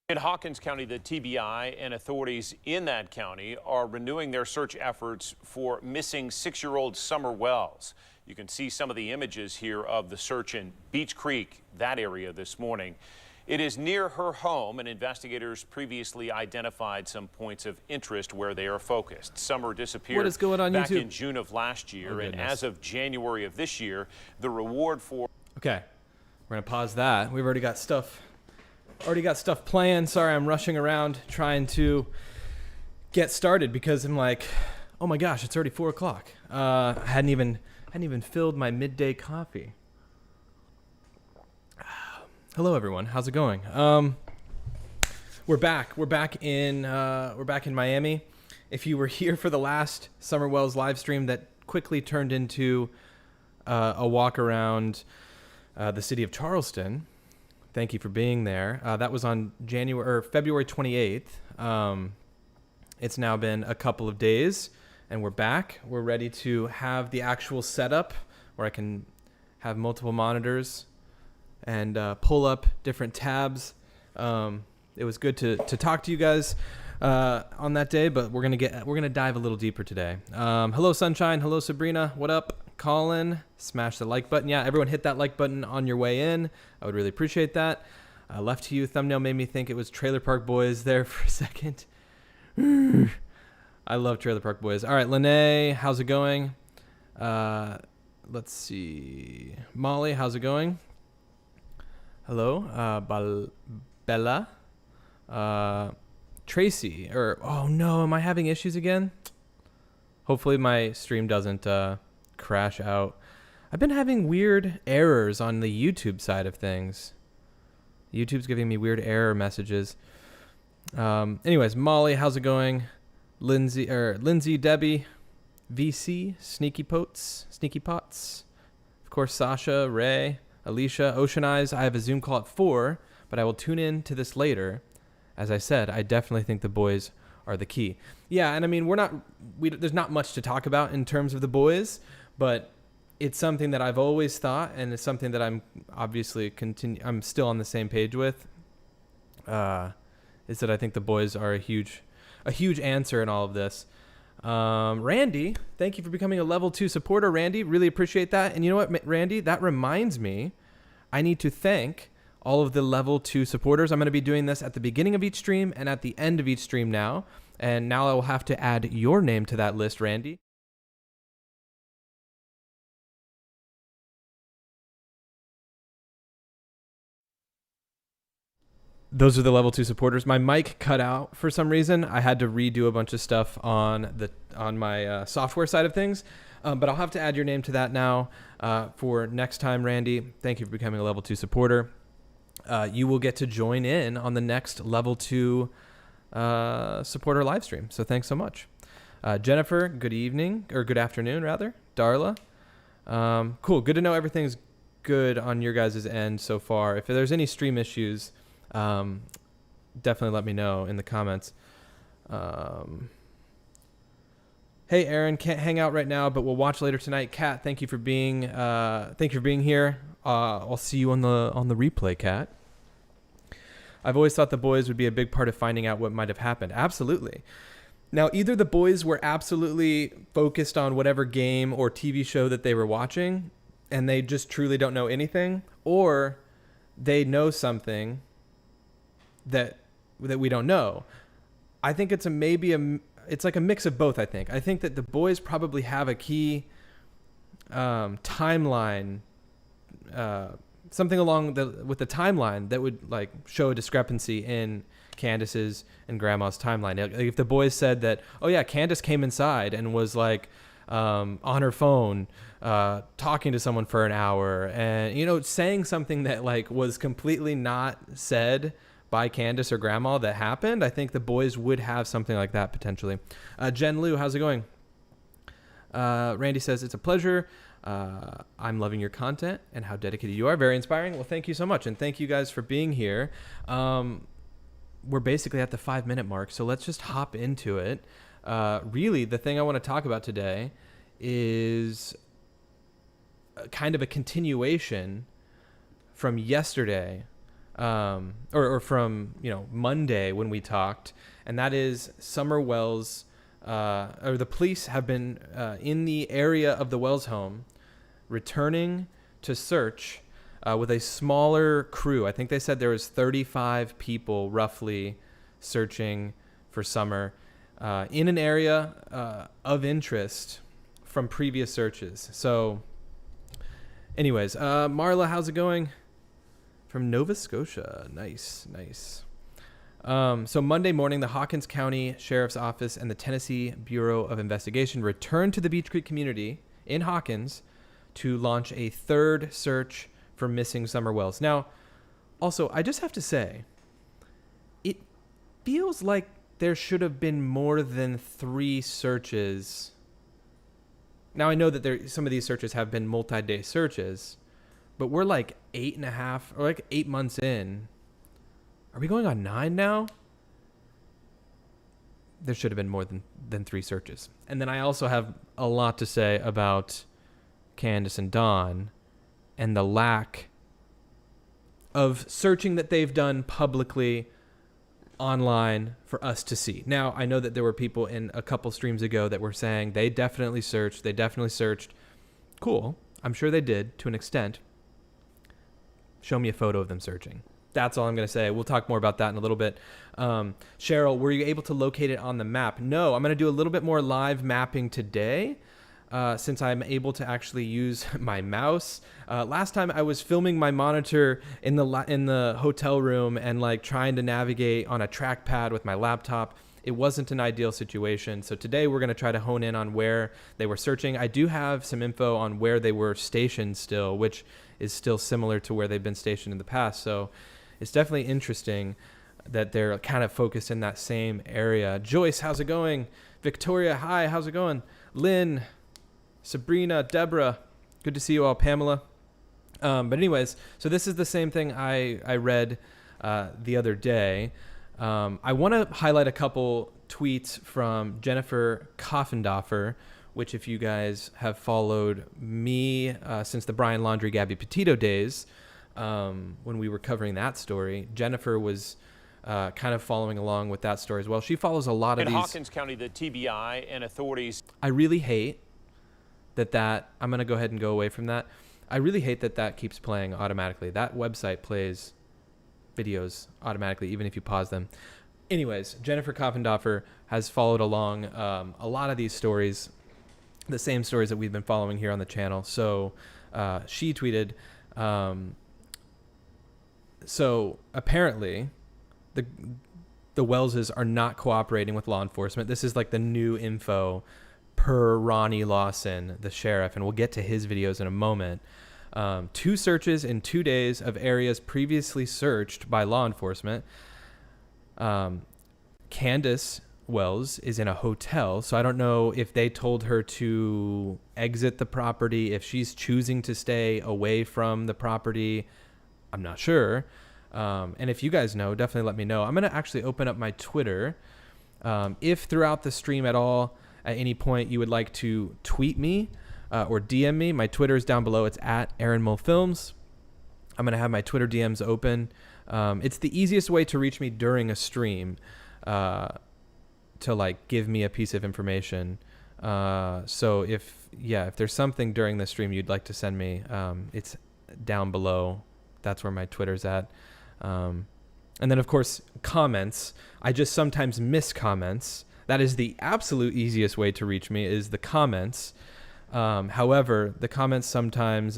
In Hawkins County, the TBI and authorities in that county are renewing their search efforts for missing 6-year-old Summer Wells. You can see some of the images here of the search in Beach Creek, that area this morning. It is near her home, and investigators previously identified some points of interest where they are focused. Summer disappeared what is going on back YouTube? in June of last year, Oh, and as of January of this year, the reward for... Okay, we're gonna pause that. We've already got stuff planned. Sorry, I'm rushing around trying to get started because I'm like, oh my gosh, it's already 4 o'clock. I hadn't even filled my midday coffee. Hello everyone, how's it going? We're back in Miami. If you were here for the last Summer Wells live stream that quickly turned into a walk around the city of Charleston, thank you for being there. That was on February 28th. It's now been a couple of days, and we're back. We're ready to have the actual setup where I can have multiple monitors and pull up different tabs. It was good to talk to you guys on that day, but we're gonna dive a little deeper today. Hello, Sunshine. Hello, Sabrina. What up? Colin, smash the like button. Yeah, everyone hit that like button on your way in. I would really appreciate that. Left to you thumbnail made me think it was Trailer Park Boys there for a second. I love Trailer Park Boys. All right, Lene, how's it going? Let's see. Molly, how's it going? Hello, Bella. Tracy, oh no, am I having issues again? Hopefully my stream doesn't crash out. I've been having weird errors on the YouTube side of things. YouTube's giving me weird error messages. Anyways, Molly, how's it going? Lindsay, Debbie, VC, Sneaky Pots, of course, Sasha, Ray, Alicia, Ocean Eyes. I have a Zoom call at 4, but I will tune in to this later. As I said, I definitely think the boys are the key. Yeah, and I mean, there's not much to talk about in terms of the boys, but it's something that I've always thought, and it's something that I'm obviously I'm still on the same page with. Is that I think the boys are a huge answer in all of this. Randy, thank you for becoming a level 2 supporter, Randy. Really appreciate that. And you know what, Randy? That reminds me, I need to thank all of the level 2 supporters. I'm going to be doing this at the beginning of each stream and at the end of each stream now. And now I will have to add your name to that list, Randy. Those are the level 2 supporters. My mic cut out for some reason. I had to redo a bunch of stuff on my software side of things. But I'll have to add your name to that now for next time, Randy. Thank you for becoming a level 2 supporter. You will get to join in on the next level 2 supporter live stream. So thanks so much. Jennifer, good evening, or good afternoon rather. Darla, cool. Good to know everything's good on your guys' end so far. If there's any stream issues, definitely let me know in the comments. Hey Aaron, can't hang out right now, but we'll watch later tonight. Kat, thank you for being here. I'll see you on the replay, Kat. I've always thought the boys would be a big part of finding out what might have happened. Absolutely. Now, either the boys were absolutely focused on whatever game or TV show that they were watching, and they just truly don't know anything, or they know something that we don't know. I think it's it's like a mix of both. I think that the boys probably have a key timeline, something along with the timeline that would like show a discrepancy in Candace's and Grandma's timeline. Like if the boys said that, oh yeah, Candace came inside and was like on her phone talking to someone for an hour, and saying something that like was completely not said by Candace or Grandma that happened, I think the boys would have something like that potentially. Jen Liu, how's it going? Randy says, it's a pleasure. I'm loving your content and how dedicated you are. Very inspiring. Well, thank you so much. And thank you guys for being here. We're basically at the 5-minute mark, so let's just hop into it. Really, the thing I want to talk about today is kind of a continuation from yesterday. or from Monday when we talked, and that is Summer Wells, or the police have been in the area of the Wells home, returning to search with a smaller crew. I think they said there was 35 people roughly searching for Summer in an area of interest from previous searches. So anyways, Marla, how's it going? From Nova Scotia. Nice. So Monday morning, the Hawkins County Sheriff's Office and the Tennessee Bureau of Investigation returned to the Beech Creek community in Hawkins to launch a third search for missing Summer Wells. Now, also, I just have to say, it feels like there should have been more than 3 searches. Now, I know that some of these searches have been multi-day searches, but we're like 8.5 or like 8 months in. Are we going on 9 now? There should have been more than 3 searches. And then I also have a lot to say about Candace and Dawn and the lack of searching that they've done publicly online for us to see. Now, I know that there were people in a couple streams ago that were saying they definitely searched. Cool. I'm sure they did to an extent. Show me a photo of them searching. That's all I'm going to say. We'll talk more about that in a little bit. Cheryl, were you able to locate it on the map? No, I'm going to do a little bit more live mapping today. Since I'm able to actually use my mouse. Last time I was filming my monitor in the hotel room and like trying to navigate on a trackpad with my laptop. It wasn't an ideal situation. So today we're going to try to hone in on where they were searching. I do have some info on where they were stationed still, which is still similar to where they've been stationed in the past. So it's definitely interesting that they're kind of focused in that same area. Joyce, how's it going? Victoria, hi, how's it going? Lynn, Sabrina, Deborah, good to see you all. Pamela. But anyways, so this is the same thing I read the other day. I want to highlight a couple tweets from Jennifer Coffendoffer, which if you guys have followed me since the Brian Laundrie, Gabby Petito days, when we were covering that story, Jennifer was kind of following along with that story as well. She follows a lot of these. In Hawkins County, the TBI and authorities. I really hate that I'm going to go ahead and go away from that. I really hate that keeps playing automatically. That website plays videos automatically, even if you pause them. Anyways, Jennifer Coffendoffer has followed along a lot of these stories, the same stories that we've been following here on the channel. So she tweeted, so apparently the Wellses are not cooperating with law enforcement. This is like the new info per Ronnie Lawson, the sheriff, and we'll get to his videos in a moment. 2 searches in 2 days of areas previously searched by law enforcement. Candace Wells is in a hotel, so I don't know if they told her to exit the property, if she's choosing to stay away from the property. I'm not sure. And if you guys know, definitely let me know. I'm going to actually open up my Twitter. If throughout the stream at all, at any point you would like to tweet me or DM me, my Twitter is down below. It's at Aaron Mull Films. I'm going to have my Twitter DMs open. It's the easiest way to reach me during a stream to like give me a piece of information. So if there's something during the stream you'd like to send me, it's down below. That's where my Twitter's at. And then of course, comments. I just sometimes miss comments. That is the absolute easiest way to reach me, is the comments. However, the comments sometimes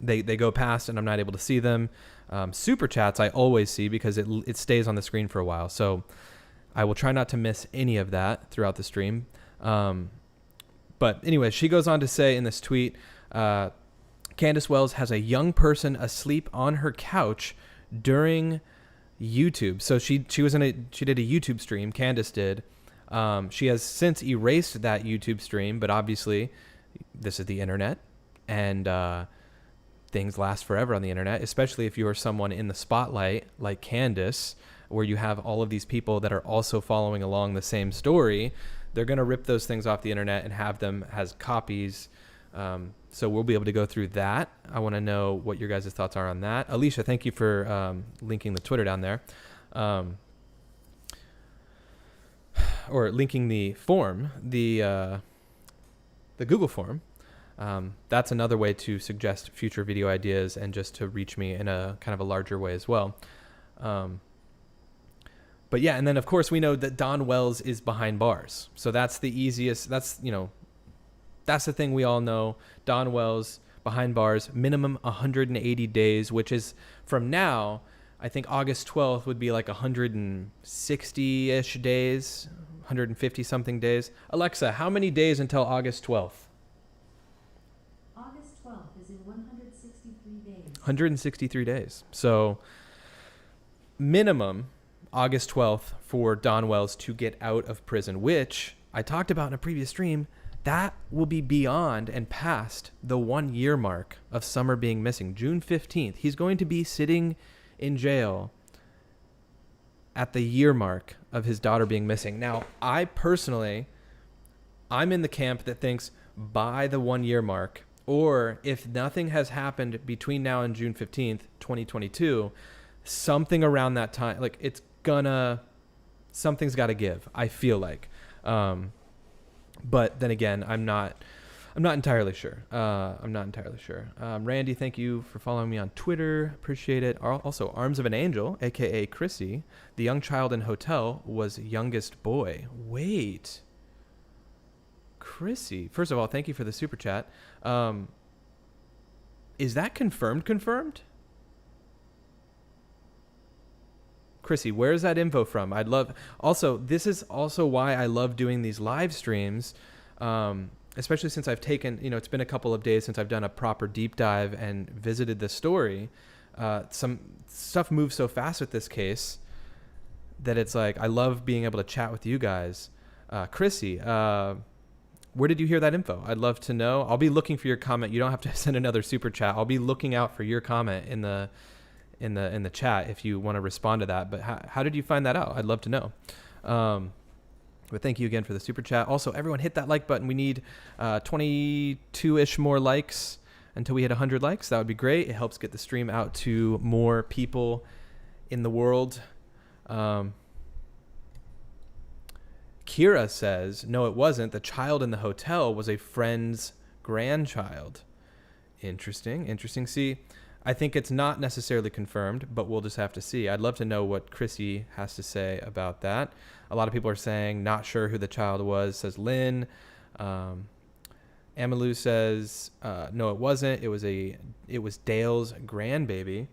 they go past and I'm not able to see them. Super chats I always see because it stays on the screen for a while. So I will try not to miss any of that throughout the stream. But anyway, she goes on to say in this tweet, Candace Wells has a young person asleep on her couch during YouTube. So she did a YouTube stream. Candace did. She has since erased that YouTube stream, but obviously this is the internet, and things last forever on the internet, especially if you are someone in the spotlight like Candace, where you have all of these people that are also following along the same story. They're going to rip those things off the internet and have them as copies So we'll be able to go through that. I want to know what your guys' thoughts are on that. Alicia, thank you for linking the Twitter down there. Or linking the form, the Google form. That's another way to suggest future video ideas and just to reach me in a kind of a larger way as well. But yeah, and then of course we know that Don Wells is behind bars. So that's the easiest, that's the thing we all know. Don Wells behind bars, minimum 180 days, which is from now, I think August 12th would be like 160-ish days, 150 something days. Alexa, how many days until August 12th? August 12th is in 163 days. 163 days. So minimum August 12th for Don Wells to get out of prison, which I talked about in a previous stream. That will be beyond and past the 1 year mark of Summer being missing. June 15th, he's going to be sitting in jail at the year mark of his daughter being missing. Now, I personally, I'm in the camp that thinks by the 1 year mark, or if nothing has happened between now and June 15th, 2022, something around that time, like something's got to give, I feel like. But then again, I'm not entirely sure. Randy, thank you for following me on Twitter. Appreciate it. Also, Arms of an Angel, a.k.a. Chrissy, the young child in hotel was youngest boy. Wait. Chrissy, first of all, thank you for the super chat. Is that confirmed? Chrissy, where is that info from? I'd love. Also, this is also why I love doing these live streams, especially since I've taken, it's been a couple of days since I've done a proper deep dive and visited the story. Some stuff moves so fast with this case that it's like I love being able to chat with you guys. Chrissy, where did you hear that info? I'd love to know. I'll be looking for your comment. You don't have to send another super chat. I'll be looking out for your comment in the chat if you want to respond to that. But how did you find that out? I'd love to know. But thank you again for the super chat. Also, everyone hit that like button. We need 22-ish more likes until we hit 100 likes. That would be great. It helps get the stream out to more people in the world. Kira says, no, it wasn't. The child in the hotel was a friend's grandchild. Interesting. See, I think it's not necessarily confirmed, but we'll just have to see. I'd love to know what Chrissy has to say about that. A lot of people are saying not sure who the child was, says Lynn. Amalou says, no, it wasn't. It was Dale's grandbaby.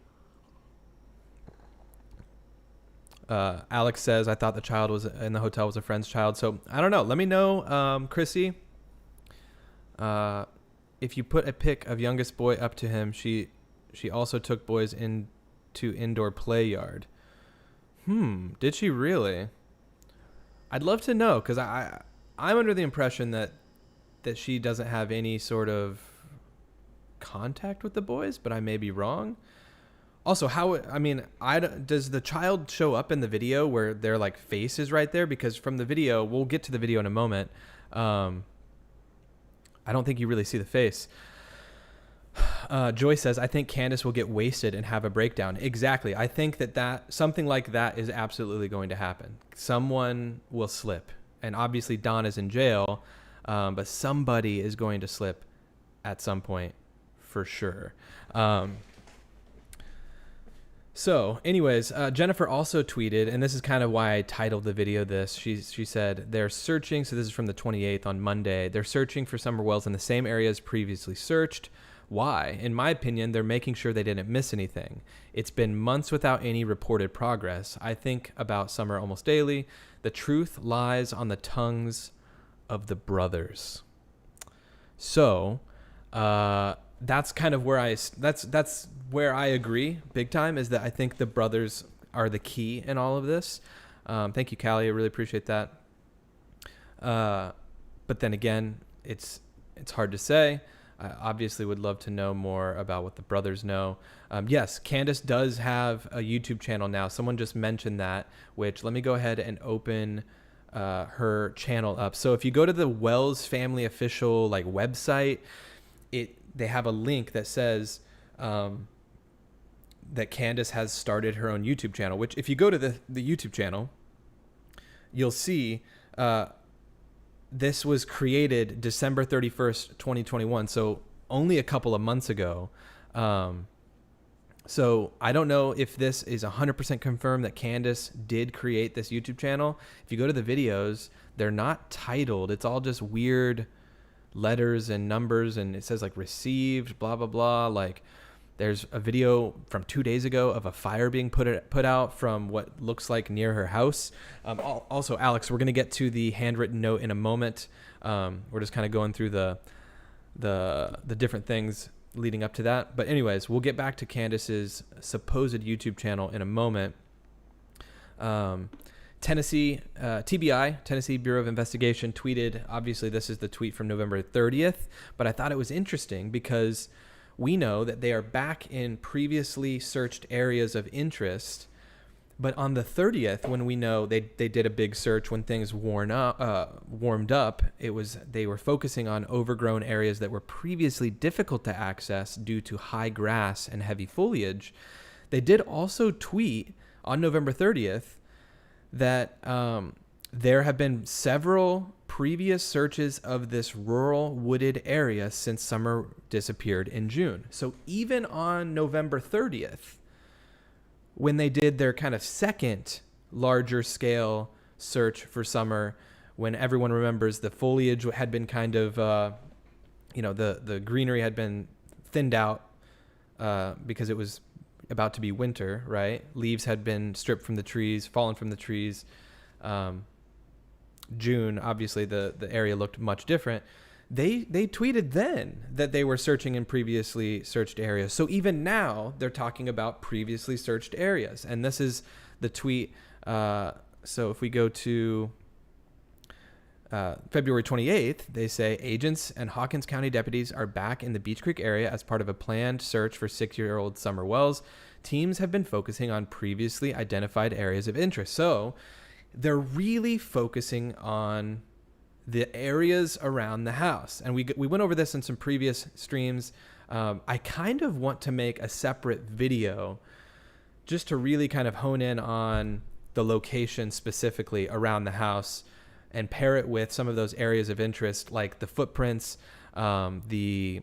Alex says, I thought the child was in the hotel was a friend's child. So I don't know. Let me know, Chrissy. If you put a pic of youngest boy up to him, she also took boys into indoor play yard. Did she really? I'd love to know, because I'm under the impression that she doesn't have any sort of contact with the boys, but I may be wrong. Also, does the child show up in the video where their like face is right there? Because from the video, we'll get to the video in a moment. I don't think you really see the face. Joy says, I think Candace will get wasted and have a breakdown. Exactly. I think that something like that is absolutely going to happen. Someone will slip. And obviously Don is in jail, but somebody is going to slip at some point for sure. So anyways, Jennifer also tweeted, and this is kind of why I titled the video this. She said, they're searching, so this is from the 28th on Monday, they're searching for Summer Wells in the same areas previously searched. Why? In my opinion, they're making sure they didn't miss anything. It's been months without any reported progress. I think about Summer almost daily. The truth lies on the tongues of the brothers. So, that's kind of where that's where I agree big time, is that I think the brothers are the key in all of this. Thank you, Callie. I really appreciate that. But then again, it's hard to say. I obviously would love to know more about what the brothers know. Yes, Candace does have a YouTube channel now. Someone just mentioned that, which let me go ahead and open her channel up. So if you go to the Wells Family official website, they have a link that says that Candace has started her own YouTube channel, which if you go to the YouTube channel, you'll see this was created December 31st, 2021. So only a couple of months ago. So I don't know if this is 100% confirmed that Candace did create this YouTube channel. If you go to the videos, they're not titled. It's all just weird letters and numbers, and it says like received, blah, blah, blah. Like there's a video from 2 days ago of a fire being put out from what looks like near her house. Also, Alex, we're going to get to the handwritten note in a moment. We're just kind of going through the different things leading up to that. But anyways, we'll get back to Candace's supposed YouTube channel in a moment. Tennessee, TBI, Tennessee Bureau of Investigation, tweeted, obviously this is the tweet from November 30th, but I thought it was interesting because we know that they are back in previously searched areas of interest. But on the 30th, when we know they did a big search, when things warmed up, they were focusing on overgrown areas that were previously difficult to access due to high grass and heavy foliage. They did also tweet on November 30th that there have been several previous searches of this rural wooded area since Summer disappeared in June. So even on November 30th, when they did their kind of second larger scale search for Summer, when everyone remembers the foliage had been kind of, the greenery had been thinned out because it was about to be winter, right? Leaves had been stripped from the trees, fallen from the trees. June, obviously the area looked much different. They tweeted then that they were searching in previously searched areas. So even now they're talking about previously searched areas. And this is the tweet. So if we go to February 28th, they say agents and Hawkins County deputies are back in the Beech Creek area as part of a planned search for 6-year-old Summer Wells. Teams have been focusing on previously identified areas of interest. So they're really focusing on the areas around the house. And we went over this in some previous streams. I kind of want to make a separate video just to really kind of hone in on the location specifically around the house and pair it with some of those areas of interest, like the footprints, the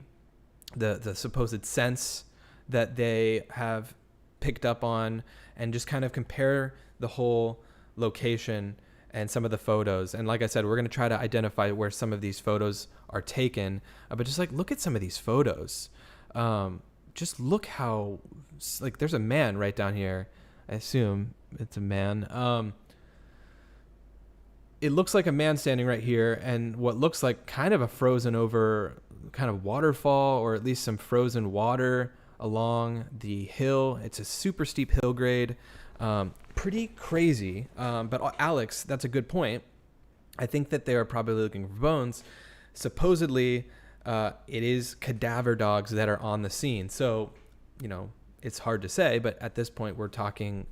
supposed scents that they have picked up on, and just kind of compare the whole location and some of the photos. And like I said, we're going to try to identify where some of these photos are taken. But just like, look at some of these photos. Just look how, like, there's a man right down here. I assume it's a man. It looks like a man standing right here, and what looks like kind of a frozen over kind of waterfall, or at least some frozen water along the hill. It's a super steep hill grade. Pretty crazy. But Alex, that's a good point. I think that they are probably looking for bones. Supposedly, it is cadaver dogs that are on the scene. So, it's hard to say, but at this point, we're talking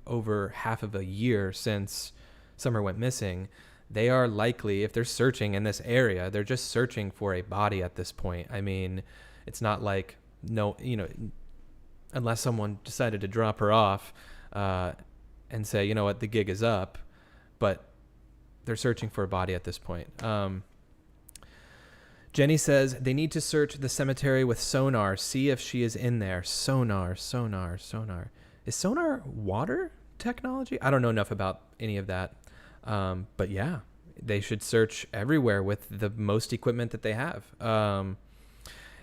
over half of a year since Summer went missing. They are likely, if they're searching in this area, they're just searching for a body at this point. I mean, it's not like, unless someone decided to drop her off, and say, you know what, the gig is up, but they're searching for a body at this point. Jenny says they need to search the cemetery with sonar, see if she is in there. Sonar. Is sonar water technology? I don't know enough about any of that. But yeah, they should search everywhere with the most equipment that they have. And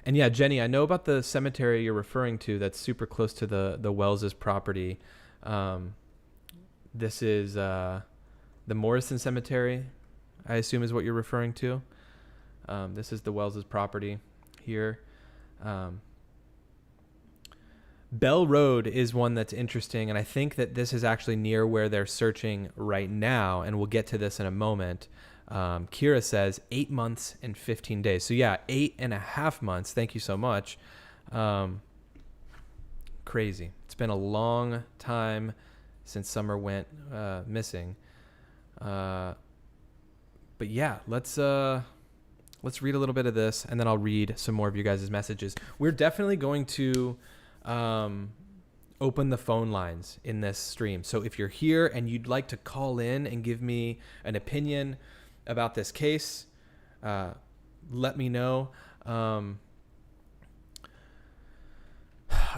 yeah, Jenny, I know about the cemetery you're referring to that's super close to the Wells's property. This is the Morrison Cemetery, I assume is what you're referring to. This is the Wells's property here. Bell Road is one that's interesting, and I think that this is actually near where they're searching right now, and we'll get to this in a moment. Kira says 8 months and 15 days. So yeah, 8.5 months. Thank you so much. Crazy. It's been a long time since Summer went missing. But yeah, let's let's read a little bit of this, and then I'll read some more of you guys' messages. We're definitely going to open the phone lines in this stream. So if you're here and you'd like to call in and give me an opinion about this case, let me know. I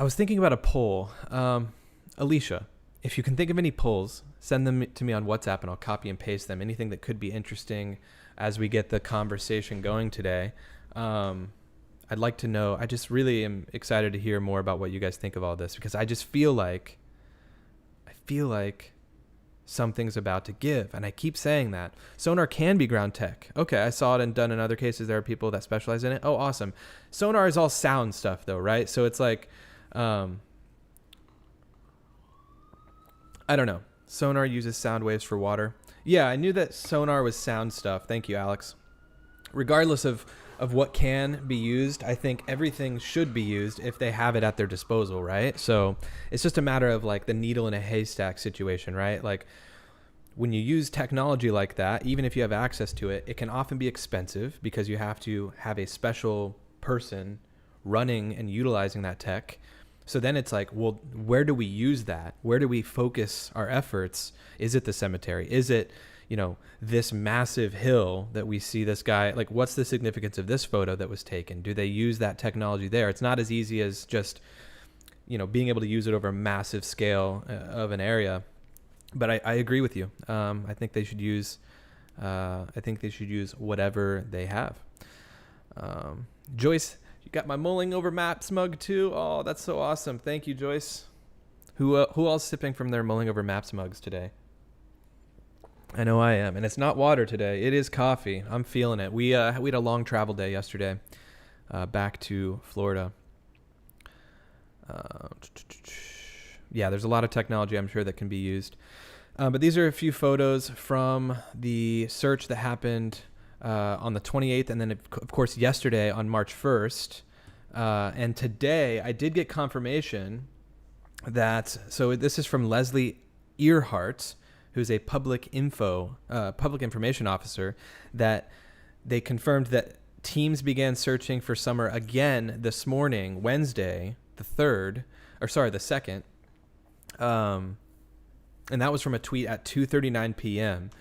was thinking about a poll. Alicia, if you can think of any polls, send them to me on WhatsApp and I'll copy and paste them. Anything that could be interesting as we get the conversation going today. I'd like to know. I just really am excited to hear more about what you guys think of all this, because I just feel like something's about to give. And I keep saying that. Sonar can be ground tech. Okay, I saw it and done in other cases. There are people that specialize in it. Oh, awesome. Sonar is all sound stuff though, right? So it's like, I don't know. Sonar uses sound waves for water. Yeah, I knew that sonar was sound stuff. Thank you, Alex. Regardless of what can be used, I think everything should be used if they have it at their disposal, right? So it's just a matter of like the needle in a haystack situation, right? Like when you use technology like that, even if you have access to it, it can often be expensive because you have to have a special person running and utilizing that tech. So then it's like, well, where do we use that? Where do we focus our efforts? Is it the cemetery? Is it, this massive hill that we see this guy, like what's the significance of this photo that was taken? Do they use that technology there? It's not as easy as just, being able to use it over a massive scale of an area. But I agree with you. I think they should use whatever they have. Joyce, you got my mulling over maps mug too. Oh, that's so awesome. Thank you, Joyce. Who else sipping from their mulling over maps mugs today? I know I am, and it's not water today. It is coffee. I'm feeling it. We had a long travel day yesterday, back to Florida. Yeah, there's a lot of technology I'm sure that can be used. But these are a few photos from the search that happened on the 28th, and then of course yesterday on March 1st. And today I did get confirmation that, so this is from Leslie Earhart, who's a public information officer, that they confirmed that teams began searching for Summer again this morning, Wednesday, the 2nd. And that was from a tweet at 2:39 p.m.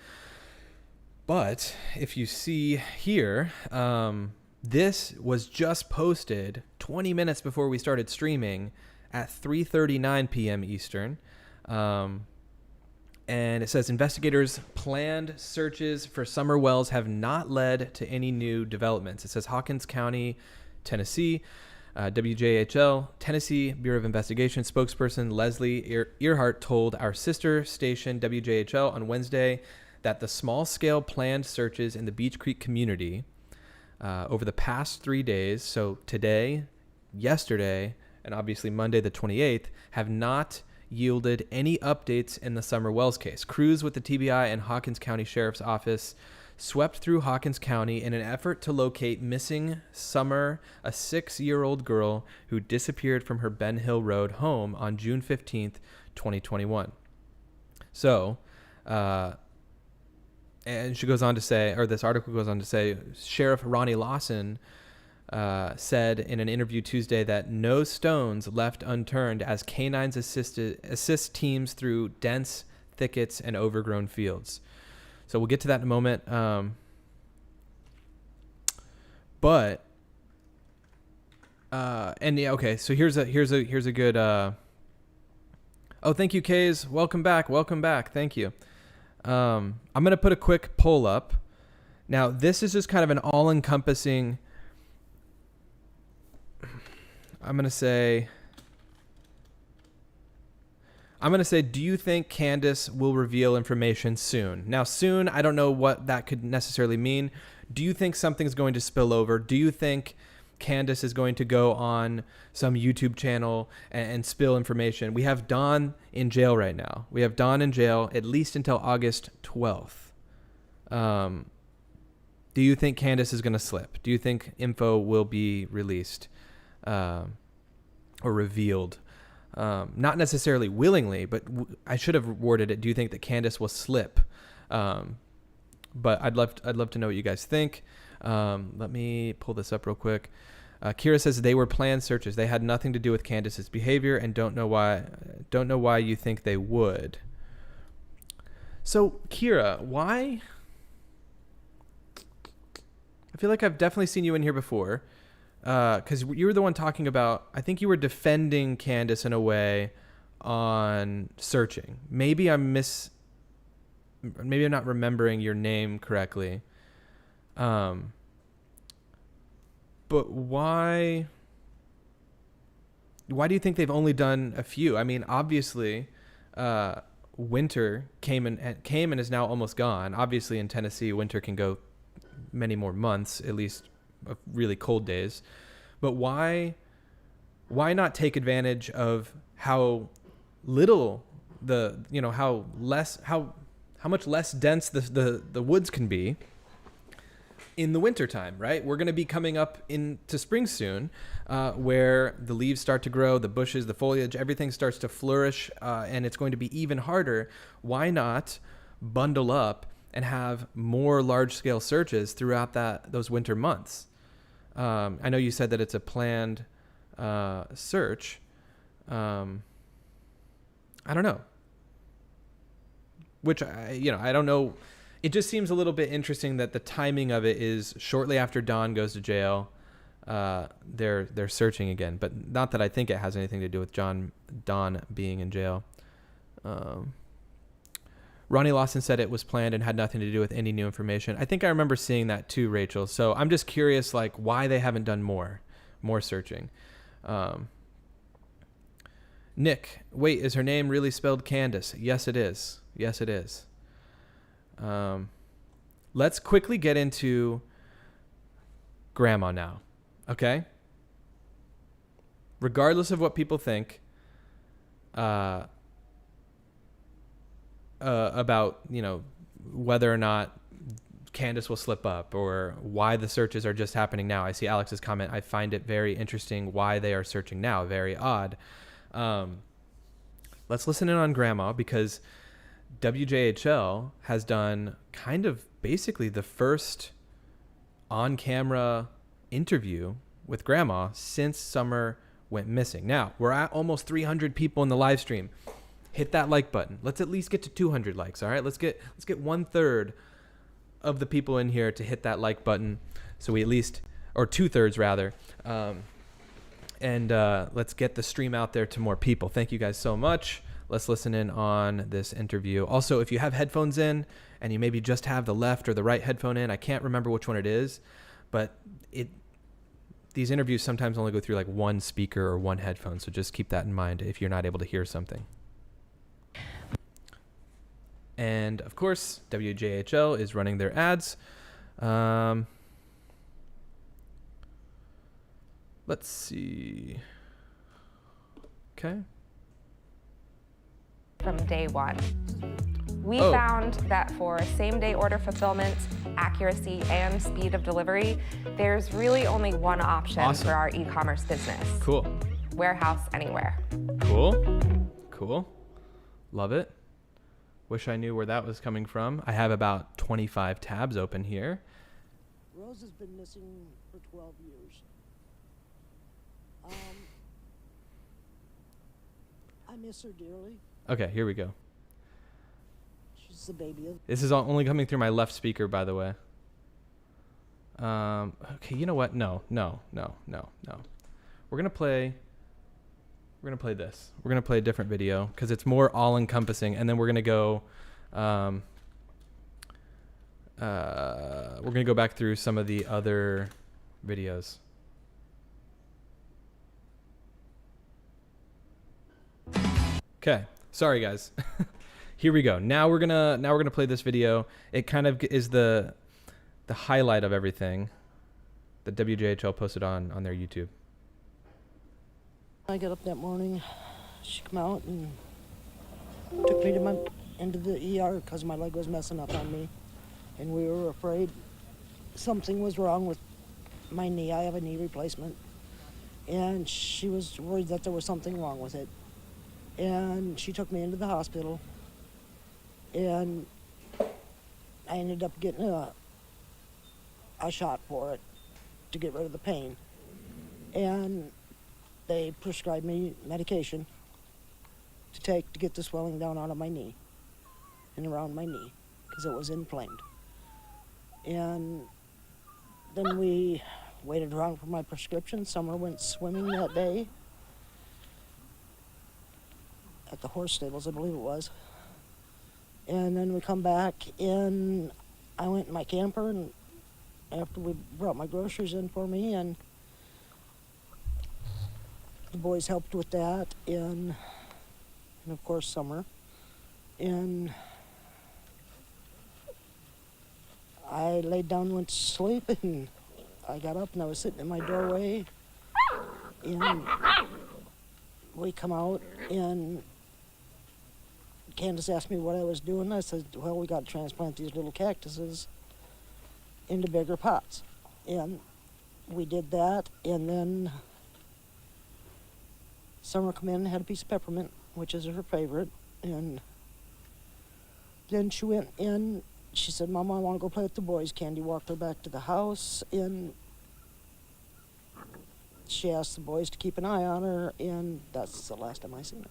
But if you see here, this was just posted 20 minutes before we started streaming at 3:39 p.m. Eastern. And it says investigators' planned searches for summer wells have not led to any new developments. It says Hawkins County, Tennessee, WJHL, Tennessee Bureau of Investigation spokesperson Leslie Earhart told our sister station WJHL on Wednesday that the small-scale planned searches in the Beach Creek community over the past 3 days, so today, yesterday, and obviously Monday the 28th, have not yielded any updates in the Summer Wells case. Crews with the TBI and Hawkins County Sheriff's Office swept through Hawkins County in an effort to locate missing Summer, a 6-year-old girl who disappeared from her Ben Hill Road home on June 15th, 2021. So, and she goes on to say, or this article goes on to say, Sheriff Ronnie Lawson said in an interview Tuesday that no stones left unturned as canines assist teams through dense thickets and overgrown fields. So we'll get to that in a moment. Okay. So here's a good. Oh, thank you, Kays. Welcome back. Thank you. I'm gonna put a quick poll up. Now this is just kind of an all-encompassing. I'm going to say, do you think Candace will reveal information soon? Now, soon, I don't know what that could necessarily mean. Do you think something's going to spill over? Do you think Candace is going to go on some YouTube channel and spill information? We have Dawn in jail right now. We have Dawn in jail at least until August 12th. Do you think Candace is going to slip? Do you think info will be released? Or revealed, not necessarily willingly, but I should have worded it. Do you think that Candace will slip? But I'd love to know what you guys think. Let me pull this up real quick. Kira says they were planned searches. They had nothing to do with Candace's behavior, and don't know why you think they would. So, Kira, why? I feel like I've definitely seen you in here before, because you were the one talking about, I think you were defending Candace in a way on searching. Maybe I'm not remembering your name correctly. But why do you think they've only done a few? I mean, obviously, winter came and is now almost gone. Obviously, in Tennessee, winter can go many more months, at least of really cold days. But why not take advantage of how little how much less dense the woods can be in the wintertime, right? We're going to be coming up into spring soon, where the leaves start to grow, the bushes, the foliage, everything starts to flourish, and it's going to be even harder. Why not bundle up and have more large-scale searches throughout those winter months? I know you said that it's a planned search. I don't know. I don't know. It just seems a little bit interesting that the timing of it is shortly after Don goes to jail. They're searching again, but not that I think it has anything to do with Don being in jail. Ronnie Lawson said it was planned and had nothing to do with any new information. I think I remember seeing that too, Rachel. So I'm just curious, like, why they haven't done more searching. Nick, wait, is her name really spelled Candace? Yes, it is. Yes, it is. Let's quickly get into Grandma now, okay? Regardless of what people think about, whether or not Candace will slip up or why the searches are just happening now. I see Alex's comment. I find it very interesting why they are searching now. Very odd. Let's listen in on Grandma, because WJHL has done kind of basically the first on-camera interview with Grandma since Summer went missing. Now, we're at almost 300 people in the live stream. Hit that like button. Let's at least get to 200 likes, all right? Let's get 1/3 of the people in here to hit that like button, so we at least, or 2/3 rather, and let's get the stream out there to more people. Thank you guys so much. Let's listen in on this interview. Also, if you have headphones in and you maybe just have the left or the right headphone in, I can't remember which one it is, but these interviews sometimes only go through like one speaker or one headphone, so just keep that in mind if you're not able to hear something. And of course, WJHL is running their ads. Let's see. Okay. From day one. We found that for same-day order fulfillment, accuracy, and speed of delivery, there's really only one option for our e-commerce business. Cool. Warehouse anywhere. Cool. Love it. Wish I knew where that was coming from. I have about 25 tabs open here. Rose has been missing for 12 years. I miss her dearly. Okay, here we go. She's the baby of... This is only coming through my left speaker, by the way. Okay, you know what? No. We're gonna play this. We're gonna play a different video because it's more all-encompassing, and then we're gonna go. We're gonna go back through some of the other videos. Okay, sorry guys. Here we go. Now we're gonna play this video. It kind of is the highlight of everything that WJHL posted on their YouTube. I got up that morning, she come out and took me into the ER because my leg was messing up on me, and we were afraid something was wrong with my knee. I have a knee replacement, and she was worried that there was something wrong with it, and she took me into the hospital, and I ended up getting a shot for it to get rid of the pain. And they prescribed me medication to take to get the swelling down out of my knee and around my knee because it was inflamed. And then we waited around for my prescription. Summer went swimming that day at the horse stables, I believe it was. And then we come back and I went in my camper, and after we brought my groceries in for me, and the boys helped with that, and of course Summer. And I laid down and went to sleep, and I got up and I was sitting in my doorway, and we come out, and Candace asked me what I was doing. I said, well, we got to transplant these little cactuses into bigger pots. And we did that, and then Summer come in and had a piece of peppermint, which is her favorite, and then she went in. She said, Mama, I want to go play with the boys. Candy walked her back to the house, and she asked the boys to keep an eye on her, and that's the last time I seen her.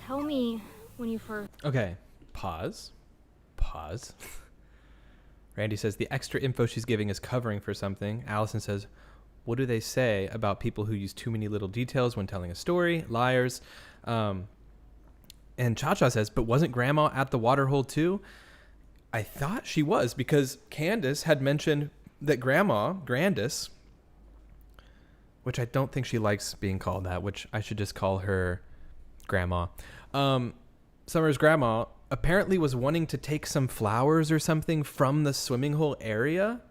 Tell me when you first... Okay, pause. Randy says the extra info she's giving is covering for something. Allison says, what do they say about people who use too many little details when telling a story? Liars. And Cha-Cha says, but wasn't Grandma at the water hole too? I thought she was, because Candace had mentioned that Grandis, which I don't think she likes being called that, which I should just call her Grandma. Summer's grandma apparently was wanting to take some flowers or something from the swimming hole area.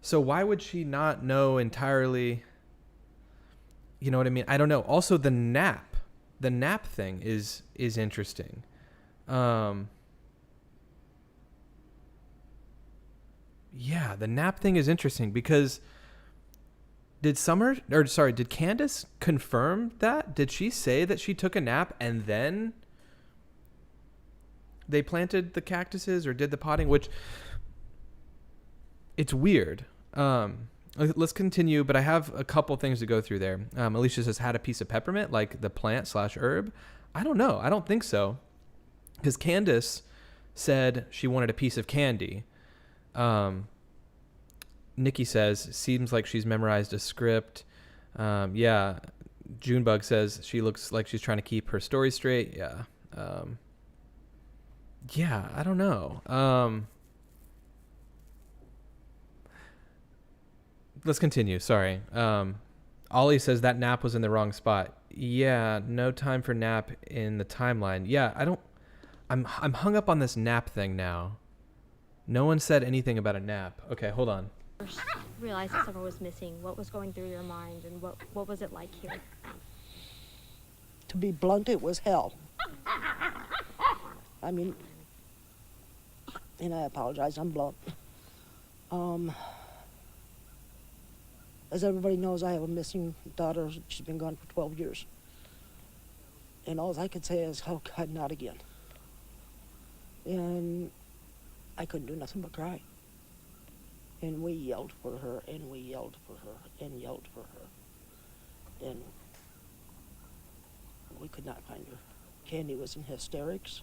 So why would she not know entirely? You know what I mean? I don't know. Also, the nap thing is interesting. Yeah, the nap thing is interesting because did Candace confirm that? Did she say that she took a nap and then they planted the cactuses or did the potting? Which, it's weird. Let's continue, but I have a couple things to go through there. Alicia says, had a piece of peppermint, like the plant / herb. I don't know. I don't think so. Because Candace said she wanted a piece of candy. Nikki says, seems like she's memorized a script. Yeah. Junebug says she looks like she's trying to keep her story straight. Yeah. Yeah, I don't know. Let's continue. Sorry. Ollie says that nap was in the wrong spot. Yeah, no time for nap in the timeline. Yeah, I'm hung up on this nap thing now. No one said anything about a nap. Okay, hold on. First realized that Summer was missing, what was going through your mind, and what was it like here? To be blunt, it was hell. I mean, and I apologize, I'm blunt. As everybody knows, I have a missing daughter. She's been gone for 12 years. And all I could say is, oh God, not again. And I couldn't do nothing but cry. And we yelled for her, and we yelled for her, and yelled for her. And we could not find her. Candy was in hysterics.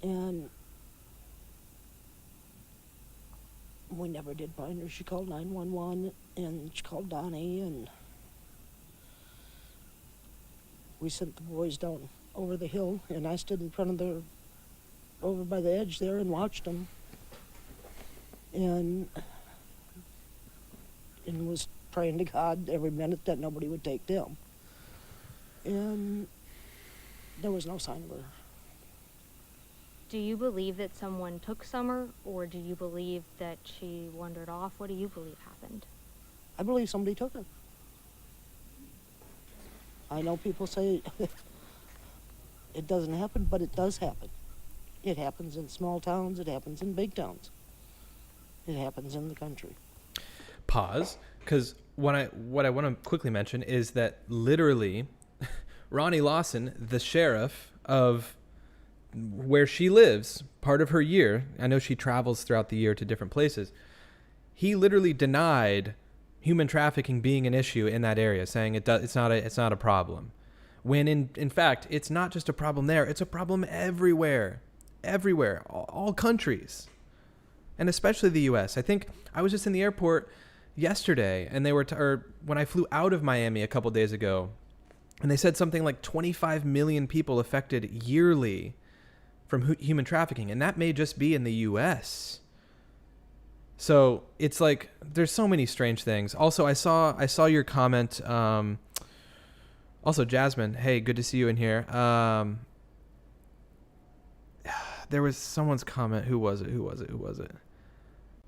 And we never did find her. She called 911, and she called Donnie, and we sent the boys down over the hill, and I stood in front of over by the edge there and watched them, and was praying to God every minute that nobody would take them. And there was no sign of her. Do you believe that someone took Summer, or do you believe that she wandered off? What do you believe happened? I believe somebody took her. I know people say it doesn't happen, but it does happen. It happens in small towns, it happens in big towns. It happens in the country. Pause, because what I want to quickly mention is that literally Ronnie Lawson, the sheriff of where she lives, part of her year, I know she travels throughout the year to different places. He literally denied human trafficking being an issue in that area, saying it's not a problem. When in fact, it's not just a problem there, it's a problem everywhere, all countries, and especially the U.S. I think I was just in the airport yesterday, and they were, or when I flew out of Miami a couple days ago, and they said something like 25 million people affected yearly from human trafficking, and that may just be in the U.S. So it's like there's so many strange things. Also, I saw your comment. Also, Jasmine, hey, good to see you in here. There was someone's comment. Who was it?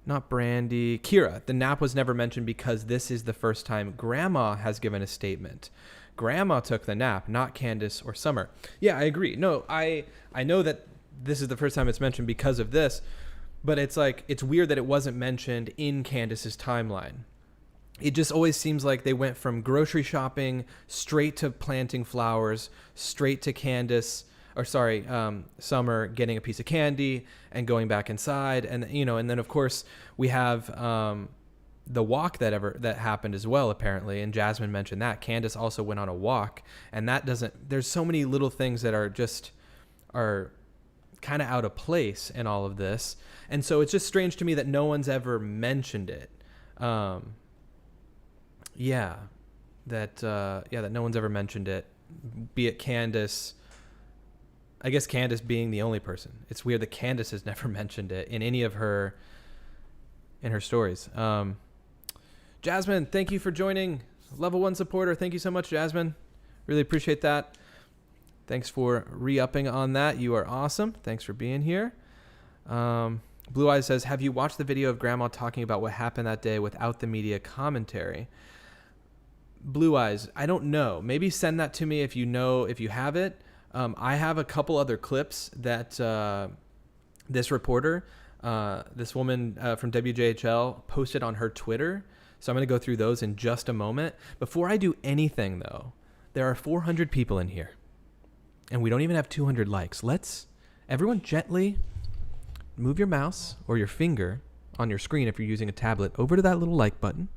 Not Brandy. Kira. The nap was never mentioned because this is the first time Grandma has given a statement. Grandma took the nap, not Candace or Summer. Yeah, I agree. No, I know that this is the first time it's mentioned because of this, but it's like, it's weird that it wasn't mentioned in Candace's timeline. It just always seems like they went from grocery shopping straight to planting flowers, straight to Summer getting a piece of candy and going back inside. And, and then of course we have, the walk that happened as well, apparently. And Jasmine mentioned that Candace also went on a walk, and there's so many little things that are kind of out of place in all of this. And so it's just strange to me that no one's ever mentioned it. That no one's ever mentioned it, be it Candace. I guess Candace being the only person. It's weird that Candace has never mentioned it in any of her stories. Jasmine, thank you for joining. Level 1 supporter. Thank you so much, Jasmine. Really appreciate that. Thanks for re-upping on that. You are awesome. Thanks for being here. Blue Eyes says, have you watched the video of Grandma talking about what happened that day without the media commentary? Blue Eyes, I don't know. Maybe send that to me if you have it. I have a couple other clips that this reporter, this woman from WJHL, posted on her Twitter. So I'm going to go through those in just a moment. Before I do anything, though, there are 400 people in here, and we don't even have 200 likes. Let's, everyone, gently move your mouse or your finger on your screen if you're using a tablet over to that little like button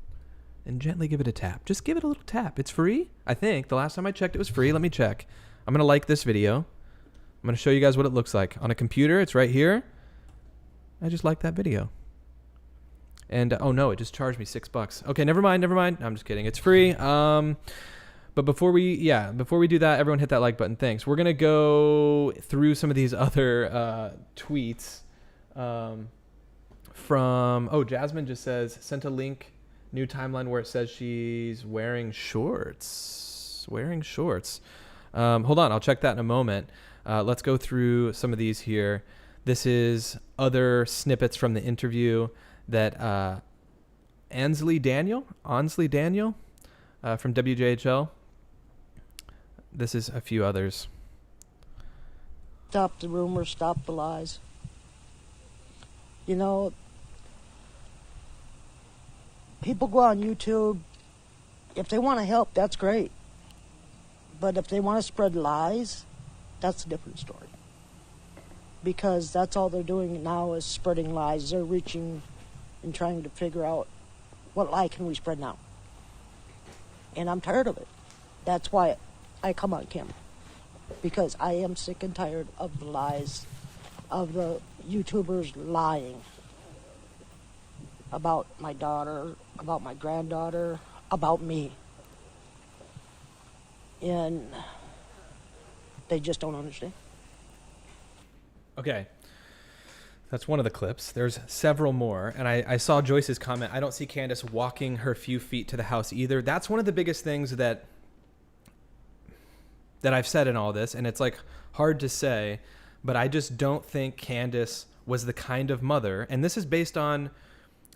and gently give it a tap. Just give it a little tap. It's free, I think. The last time I checked, it was free. Let me check. I'm going to like this video. I'm going to show you guys what it looks like. On a computer, it's right here. I just like that video. And, oh no, it just charged me $6. Okay, never mind. I'm just kidding. It's free. But before we do that, everyone hit that like button. Thanks. We're going to go through some of these other tweets Jasmine just says, sent a link, new timeline where it says she's wearing shorts. Hold on, I'll check that in a moment. Let's go through some of these here. This is other snippets from the interview that Ansley Daniel from WJHL. This is a few others. Stop the rumors, stop the lies. People go on YouTube. If they want to help, that's great. But if they want to spread lies, that's a different story. Because that's all they're doing now is spreading lies. They're reaching and trying to figure out what lie can we spread now. And I'm tired of it. That's why I come on camera. Because I am sick and tired of the lies, of the YouTubers lying about my daughter, about my granddaughter, about me. And they just don't understand. Okay. That's one of the clips. There's several more. And I saw Joyce's comment. I don't see Candace walking her few feet to the house either. That's one of the biggest things that I've said in all this. And it's like hard to say, but I just don't think Candace was the kind of mother. And this is based on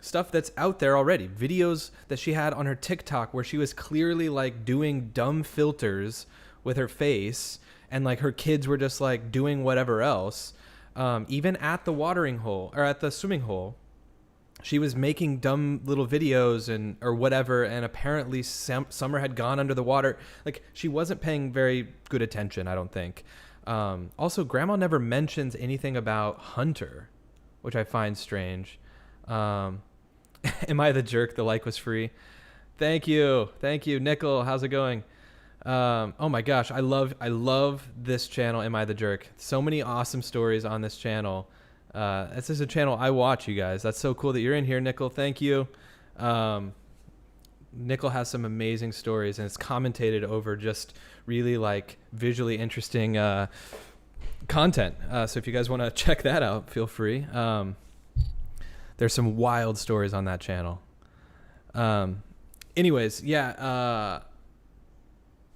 stuff that's out there already. Videos that she had on her TikTok where she was clearly like doing dumb filters with her face. And like her kids were just like doing whatever else. Even at the watering hole or at the swimming hole, she was making dumb little videos or whatever. And apparently Summer had gone under the water. Like she wasn't paying very good attention, I don't think. Also, Grandma never mentions anything about Hunter, which I find strange. Am I the jerk? The like was free. Thank you, Nickel. How's it going? Oh my gosh, I love this channel. Am I the jerk? So many awesome stories on this channel. This is a channel I watch, you guys. That's so cool that you're in here, Nickel. Thank you. Nickel has some amazing stories, and it's commentated over just really like visually interesting content. So if you guys want to check that out, feel free. There's some wild stories on that channel. Anyways, yeah.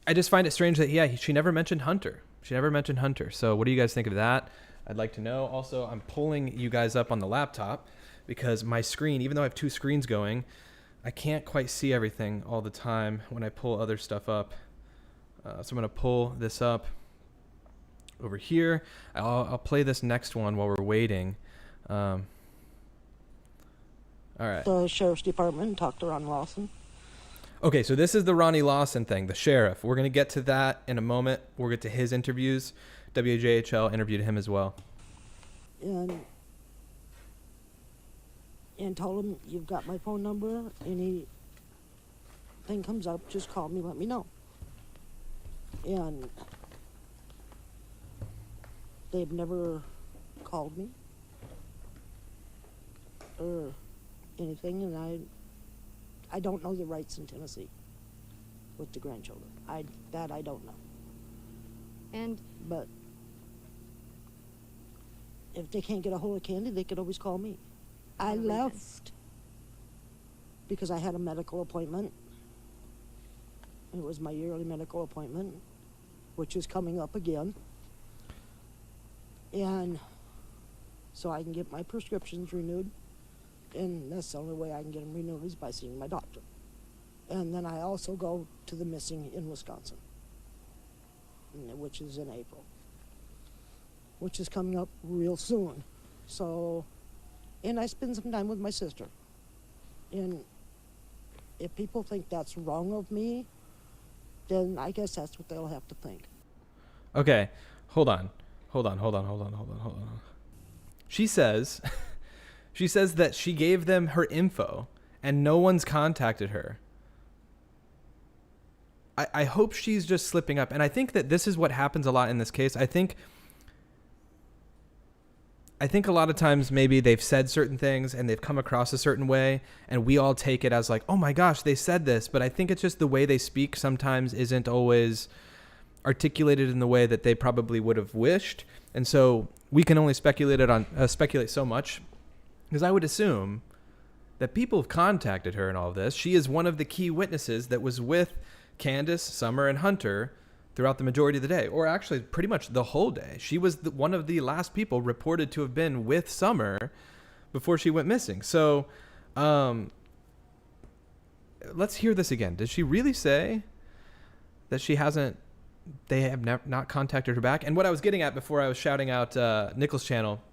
I just find it strange that, she never mentioned Hunter. So what do you guys think of that? I'd like to know. Also, I'm pulling you guys up on the laptop because my screen, even though I have two screens going, I can't quite see everything all the time when I pull other stuff up. So I'm going to pull this up over here. I'll play this next one while we're waiting. All right. The sheriff's department talked to Ron Lawson. Okay, so this is the Ronnie Lawson thing, the sheriff. We're going to get to that in a moment. We'll get to his interviews. WJHL interviewed him as well. And told him, you've got my phone number. Anything comes up, just call me, let me know. And they've never called me or anything, and I don't know the rights in Tennessee with the grandchildren. I don't know. And But if they can't get a hold of Candy, they could always call me. I left because I had a medical appointment. It was my yearly medical appointment, which is coming up again. And so I can get my prescriptions renewed. And that's the only way I can get them renewed is by seeing my doctor. And then I also go to the missing in Wisconsin, which is in April, which is coming up real soon. So, and I spend some time with my sister. And if people think that's wrong of me, then I guess that's what they'll have to think. Okay, hold on. She says that she gave them her info and no one's contacted her. I hope she's just slipping up. And I think that this is what happens a lot in this case. I think a lot of times maybe they've said certain things and they've come across a certain way and we all take it as like, oh my gosh, they said this. But I think it's just the way they speak sometimes isn't always articulated in the way that they probably would have wished. And so we can only speculate so much, because I would assume that people have contacted her in all of this. She is one of the key witnesses that was with Candace, Summer, and Hunter throughout the majority of the day, or actually pretty much the whole day. She was one of the last people reported to have been with Summer before she went missing. So let's hear this again. Did she really say that they have not contacted her back? And what I was getting at before I was shouting out Nickel's channel,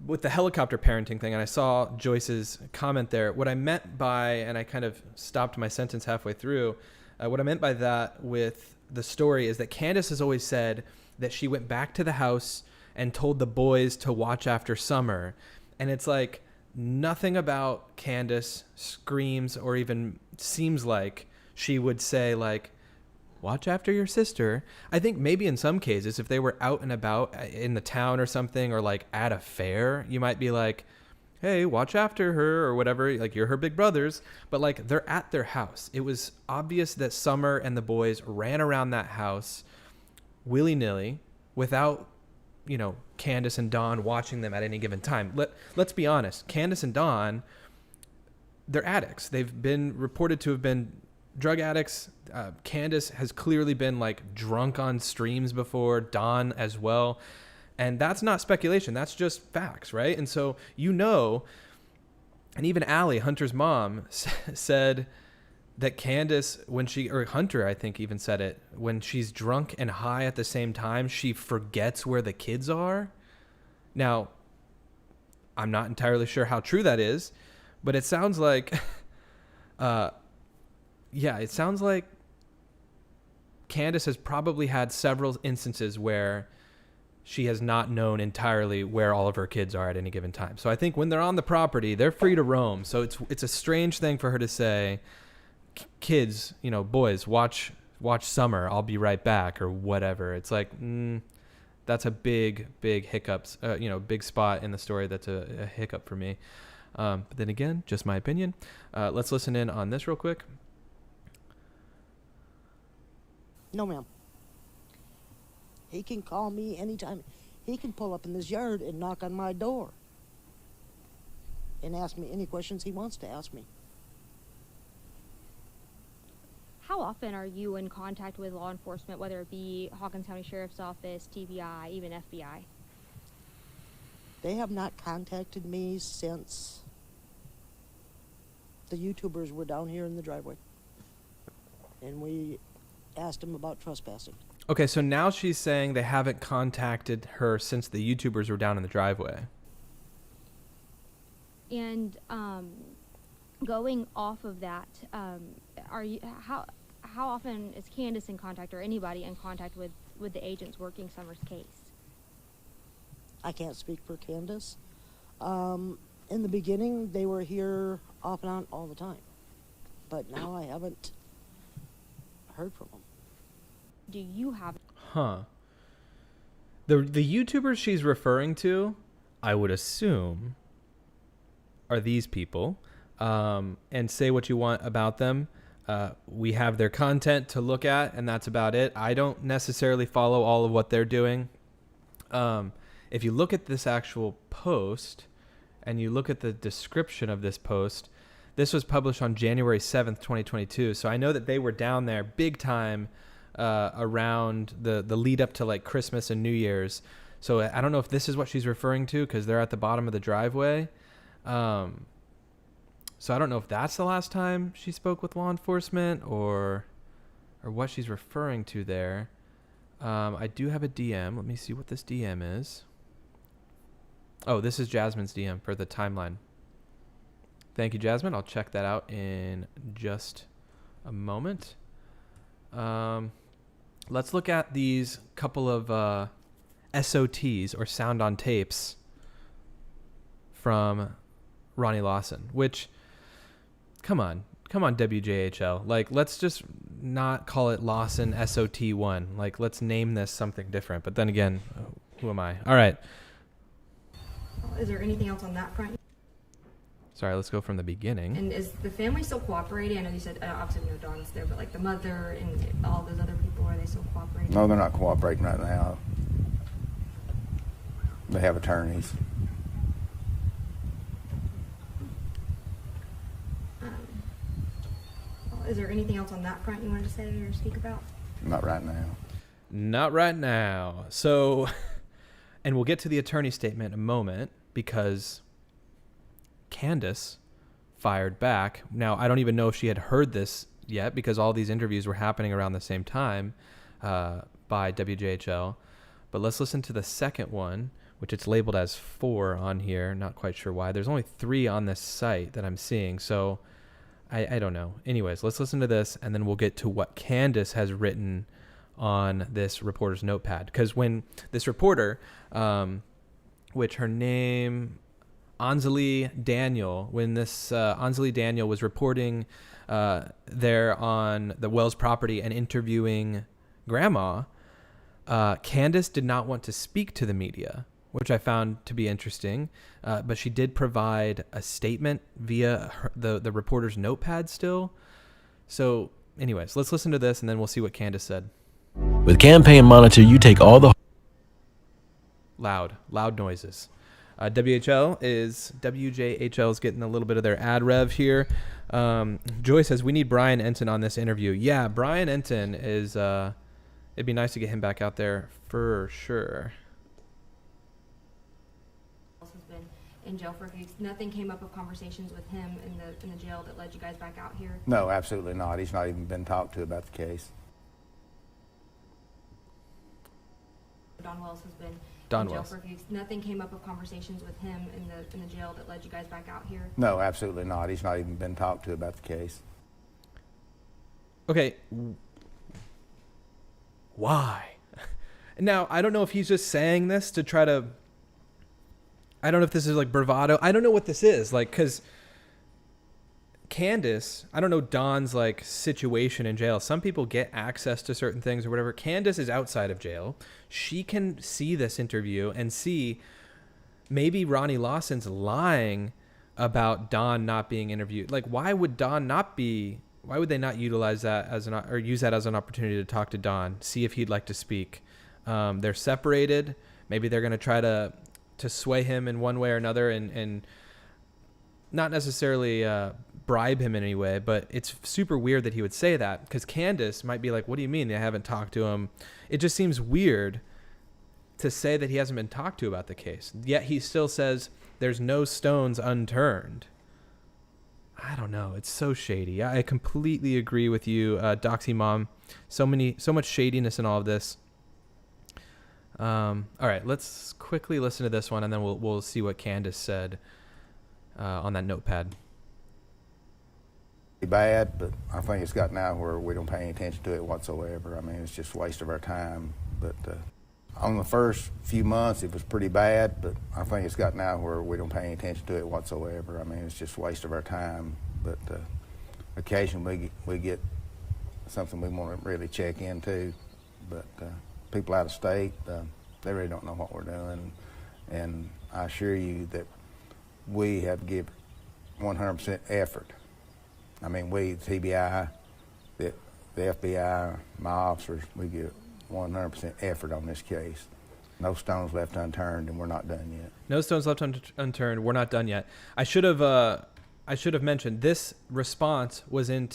with the helicopter parenting thing, and I saw Joyce's comment there, what I meant by, and I kind of stopped my sentence halfway through, what I meant by that with the story is that Candace has always said that she went back to the house and told the boys to watch after Summer. And it's like nothing about Candace screams or even seems like she would say like, watch after your sister. I think maybe in some cases, if they were out and about in the town or something, or like at a fair, you might be like, hey, watch after her or whatever, like you're her big brothers. But like they're at their house. It was obvious that Summer and the boys ran around that house willy-nilly without, Candace and Dawn watching them at any given time. Let's be honest. Candace and Dawn, they're addicts. They've been reported to have been drug addicts. Candace has clearly been like drunk on streams before, Dawn as well. And that's not speculation. That's just facts, right? And so, and even Allie, Hunter's mom, said that Candace, or Hunter, I think even said it, when she's drunk and high at the same time, she forgets where the kids are. Now, I'm not entirely sure how true that is, but it sounds like, it sounds like Candace has probably had several instances where she has not known entirely where all of her kids are at any given time. So I think when they're on the property, they're free to roam. So it's a strange thing for her to say, kids, boys, watch Summer. I'll be right back or whatever. It's like, that's a big hiccups, big spot in the story. That's a hiccup for me. But then again, just my opinion. Let's listen in on this real quick. No, ma'am. He can call me anytime. He can pull up in this yard and knock on my door and ask me any questions he wants to ask me. How often are you in contact with law enforcement, whether it be Hawkins County Sheriff's Office, TBI, even FBI? They have not contacted me since the YouTubers were down here in the driveway. And we asked them about trespassing. Okay, so now she's saying they haven't contacted her since the YouTubers were down in the driveway. And going off of that, how often is Candace in contact, or anybody in contact with the agents working Summer's case? I can't speak for Candace. In the beginning, they were here off and on all the time. But now I haven't heard from them. Do you have... The YouTubers she's referring to, I would assume, are these people. And say what you want about them. We have their content to look at, and that's about it. I don't necessarily follow all of what they're doing. If you look at this actual post, and you look at the description of this post, this was published on January 7th, 2022. So I know that they were down there big time around the lead up to like Christmas and New Year's. So I don't know if this is what she's referring to, because they're at the bottom of the driveway. So I don't know if that's the last time she spoke with law enforcement or what she's referring to there. I do have a DM. Let me see what this DM is. Oh, this is Jasmine's DM for the timeline. Thank you, Jasmine. I'll check that out in just a moment. Let's look at these couple of SOTs, or sound on tapes, from Ronnie Lawson, which, come on, WJHL. Like, let's just not call it Lawson SOT1. Like, let's name this something different. But then again, who am I? All right. Is there anything else on that front? Sorry, let's go from the beginning. And is the family still cooperating? I know you said obviously no dogs there, but like the mother and all those other people, are they still cooperating? No, they're not cooperating right now. They have attorneys. Is there anything else on that front you wanted to say or speak about? Not right now. Not right now. So, and we'll get to the attorney statement in a moment, because Candace fired back. Now, I don't even know if she had heard this yet, because all these interviews were happening around the same time by WJHL. But let's listen to the second one, which it's labeled as 4 on here. Not quite sure why. There's only 3 on this site that I'm seeing. So I don't know. Anyways, let's listen to this, and then we'll get to what Candace has written on this reporter's notepad. Because when this reporter, which her name, Anjali Daniel, when this Anjali Daniel was reporting there on the Wells property and interviewing Grandma, Candace did not want to speak to the media, which I found to be interesting. But she did provide a statement via the reporter's notepad still. So anyways, let's listen to this, and then we'll see what Candace said. With Campaign Monitor, you take all the... Loud noises. WJHL is getting a little bit of their ad rev here. Joy says, we need Brian Enton on this interview. Yeah, Brian Enton is, it'd be nice to get him back out there for sure. Has been in jail for a few weeks. Nothing came up of conversations with him in the jail that led you guys back out here? No, absolutely not. He's not even been talked to about the case. Don Wells has been Don in jail Wells. for a few weeks. Nothing came up of conversations with him in the jail that led you guys back out here? No, absolutely not. He's not even been talked to about the case. Okay. Why? Now, I don't know if he's just saying this to try to, I don't know if this is like bravado. I don't know what this is, like, because Candace, I don't know Don's like situation in jail. Some people get access to certain things or whatever. Candace is outside of jail. She can see this interview and see maybe Ronnie Lawson's lying about Don not being interviewed. Like, why would Don not be, why would they not utilize that as an, or use that as an opportunity to talk to Don, see if he'd like to speak? They're separated. Maybe they're going to try to sway him in one way or another and not necessarily bribe him in any way, but it's super weird that he would say that, because Candace might be like, what do you mean they haven't talked to him? It just seems weird to say that he hasn't been talked to about the case, yet he still says there's no stones unturned. I don't know. It's so shady. I completely agree with you, Doxy Mom. So much shadiness in all of this. All right, let's quickly listen to this one, and then we'll see what Candace said on that notepad. Bad, but I think it's got now where we don't pay any attention to it whatsoever. I mean, it's just a waste of our time. But on the first few months, it was pretty bad, but I think it's got now where we don't pay any attention to it whatsoever. I mean, it's just a waste of our time. But occasionally we get something we want to really check into. But people out of state, they really don't know what we're doing. And I assure you that we have to give 100% effort. I mean, we, the TBI, the FBI, my officers, we give 100% effort on this case. No stones left unturned, and we're not done yet. No stones left unturned. We're not done yet. I should have mentioned this response was in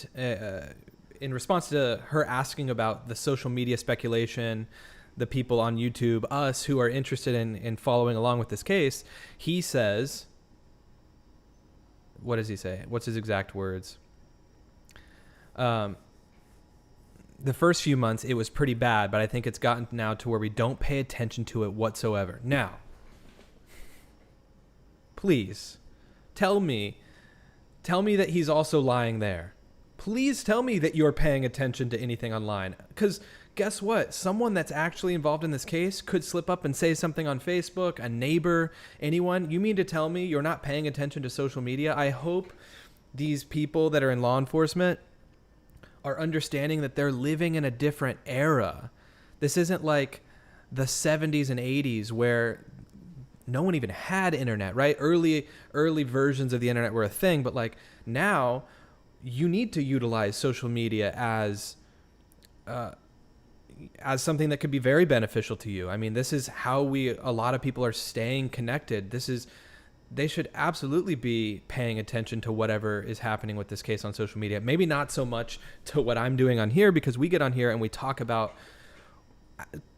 response to her asking about the social media speculation, the people on YouTube, us who are interested in following along with this case. He says, what does he say? What's his exact words? The first few months, it was pretty bad, but I think it's gotten now to where we don't pay attention to it whatsoever. Now, please, tell me that he's also lying there. Please tell me that you're paying attention to anything online. Because guess what? Someone that's actually involved in this case could slip up and say something on Facebook, a neighbor, anyone. You mean to tell me you're not paying attention to social media? I hope these people that are in law enforcement are understanding that they're living in a different era. This isn't like the 70s and 80s where no one even had internet, right? Early versions of the internet were a thing, but like now you need to utilize social media as something that could be very beneficial to you. I mean, this is how a lot of people are staying connected. They should absolutely be paying attention to whatever is happening with this case on social media. Maybe not so much to what I'm doing on here, because we get on here and we talk about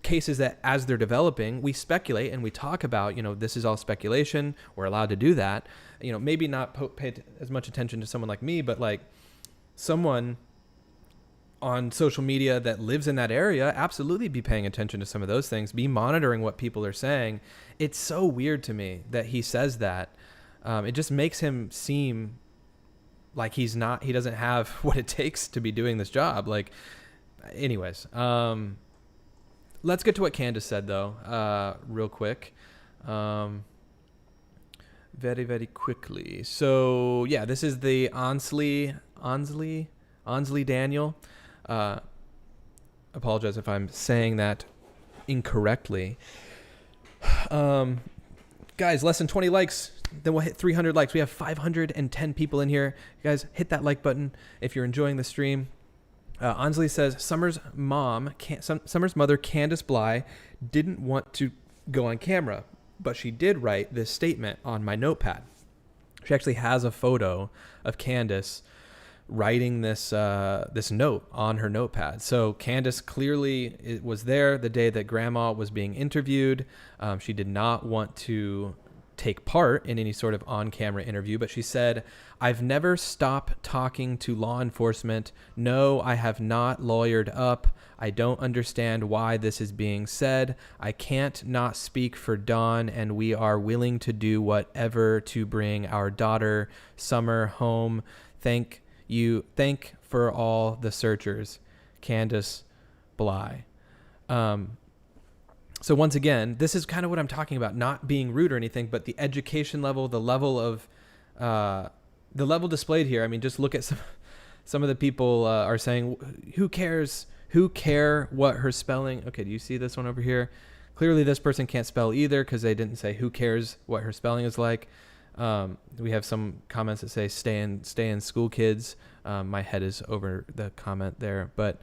cases that as they're developing, we speculate and we talk about, this is all speculation. We're allowed to do that. Maybe not pay as much attention to someone like me, but like someone on social media that lives in that area, absolutely be paying attention to some of those things, be monitoring what people are saying. It's so weird to me that he says that. It just makes him seem like he doesn't have what it takes to be doing this job. Like, anyways, let's get to what Candace said though, real quick. Very, very quickly. So yeah, this is the Ansley Daniel. Apologize if I'm saying that incorrectly. Guys, less than 20 likes, then we'll hit 300 likes. We have 510 people in here. You guys, hit that like button if you're enjoying the stream. Ansley says Summer's mother, Candace Bly, didn't want to go on camera, but she did write this statement on my notepad. She actually has a photo of Candace writing this note on her notepad. So Candace clearly was there the day that Grandma was being interviewed. She did not want to take part in any sort of on-camera interview, but she said, "I've never stopped talking to law enforcement. No, I have not lawyered up. I don't understand why this is being said. I can't not speak for Dawn, and we are willing to do whatever to bring our daughter, Summer, home. Thank for all the searchers. Candace Bly." So once again, this is kind of what I'm talking about, not being rude or anything, but the education level, the level displayed here. I mean, just look at some of the people are saying, who cares? Who care what her spelling? Okay, do you see this one over here? Clearly this person can't spell either because they didn't say who cares what her spelling is like. We have some comments that say stay in school, kids. My head is over the comment there, but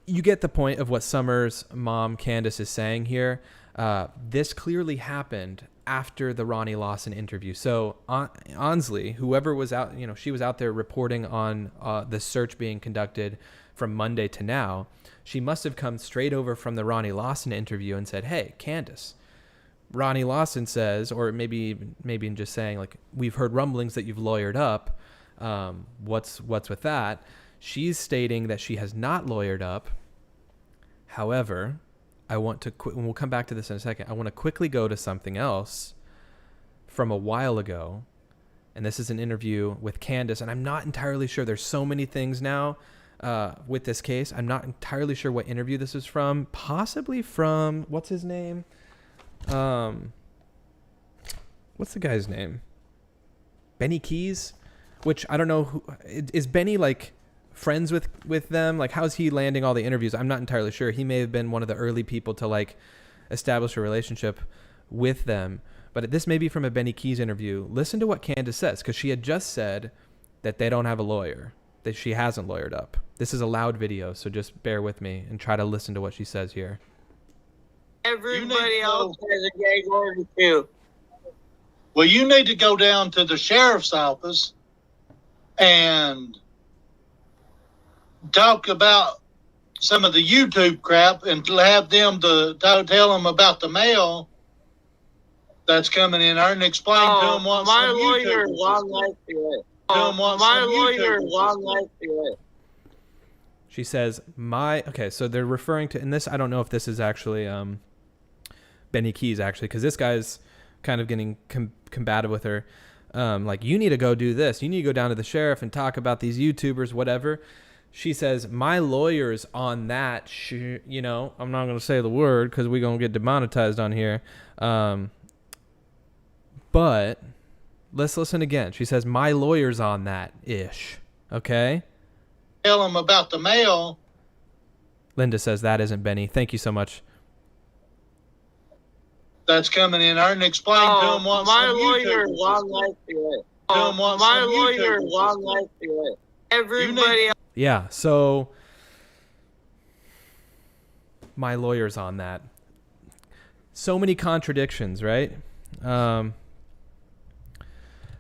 you get the point of what Summer's mom, Candace, is saying here. This clearly happened after the Ronnie Lawson interview. So Ansley, whoever was out, she was out there reporting on the search being conducted from Monday to now. She must have come straight over from the Ronnie Lawson interview and said, hey, Candace, Ronnie Lawson says, or maybe just saying, like, we've heard rumblings that you've lawyered up. What's with that? She's stating that she has not lawyered up. However, I want to, and we'll come back to this in a second, I want to quickly go to something else from a while ago. And this is an interview with Candace, and I'm not entirely sure. There's so many things now with this case. I'm not entirely sure what interview this is from. Possibly from, what's his name? What's the guy's name? Benny Keys? Which I don't know who is Benny, like, friends with them? Like, how's he landing all the interviews? I'm not entirely sure. He may have been one of the early people to, like, establish a relationship with them. But this may be from a Benny Keys interview. Listen to what Candace says, because she had just said that they don't have a lawyer, that she hasn't lawyered up. This is a loud video, so just bear with me and try to listen to what she says here. Everybody else has a gag order too. Well, you need to go down to the sheriff's office and talk about some of the YouTube crap and have them to tell them about the mail that's coming in there and explain to them what my lawyer won't like it. My lawyer won't like it. She says, okay, so they're referring to, and this, I don't know if this is actually Benny Keys, actually, because this guy's kind of getting combative with her. Like, you need to go do this. You need to go down to the sheriff and talk about these YouTubers, whatever. She says, my lawyer's on that. I'm not going to say the word because we're going to get demonetized on here. But let's listen again. She says, my lawyer's on that-ish. Okay? Tell them about the mail. Linda says, that isn't Benny. Thank you so much. That's coming in there and explain to them what my lawyer won't like it. My lawyer won't like it. Everybody. Yeah, so my lawyer's on that. So many contradictions, right?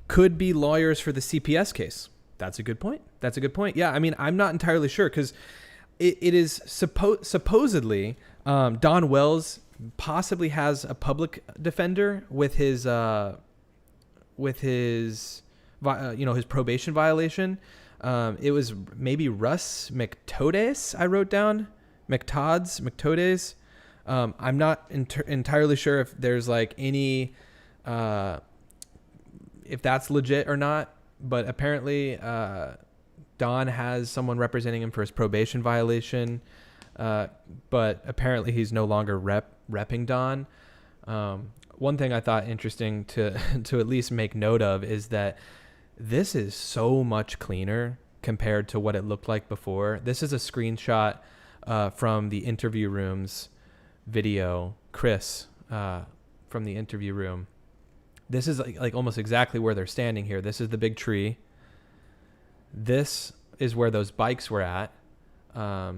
Could be lawyers for the CPS case. That's a good point. Yeah, I mean, I'm not entirely sure because it is supposedly Don Wells possibly has a public defender with his his probation violation. It was maybe Russ McTodes, I wrote down. McTodes. I'm not entirely sure if there's like any, if that's legit or not, but apparently Don has someone representing him for his probation violation, but apparently he's no longer repping Don. One thing I thought interesting to at least make note of is that this is so much cleaner compared to what it looked like before. This is a screenshot from the interview room's video. Chris from the interview room. This is like almost exactly where they're standing here. This is the big tree. This is where those bikes were at. All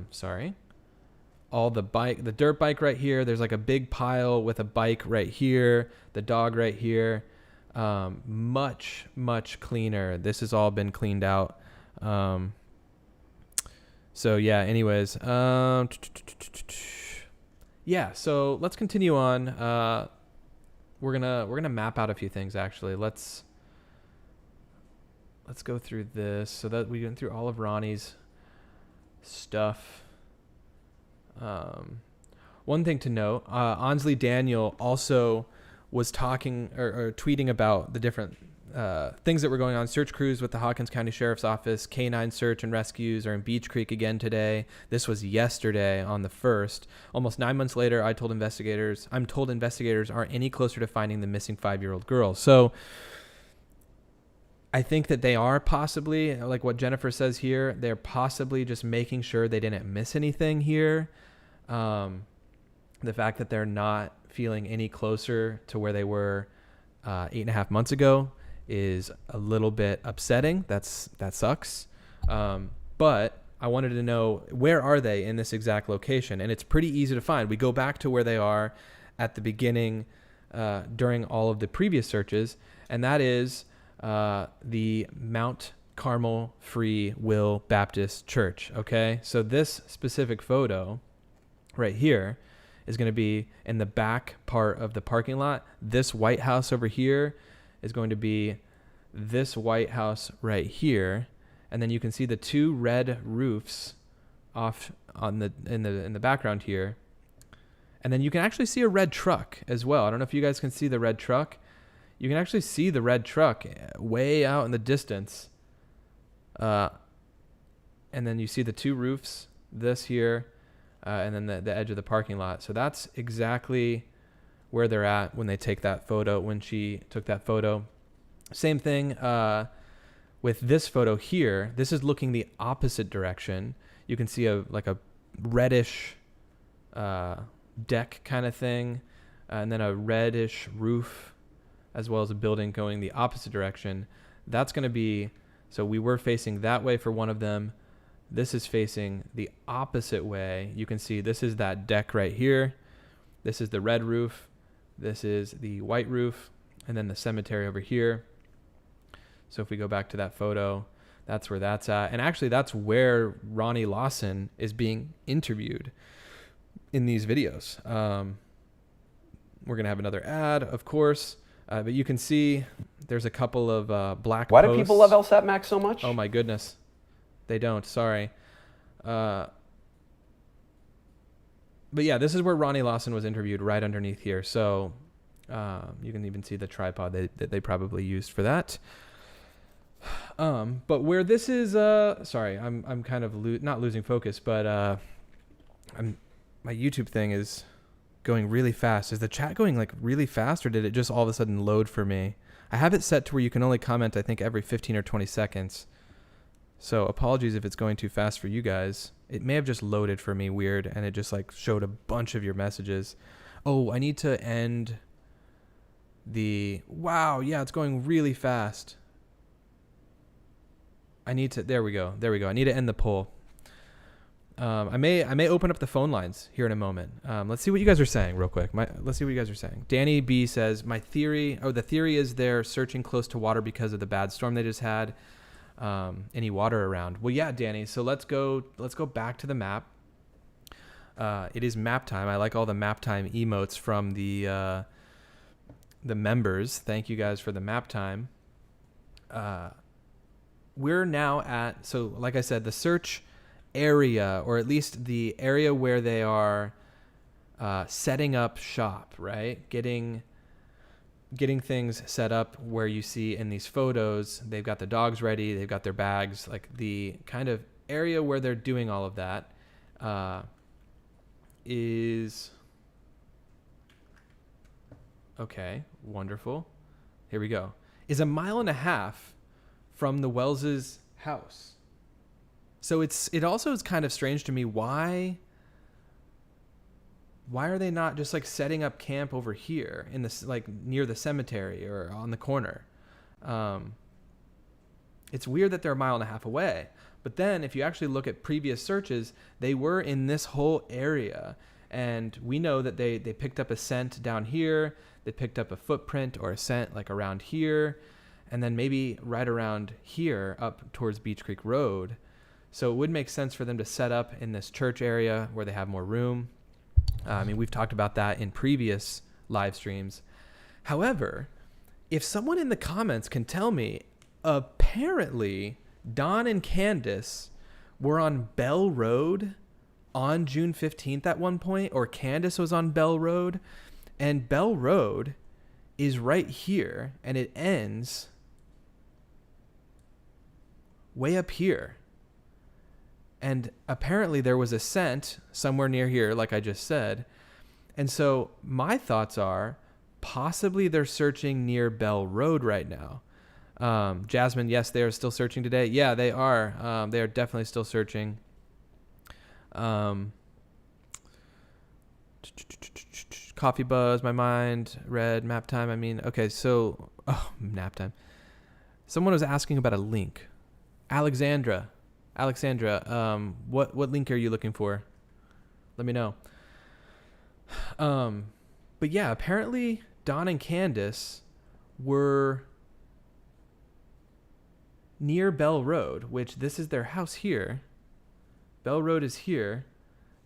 the dirt bike right here. There's like a big pile with a bike right here. The dog right here. Much, much cleaner. This has all been cleaned out. So yeah, anyways, yeah, so let's continue on. We're gonna map out a few things actually. Let's go through this so that we went through all of Ronnie's stuff. One thing to note, Ansley Daniel also was talking or tweeting about the different things that were going on. Search crews with the Hawkins County Sheriff's Office, K9 search and rescues are in Beach Creek again today. This was yesterday on the 1st. Almost 9 months later, I'm told investigators aren't any closer to finding the missing 5-year-old girl. So I think that they are possibly, like what Jennifer says here, they're possibly just making sure they didn't miss anything here. The fact that they're not feeling any closer to where they were 8.5 months ago is a little bit upsetting. That sucks. But I wanted to know, where are they in this exact location? And it's pretty easy to find. We go back to where they are at the beginning during all of the previous searches, and that is the Mount Carmel Free Will Baptist Church. Okay, so this specific photo right here is going to be in the back part of the parking lot. This White House over here is going to be this White House right here, and then you can see the 2 red roofs off on the in the background here, and then you can actually see a red truck as well. I don't know if you guys can see the red truck. You can actually see the red truck way out in the distance, and then you see the 2 roofs, this here, and then the edge of the parking lot. So that's exactly where they're at when they take that photo, when she took that photo. Same thing with this photo here. This is looking the opposite direction. You can see a reddish deck kind of thing, and then a reddish roof, as well as a building going the opposite direction. That's going to be, so we were facing that way for one of them. This is facing the opposite way. You can see this is that deck right here. This is the red roof. This is the white roof, and then the cemetery over here. So if we go back to that photo, that's where that's at. And actually, that's where Ronnie Lawson is being interviewed in these videos. We're going to have another ad, of course. But you can see there's a couple of black Why posts. do people love LSAT Max so much? Oh, my goodness. They don't. Sorry. But yeah, this is where Ronnie Lawson was interviewed, right underneath here. So you can even see the tripod that they probably used for that. But where this is, sorry, I'm kind of not losing focus, but my YouTube thing is going really fast. Is the chat going like really fast, or did it just all of a sudden load for me? I have it set to where you can only comment, I think, every 15 or 20 seconds. So apologies if it's going too fast for you guys. It may have just loaded for me weird, and it just like showed a bunch of your messages. Oh, I need to end the, wow, yeah, it's going really fast. There we go. I need to end the poll. I may open up the phone lines here in a moment. Let's see what you guys are saying real quick. Let's see what you guys are saying. Danny B says, the theory is they're searching close to water because of the bad storm they just had. Any water around? Well, yeah, Danny. So let's go back to the map. It is map time. I like all the map time emotes from the members. Thank you guys for the map time. We're now at, so like I said, the search area, or at least the area where they are setting up shop, right? Getting things set up where you see in these photos, they've got the dogs ready, they've got their bags, like the kind of area where they're doing all of that is, okay, wonderful. Here we go. Is 1.5 miles from the Wellses' house. So it also is kind of strange to me. Why are they not just like setting up camp over here in this, like near the cemetery or on the corner? It's weird that they're 1.5 miles away. But then if you actually look at previous searches, they were in this whole area. And we know that they picked up a scent down here. They picked up a footprint or a scent like around here. And then maybe right around here up towards Beach Creek Road. So it would make sense for them to set up in this church area where they have more room. I mean, we've talked about that in previous live streams. However, if someone in the comments can tell me, apparently Don and Candace were on Bell Road on June 15th at one point, or Candace was on Bell Road, and Bell Road is right here, and it ends way up here. And apparently there was a scent somewhere near here, like I just said. And so my thoughts are possibly they're searching near Bell Road right now. Jasmine, yes, they are still searching today. Yeah, they are. They are definitely still searching. Coffee buzz, my mind, red, map time. I mean, okay, so, nap time. Someone was asking about a link. Alexandra, what link are you looking for? Let me know. But yeah, apparently Don and Candace were near Bell Road, which this is their house here. Bell Road is here.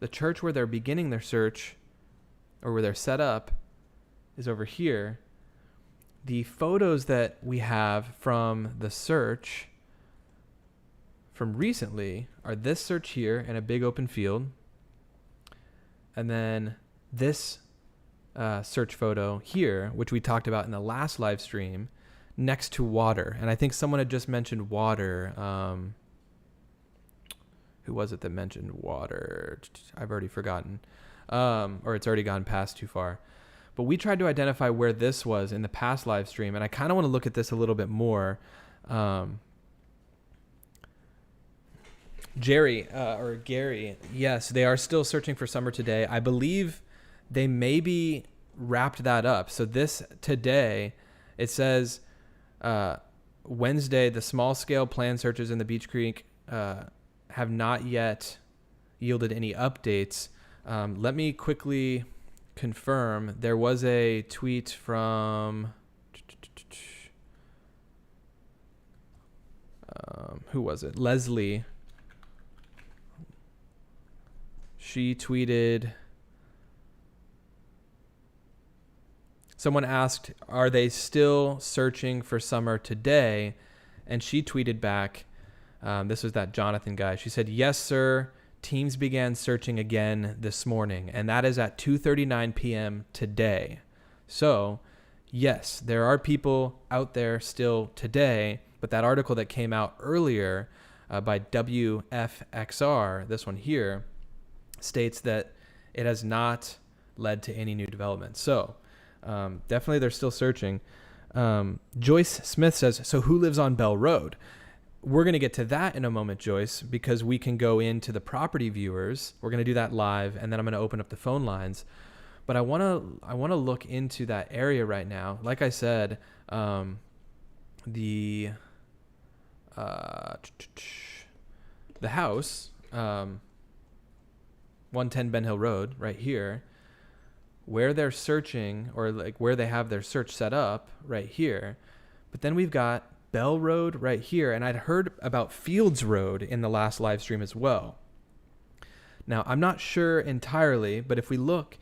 The church where they're beginning their search, or where they're set up, is over here. The photos that we have from the search from recently are this search here in a big open field, and then this search photo here, which we talked about in the last live stream, next to water. And I think someone had just mentioned water. Who was it that mentioned water? I've already forgotten. Or it's already gone past too far. But we tried to identify where this was in the past live stream, and I kind of want to look at this a little bit more. Gary, yes, they are still searching for Summer today. I believe they maybe wrapped that up. So this today, it says Wednesday, the small-scale plan searches in the Beach Creek have not yet yielded any updates. Let me quickly confirm. There was a tweet from who was it? Leslie. She tweeted, someone asked, are they still searching for Summer today? And she tweeted back, this was that Jonathan guy. She said, yes, sir. Teams began searching again this morning, and that is at 2:39 p.m. today. So, yes, there are people out there still today, but that article that came out earlier by WFXR, this one here, states that it has not led to any new development. So, definitely they're still searching. Joyce Smith says, so who lives on Bell Road? We're going to get to that in a moment, Joyce, because we can go into the property viewers. We're going to do that live, and then I'm going to open up the phone lines. But I want to look into that area right now. Like I said, the house, 110 Ben Hill Road, right here, where they're searching, or like where they have their search set up, right here. But then we've got Bell Road right here, and I'd heard about Fields Road in the last live stream as well. Now, I'm not sure entirely, but if we look,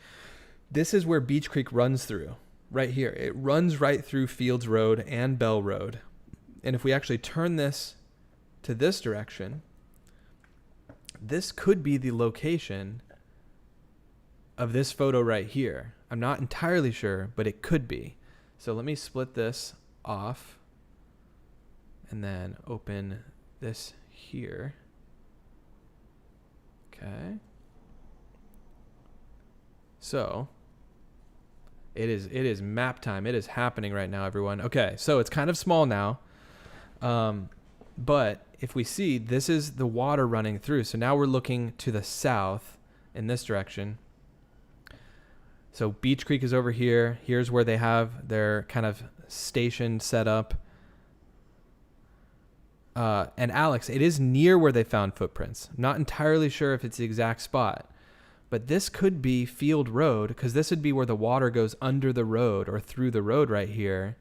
this is where Beach Creek runs through, right here. It runs right through Fields Road and Bell Road. And if we actually turn this to this direction, this could be the location of this photo right here. I'm not entirely sure, but it could be. So let me split this off and then open this here. Okay. So it is map time. It is happening right now, everyone. Okay, so it's kind of small now. But if we see, this is the water running through. So now we're looking to the south in this direction. So Beach Creek is over here. Here's where they have their kind of station set up. And Alex, it is near where they found footprints. Not entirely sure if it's the exact spot, but this could be Field Road, because this would be where the water goes under the road or through the road right here.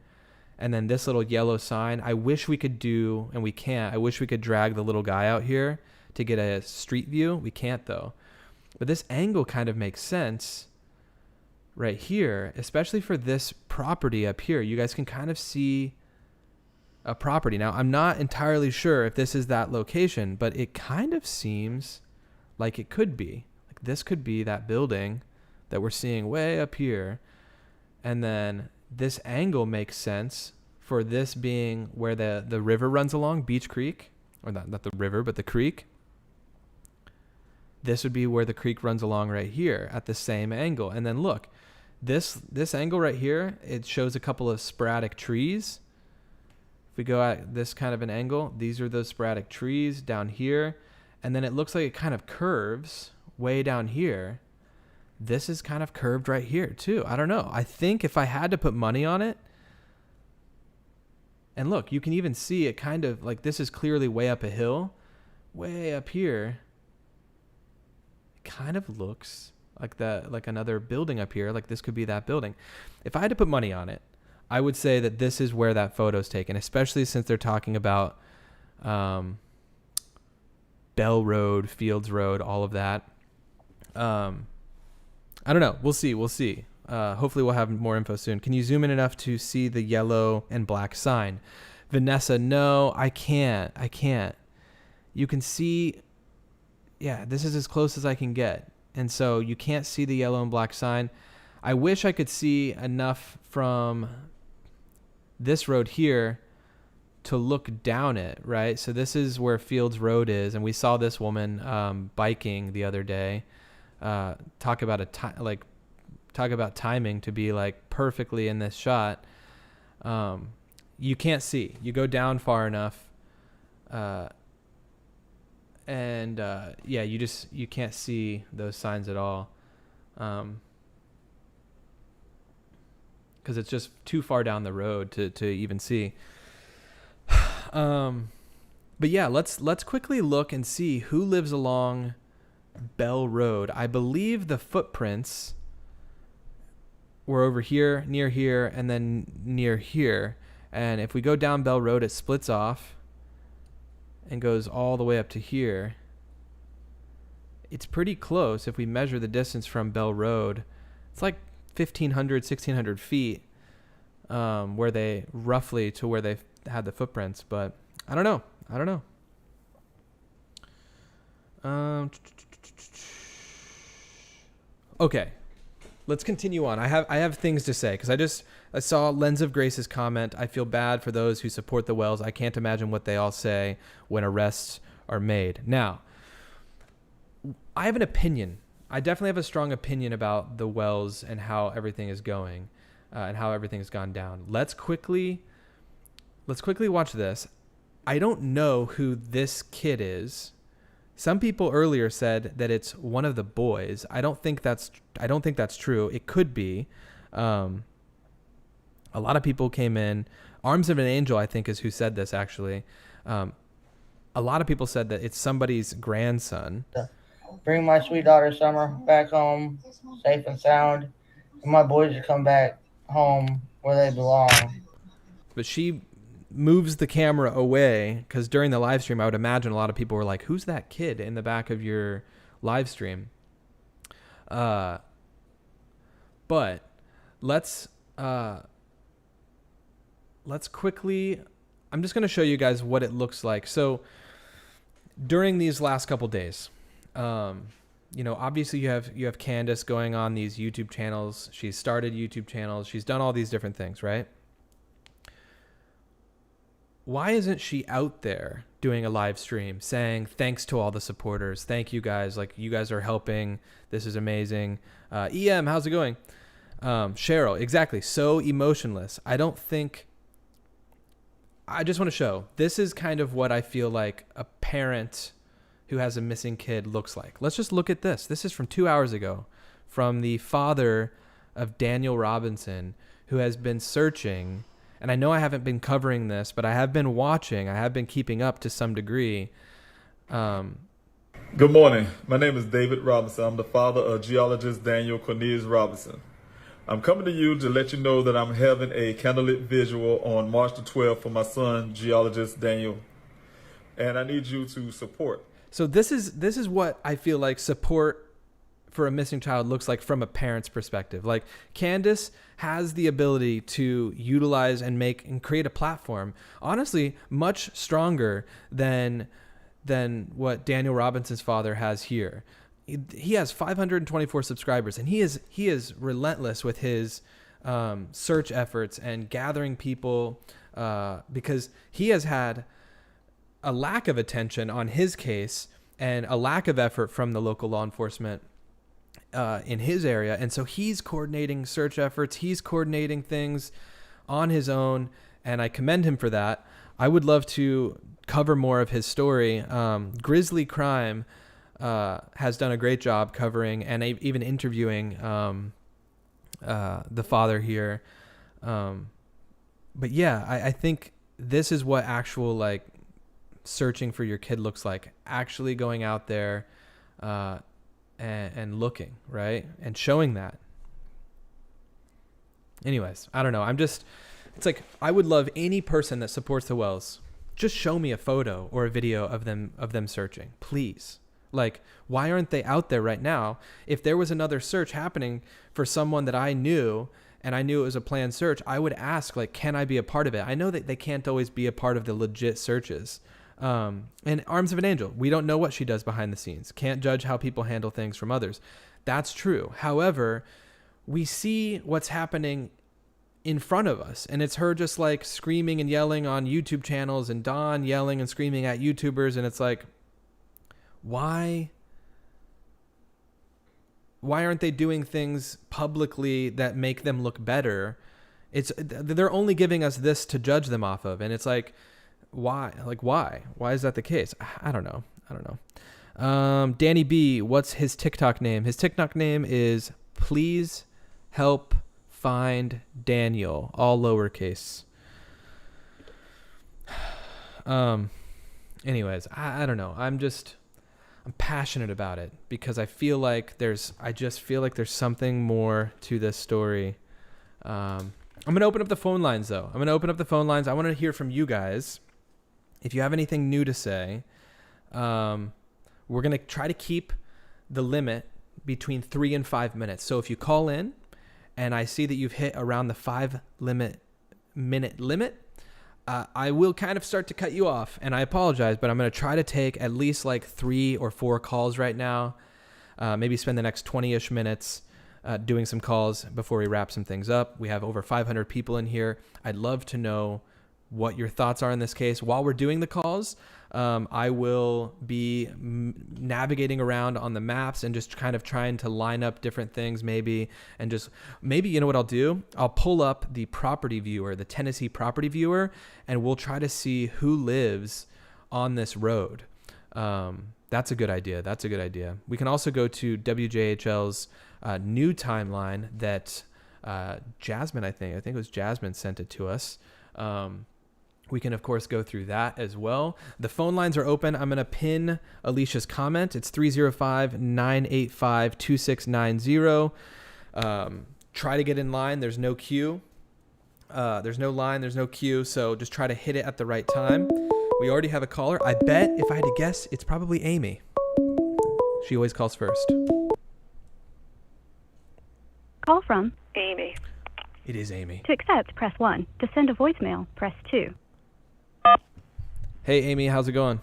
And then this little yellow sign, I wish we could do, and we can't, I wish we could drag the little guy out here to get a street view. We can't though. But this angle kind of makes sense right here, especially for this property up here. You guys can kind of see a property. Now, I'm not entirely sure if this is that location, but it kind of seems like it could be. Like this could be that building that we're seeing way up here. And then this angle makes sense for this being where the river runs along, Beach Creek. or not the river, but the creek. This would be where the creek runs along right here at the same angle. And then look, this angle right here, it shows a couple of sporadic trees. If we go at this kind of an angle, these are those sporadic trees down here. And then it looks like it kind of curves way down here. This is kind of curved right here too. I don't know. I think if I had to put money on it, and look, you can even see it kind of like this is clearly way up a hill. Way up here, it kind of looks like like another building up here. Like this could be that building. If I had to put money on it, I would say that this is where that photo's taken, especially since they're talking about Bell Road, Fields Road, all of that. I don't know. We'll see. Hopefully we'll have more info soon. Can you zoom in enough to see the yellow and black sign? Vanessa, no, I can't. You can see, yeah, this is as close as I can get. And so you can't see the yellow and black sign. I wish I could see enough from this road here to look down it, right? So this is where Fields Road is. And we saw this woman biking the other day. Talk about timing to be like perfectly in this shot. You can't see. You go down far enough, you can't see those signs at all, because it's just too far down the road to even see. But yeah, let's quickly look and see who lives along Bell Road. I believe the footprints were over here, near here, and then near here. And if we go down Bell Road, it splits off and goes all the way up to here. It's pretty close if we measure the distance from Bell Road. It's like 1,500, 1,600 feet where they had the footprints. But I don't know. Okay, let's continue on. I have things to say because I saw Lens of Grace's comment. I feel bad for those who support the Wells. I can't imagine what they all say when arrests are made. Now, I have an opinion. I definitely have a strong opinion about the Wells and how everything is going, and how everything has gone down. Let's quickly watch this. I don't know who this kid is. Some people earlier said that it's one of the boys. I don't think that's true. It could be. A lot of people came in. Arms of an Angel, I think, is who said this, actually. A lot of people said that it's somebody's grandson. Bring my sweet daughter Summer back home, safe and sound, and my boys to come back home where they belong. But she moves the camera away because during the live stream, I would imagine a lot of people were like, "Who's that kid in the back of your live stream?" But let's quickly. I'm just going to show you guys what it looks like. So during these last couple days, obviously you have Candace going on these YouTube channels. She's started YouTube channels. She's done all these different things, right? Why isn't she out there doing a live stream saying thanks to all the supporters? Thank you guys. Like, you guys are helping. This is amazing. EM, how's it going? Cheryl, exactly. So emotionless. I just want to show. This is kind of what I feel like a parent who has a missing kid looks like. Let's just look at this. This is from 2 hours ago from the father of Daniel Robinson, who has been searching. And I know I haven't been covering this, but I have been watching. I have been keeping up to some degree. Good morning. My name is David Robinson. I'm the father of geologist Daniel Cornelius Robinson. I'm coming to you to let you know that I'm having a candlelit visual on March the 12th for my son, geologist Daniel. And I need you to support. So this is what I feel like support for a missing child looks like from a parent's perspective. Like, Candace has the ability to utilize and make and create a platform, honestly, much stronger than what Daniel Robinson's father has here. He has 524 subscribers, and he is relentless with his search efforts and gathering people, because he has had a lack of attention on his case and a lack of effort from the local law enforcement in his area. And so he's coordinating search efforts. He's coordinating things on his own, and I commend him for that. I would love to cover more of his story. Grizzly Crime has done a great job covering and even interviewing the father here. But yeah, I think this is what actual like searching for your kid looks like. Actually going out there and looking, right? And showing that. Anyways, I don't know. It's like, I would love any person that supports the Wells, just show me a photo or a video of them searching, please. Like, why aren't they out there right now? If there was another search happening for someone that I knew and I knew it was a planned search, I would ask, like, can I be a part of it? I know that they can't always be a part of the legit searches. And Arms of an Angel, we don't know what she does behind the scenes. Can't judge how people handle things from others. That's true. However, we see what's happening in front of us, and it's her just like screaming and yelling on YouTube channels, and Dawn yelling and screaming at YouTubers, and it's like, why aren't they doing things publicly that make them look better? They're only giving us this to judge them off of, and it's like, why is that the case? I don't know. Danny B, what's his TikTok name? His TikTok name is Please Help Find Daniel, all lowercase. Anyways, I don't know. I'm passionate about it because I just feel like there's something more to this story. I'm going to open up the phone lines though. I want to hear from you guys. If you have anything new to say, we're going to try to keep the limit between 3 and 5 minutes. So if you call in and I see that you've hit around the 5-minute limit, I will kind of start to cut you off, and I apologize, but I'm going to try to take at least like 3 or 4 calls right now. Maybe spend the next 20-ish minutes doing some calls before we wrap some things up. We have over 500 people in here. I'd love to know what your thoughts are in this case. While we're doing the calls, I will be navigating around on the maps and just kind of trying to line up different things maybe, you know what I'll do? I'll pull up the property viewer, the Tennessee property viewer, and we'll try to see who lives on this road. That's a good idea. We can also go to WJHL's new timeline that Jasmine, I think it was Jasmine sent it to us. We can, of course, go through that as well. The phone lines are open. I'm going to pin Alicia's comment. It's 305-985-2690. Try to get in line. There's no queue. There's no line. There's no queue. So just try to hit it at the right time. We already have a caller. I bet if I had to guess, it's probably Amy. She always calls first. Call from Amy. It is Amy. To accept, press 1. To send a voicemail, press 2. Hey, Amy, how's it going?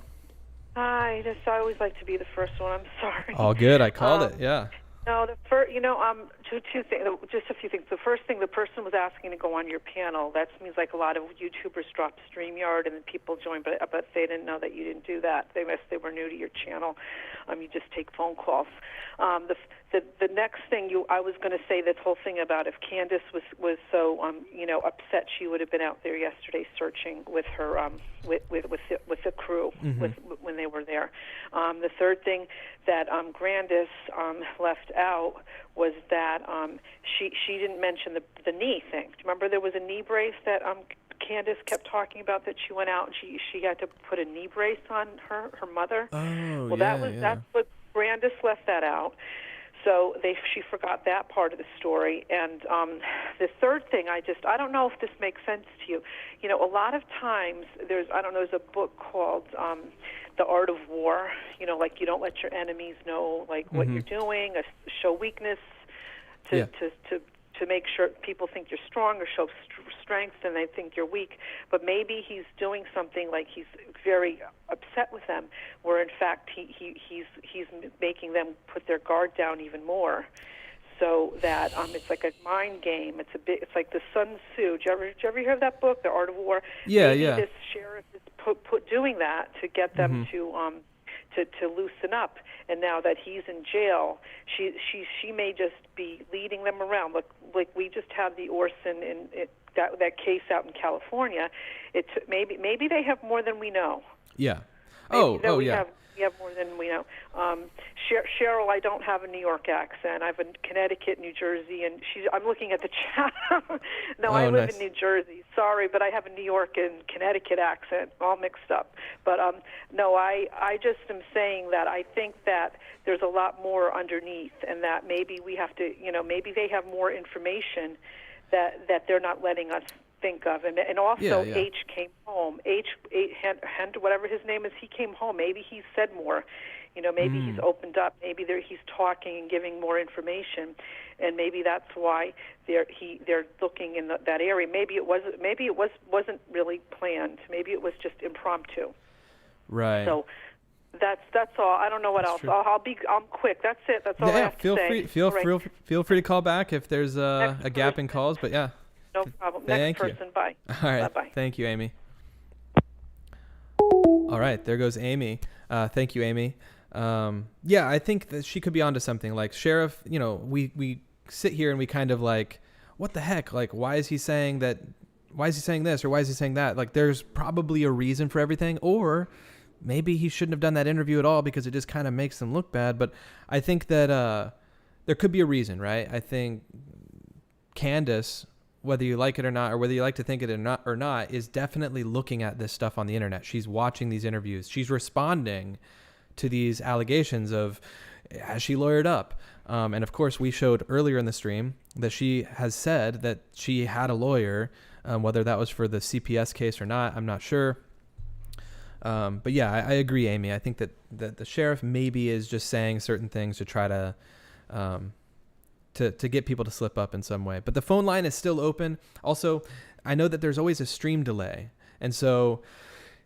Hi. I always like to be the first one. I'm sorry. All good. I called it. Yeah. No, two things. Just a few things. The first thing, the person was asking to go on your panel. That means like a lot of YouTubers drop StreamYard and then people join, but they didn't know that you didn't do that. They were new to your channel. You just take phone calls. The next thing I was going to say, this whole thing about if Candace was so upset, she would have been out there yesterday searching with her with the crew when they were there. The third thing that Grandis left out was that she didn't mention the knee thing. Do you remember there was a knee brace that Candace kept talking about, that she went out and she had to put a knee brace on her mother? Oh, That's what Grandis left that out. So she forgot that part of the story. And the third thing, I don't know if this makes sense to you. You know, a lot of times there's a book called The Art of War. You know, like you don't let your enemies know like what you're doing, show weakness to make sure people think you're strong, or show strength and they think you're weak. But maybe he's doing something like he's very upset with them, where in fact he's making them put their guard down even more, so that it's like a mind game. It's like the Sun Tzu. Did you ever hear of that book, The Art of War? Yeah, maybe yeah. This sheriff is doing that to get them to loosen up. And now that he's in jail, she may just be leading them around. Like we just had the Orson that case out in California. Maybe they have more than we know. Yeah. We Yeah. We have more than we know. Cheryl, I don't have a New York accent. I have a Connecticut, New Jersey, and I'm looking at the chat. No, I live in New Jersey. Sorry, but I have a New York and Connecticut accent, all mixed up. But no, I just am saying that I think that there's a lot more underneath, and that maybe we have to, maybe they have more information that they're not letting us think of. And also H came home. H whatever his name is, he came home. Maybe he said more. Maybe he's opened up. Maybe he's talking and giving more information, and maybe that's why they're looking in that area. Maybe it wasn't really planned. Maybe it was just impromptu. Right. So that's all. I don't know what else. I'm quick. That's it. That's all I have to say. Feel free to call back if there's a gap in calls. But yeah. No problem. Thank Next you. person. Bye. All right. Bye-bye. Thank you, Amy. All right. There goes Amy. Thank you, Amy. Yeah, I think that she could be onto something. Like, Sheriff, we sit here and we kind of like, what the heck? Like, why is he saying that? Why is he saying this? Or why is he saying that? Like, there's probably a reason for everything. Or maybe he shouldn't have done that interview at all because it just kind of makes them look bad. But I think that there could be a reason, right? I think Candace, whether you like it or not, or whether you like to think it or not, is definitely looking at this stuff on the internet. She's watching these interviews. She's responding to these allegations of, has she lawyered up? And of course, we showed earlier in the stream that she has said that she had a lawyer, whether that was for the CPS case or not, I'm not sure. But yeah, I agree, Amy. I think that the sheriff maybe is just saying certain things to try to get people to slip up in some way. But the phone line is still open. Also, I know that there's always a stream delay. And so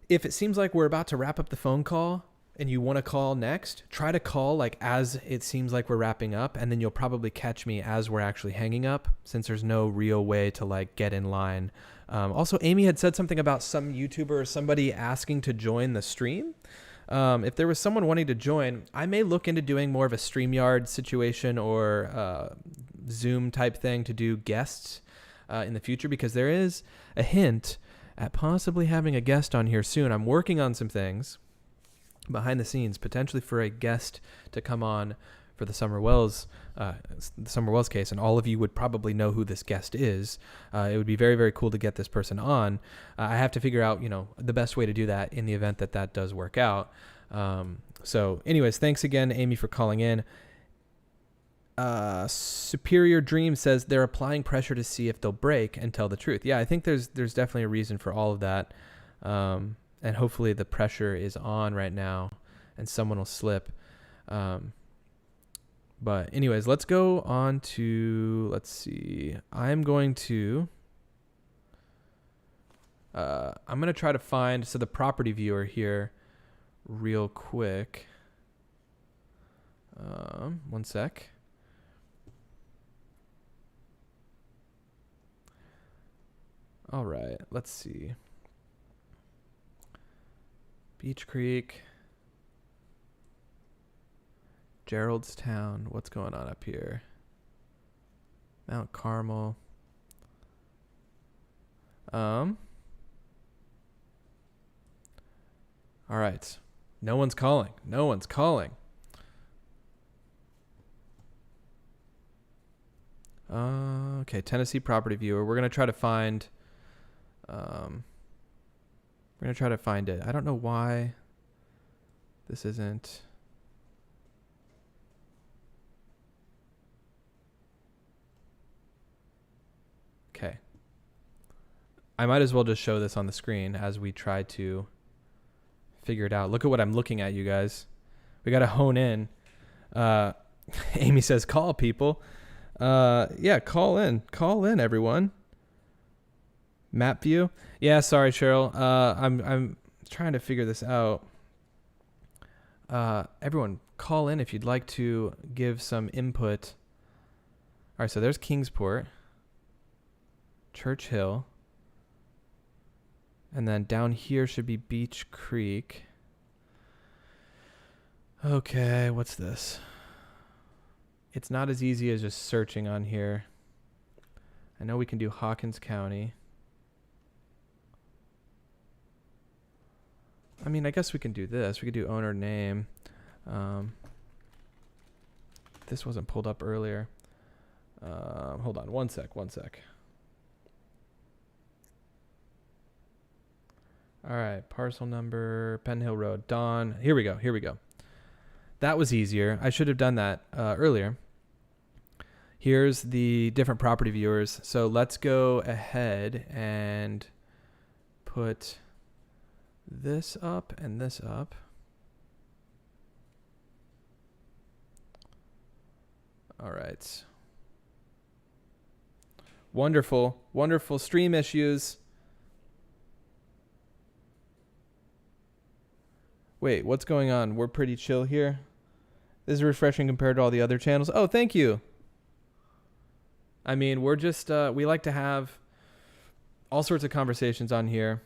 if it seems like we're about to wrap up the phone call and you want to call next, try to call like as it seems like we're wrapping up, and then you'll probably catch me as we're actually hanging up, since there's no real way to like get in line. Also, Amy had said something about some YouTuber or somebody asking to join the stream. If there was someone wanting to join, I may look into doing more of a StreamYard situation or Zoom type thing to do guests in the future, because there is a hint at possibly having a guest on here soon. I'm working on some things behind the scenes, potentially for a guest to come on for the Summer Wells case, and all of you would probably know who this guest is. It would be very, very cool to get this person on. I have to figure out, the best way to do that in the event that does work out. So anyways, thanks again, Amy, for calling in. Superior Dream says they're applying pressure to see if they'll break and tell the truth. Yeah, I think there's definitely a reason for all of that. And hopefully the pressure is on right now and someone will slip. But anyways, let's go on to, let's see. I'm going to try to find, the property viewer here real quick. One sec. All right, let's see. Beach Creek. Geraldstown. What's going on up here? Mount Carmel. All right. No one's calling. Okay, Tennessee property viewer. We're going to try to find it. I don't know why this isn't. Okay. I might as well just show this on the screen as we try to figure it out. Look at what I'm looking at, you guys. We got to hone in. Amy says, call people. Yeah, call in, everyone. Map view. Yeah, sorry, Cheryl. I'm trying to figure this out. Everyone, call in if you'd like to give some input. All right, so there's Kingsport, Church Hill, And then down here should be Beach Creek. Okay, what's this? It's not as easy as just searching on here. I know we can do Hawkins County. I mean, I guess we can do this. We could do owner name. This wasn't pulled up earlier. Hold on, one sec. All right, parcel number, Penn Hill Road, Dawn. Here we go. That was easier. I should have done that earlier. Here's the different property viewers. So let's go ahead and put this up and this up. All right. Wonderful stream issues. Wait, what's going on? We're pretty chill here. This is refreshing compared to all the other channels. Oh, thank you. I mean, we're just, we like to have all sorts of conversations on here.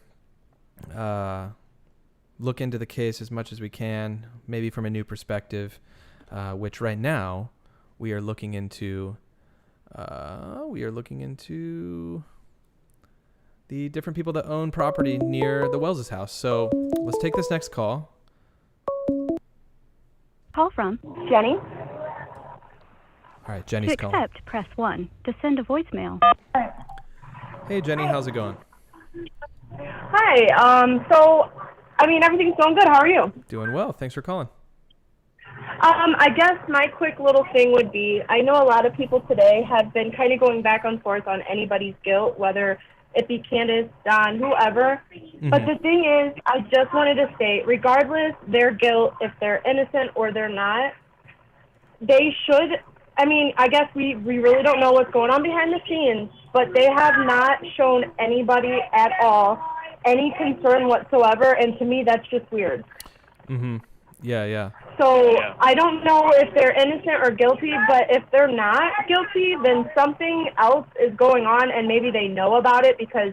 Look into the case as much as we can, maybe from a new perspective, which right now we are looking into the different people that own property near the Wells' house. So let's take this next call. Call from Jenny. All right, Jenny's to calling. accept, press 1. To send a voicemail. Hey, Jenny, how's it going? Hi. So, I mean, everything's going good. How are you? Doing well. Thanks for calling. I guess my quick little thing would be, I know a lot of people today have been kind of going back and forth on anybody's guilt, whether it be Candace, Don, whoever. Mm-hmm. But the thing is, I just wanted to state, regardless their guilt, if they're innocent or they're not, they should, I mean, I guess we really don't know what's going on behind the scenes, but they have not shown anybody at all any concern whatsoever, and to me, that's just weird. Mm-hmm. Yeah. So I don't know if they're innocent or guilty, but if they're not guilty, then something else is going on, and maybe they know about it because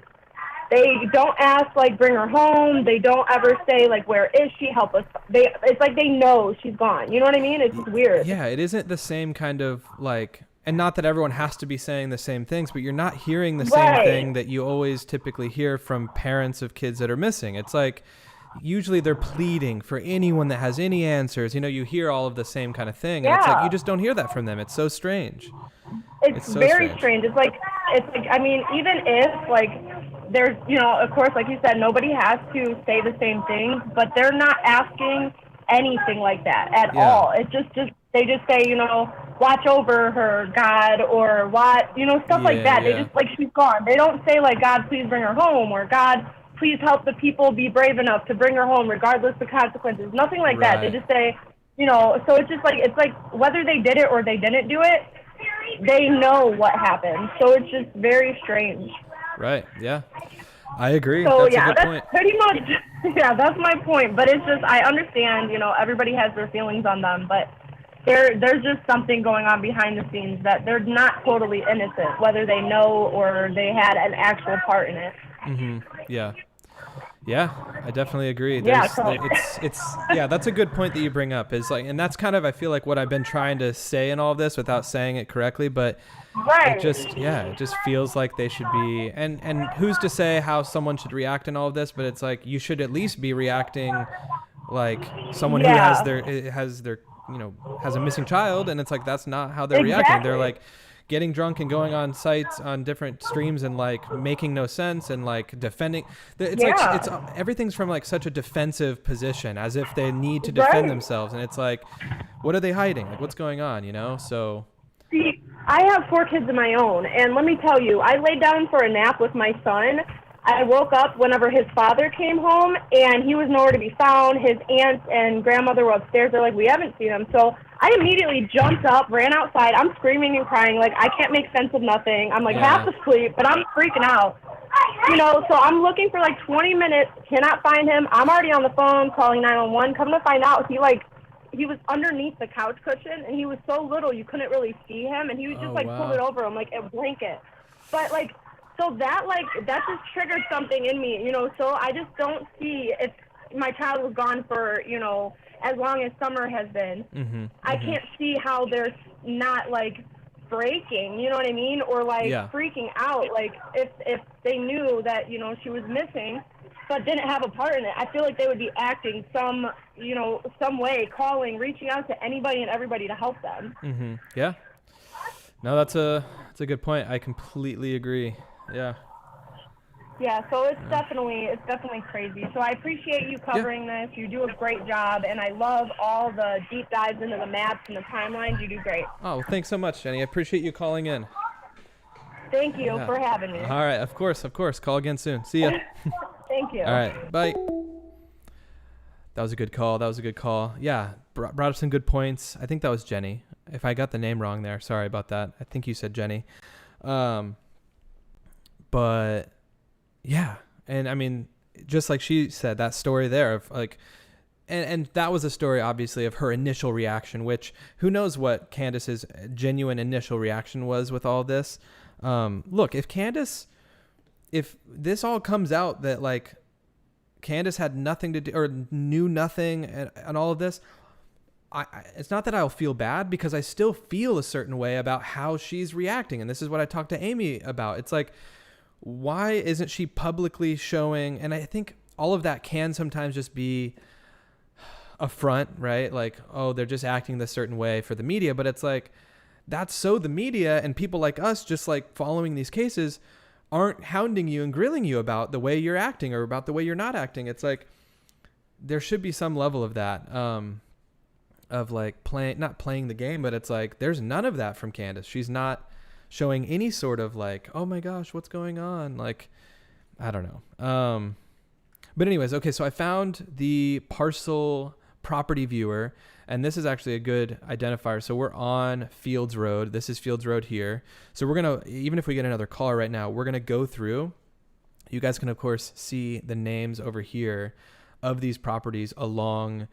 they don't ask, like, bring her home. They don't ever say, like, where is she? Help us. It's like they know she's gone. You know what I mean? It's just weird. Yeah, it isn't the same kind of, like, and not that everyone has to be saying the same things, but you're not hearing the same thing that you always typically hear from parents of kids that are missing. It's like, usually they're pleading for anyone that has any answers. You know, you hear all of the same kind of thing. And it's like, you just don't hear that from them. It's so strange. It's so very strange. It's like, I mean, even if, like, there's, you know, of course, like you said, nobody has to say the same thing, but they're not asking anything like that at all. It's just they just say, you know, watch over her, God, or what, you know, stuff like that. They just, like, she's gone. They don't say, like, God, please bring her home, or God, please help the people be brave enough to bring her home regardless of consequences. Nothing like that. They just say, you know, so it's just like, it's like whether they did it or they didn't do it, they know what happened. So it's just very strange. Right. Yeah. I agree. So that's a good that's point. pretty much, that's my point. But it's just, I understand, you know, everybody has their feelings on them, but there's just something going on behind the scenes that they're not totally innocent, whether they know or they had an actual part in it. Mm-hmm. Yeah, I definitely agree. It's that's a good point that you bring up. Is like, and that's kind of, I feel like, what I've been trying to say in all of this without saying it correctly, but it just feels like they should be, and who's to say how someone should react in all of this, but it's like, you should at least be reacting like someone who has their you know, has a missing child, and it's like, that's not how they're reacting. They're like getting drunk and going on sites on different streams and like making no sense and like defending. It's like, it's everything's from like such a defensive position, as if they need to defend themselves, and it's like, what are they hiding? Like, what's going on, you know? So see, I have 4 kids of my own, and let me tell you, I laid down for a nap with my son. I woke up whenever his father came home, and he was nowhere to be found. His aunts and grandmother were upstairs. They're like, we haven't seen him. So I immediately jumped up, ran outside. I'm screaming and crying. Like, I can't make sense of nothing. I'm like half asleep, but I'm freaking out. You know, so I'm looking for like 20 minutes, cannot find him. I'm already on the phone calling 911. Come to find out, he was underneath the couch cushion, and he was so little you couldn't really see him, and he was just pulled it over him like a blanket. But like, So that just triggered something in me, so I just don't see if my child was gone for, as long as Summer has been. Mm-hmm. I can't see how there's not breaking, you know what I mean? Or freaking out, if they knew that, she was missing but didn't have a part in it. I feel like they would be acting some way, calling, reaching out to anybody and everybody to help them. Mm-hmm. Yeah. No, that's a good point. I completely agree. Yeah. Yeah, so it's definitely crazy. So I appreciate you covering this. You do a great job, and I love all the deep dives into the maps and the timelines. You do great. Oh, well, thanks so much, Jenny. I appreciate you calling in. Thank you for having me. All right, of course. Call again soon. See ya. Thank you. All right, bye. That was a good call. Yeah, brought up some good points. I think that was Jenny. If I got the name wrong there, sorry about that. I think you said Jenny. But yeah, and I mean, just like she said, that story there of and that was a story, obviously, of her initial reaction, which who knows what Candace's genuine initial reaction was with all this. Look, if this all comes out that Candace had nothing to do or knew nothing and all of this, it's not that I'll feel bad, because I still feel a certain way about how she's reacting. And this is what I talked to Amy about. It's why isn't she publicly showing? And I think all of that can sometimes just be a front, right? Oh, they're just acting this certain way for the media. But it's that's so the media and people like us just following these cases aren't hounding you and grilling you about the way you're acting or about the way you're not acting. It's there should be some level of that, of not playing the game, but it's there's none of that from Candace. She's not showing any sort of oh my gosh, what's going on? I don't know. But anyways, okay, so I found the parcel property viewer, and this is actually a good identifier. So we're on Fields Road. This is Fields Road here. So we're going to, even if we get another caller right now, we're going to go through. You guys can, of course, see the names over here of these properties along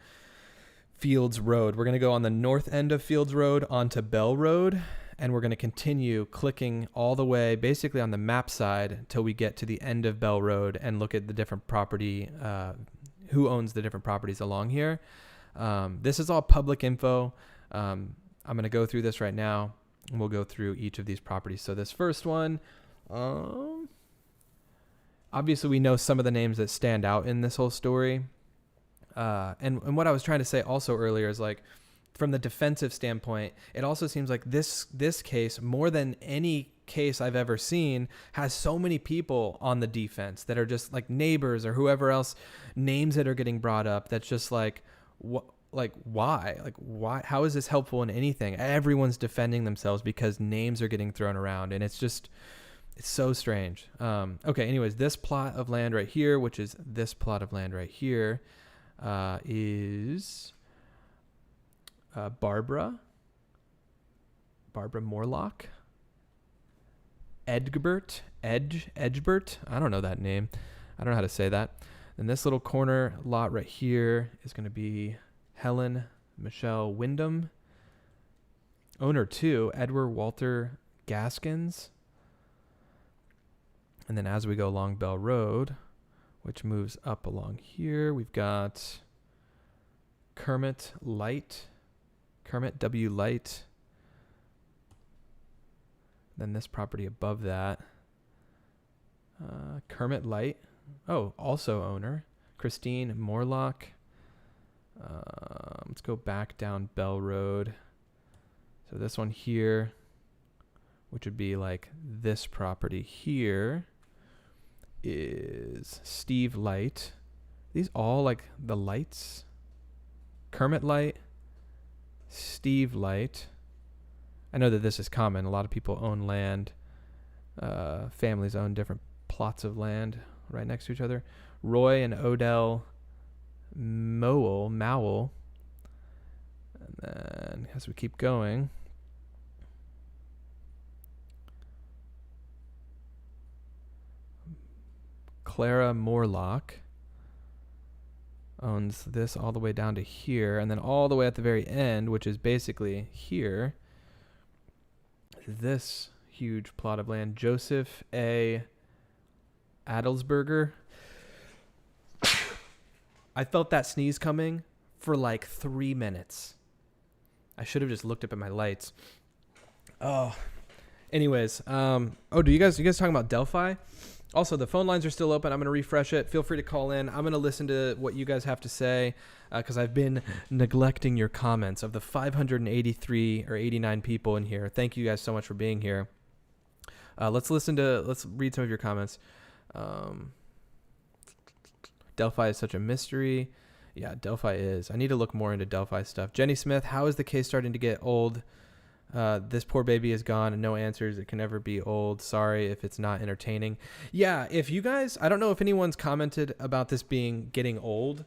Fields Road. We're going to go on the north end of Fields Road onto Bell Road, and we're going to continue clicking all the way basically on the map side until we get to the end of Bell Road and look at the different property, who owns the different properties along here. This is all public info. I'm going to go through this right now, and we'll go through each of these properties. So this first one, obviously we know some of the names that stand out in this whole story. And what I was trying to say also earlier is from the defensive standpoint, it also seems like this case, more than any case I've ever seen, has so many people on the defense that are just neighbors or whoever else, names that are getting brought up. That's just why? How is this helpful in anything? Everyone's defending themselves because names are getting thrown around, and it's so strange. Okay. Anyways, this plot of land right here, which is this plot of land right here, is Barbara Morlock, Edgebert, I don't know that name. I don't know how to say that. And this little corner lot right here is going to be Helen Michelle Wyndham. Owner 2, Edward Walter Gaskins. And then as we go along Bell Road, which moves up along here, we've got Kermit W. Light. Then this property above that, Kermit Light. Oh, also owner, Christine Morlock. Let's go back down Bell Road. So this one here, which would be this property here, is Steve Light. These all the Lights. Kermit Light, Steve Light. I know that this is common. A lot of people own land. Families own different plots of land right next to each other. Roy and Odell Mowell. And then as we keep going, Clara Morlock owns this all the way down to here, and then all the way at the very end, which is basically here, this huge plot of land. Joseph A. Adelsberger. I felt that sneeze coming for like 3 minutes. I should have just looked up at my lights. Oh, anyways. Do you guys talking about Delphi? Also, the phone lines are still open. I'm going to refresh it. Feel free to call in. I'm going to listen to what you guys have to say because I've been neglecting your comments. Of the 583 or 89 people in here, thank you guys so much for being here. Let's read some of your comments. Delphi is such a mystery. Yeah, Delphi is. I need to look more into Delphi stuff. Jenny Smith, how is the case starting to get old? This poor baby is gone and no answers. It can never be old. Sorry if it's not entertaining. Yeah, if you guys, I don't know if anyone's commented about this getting old.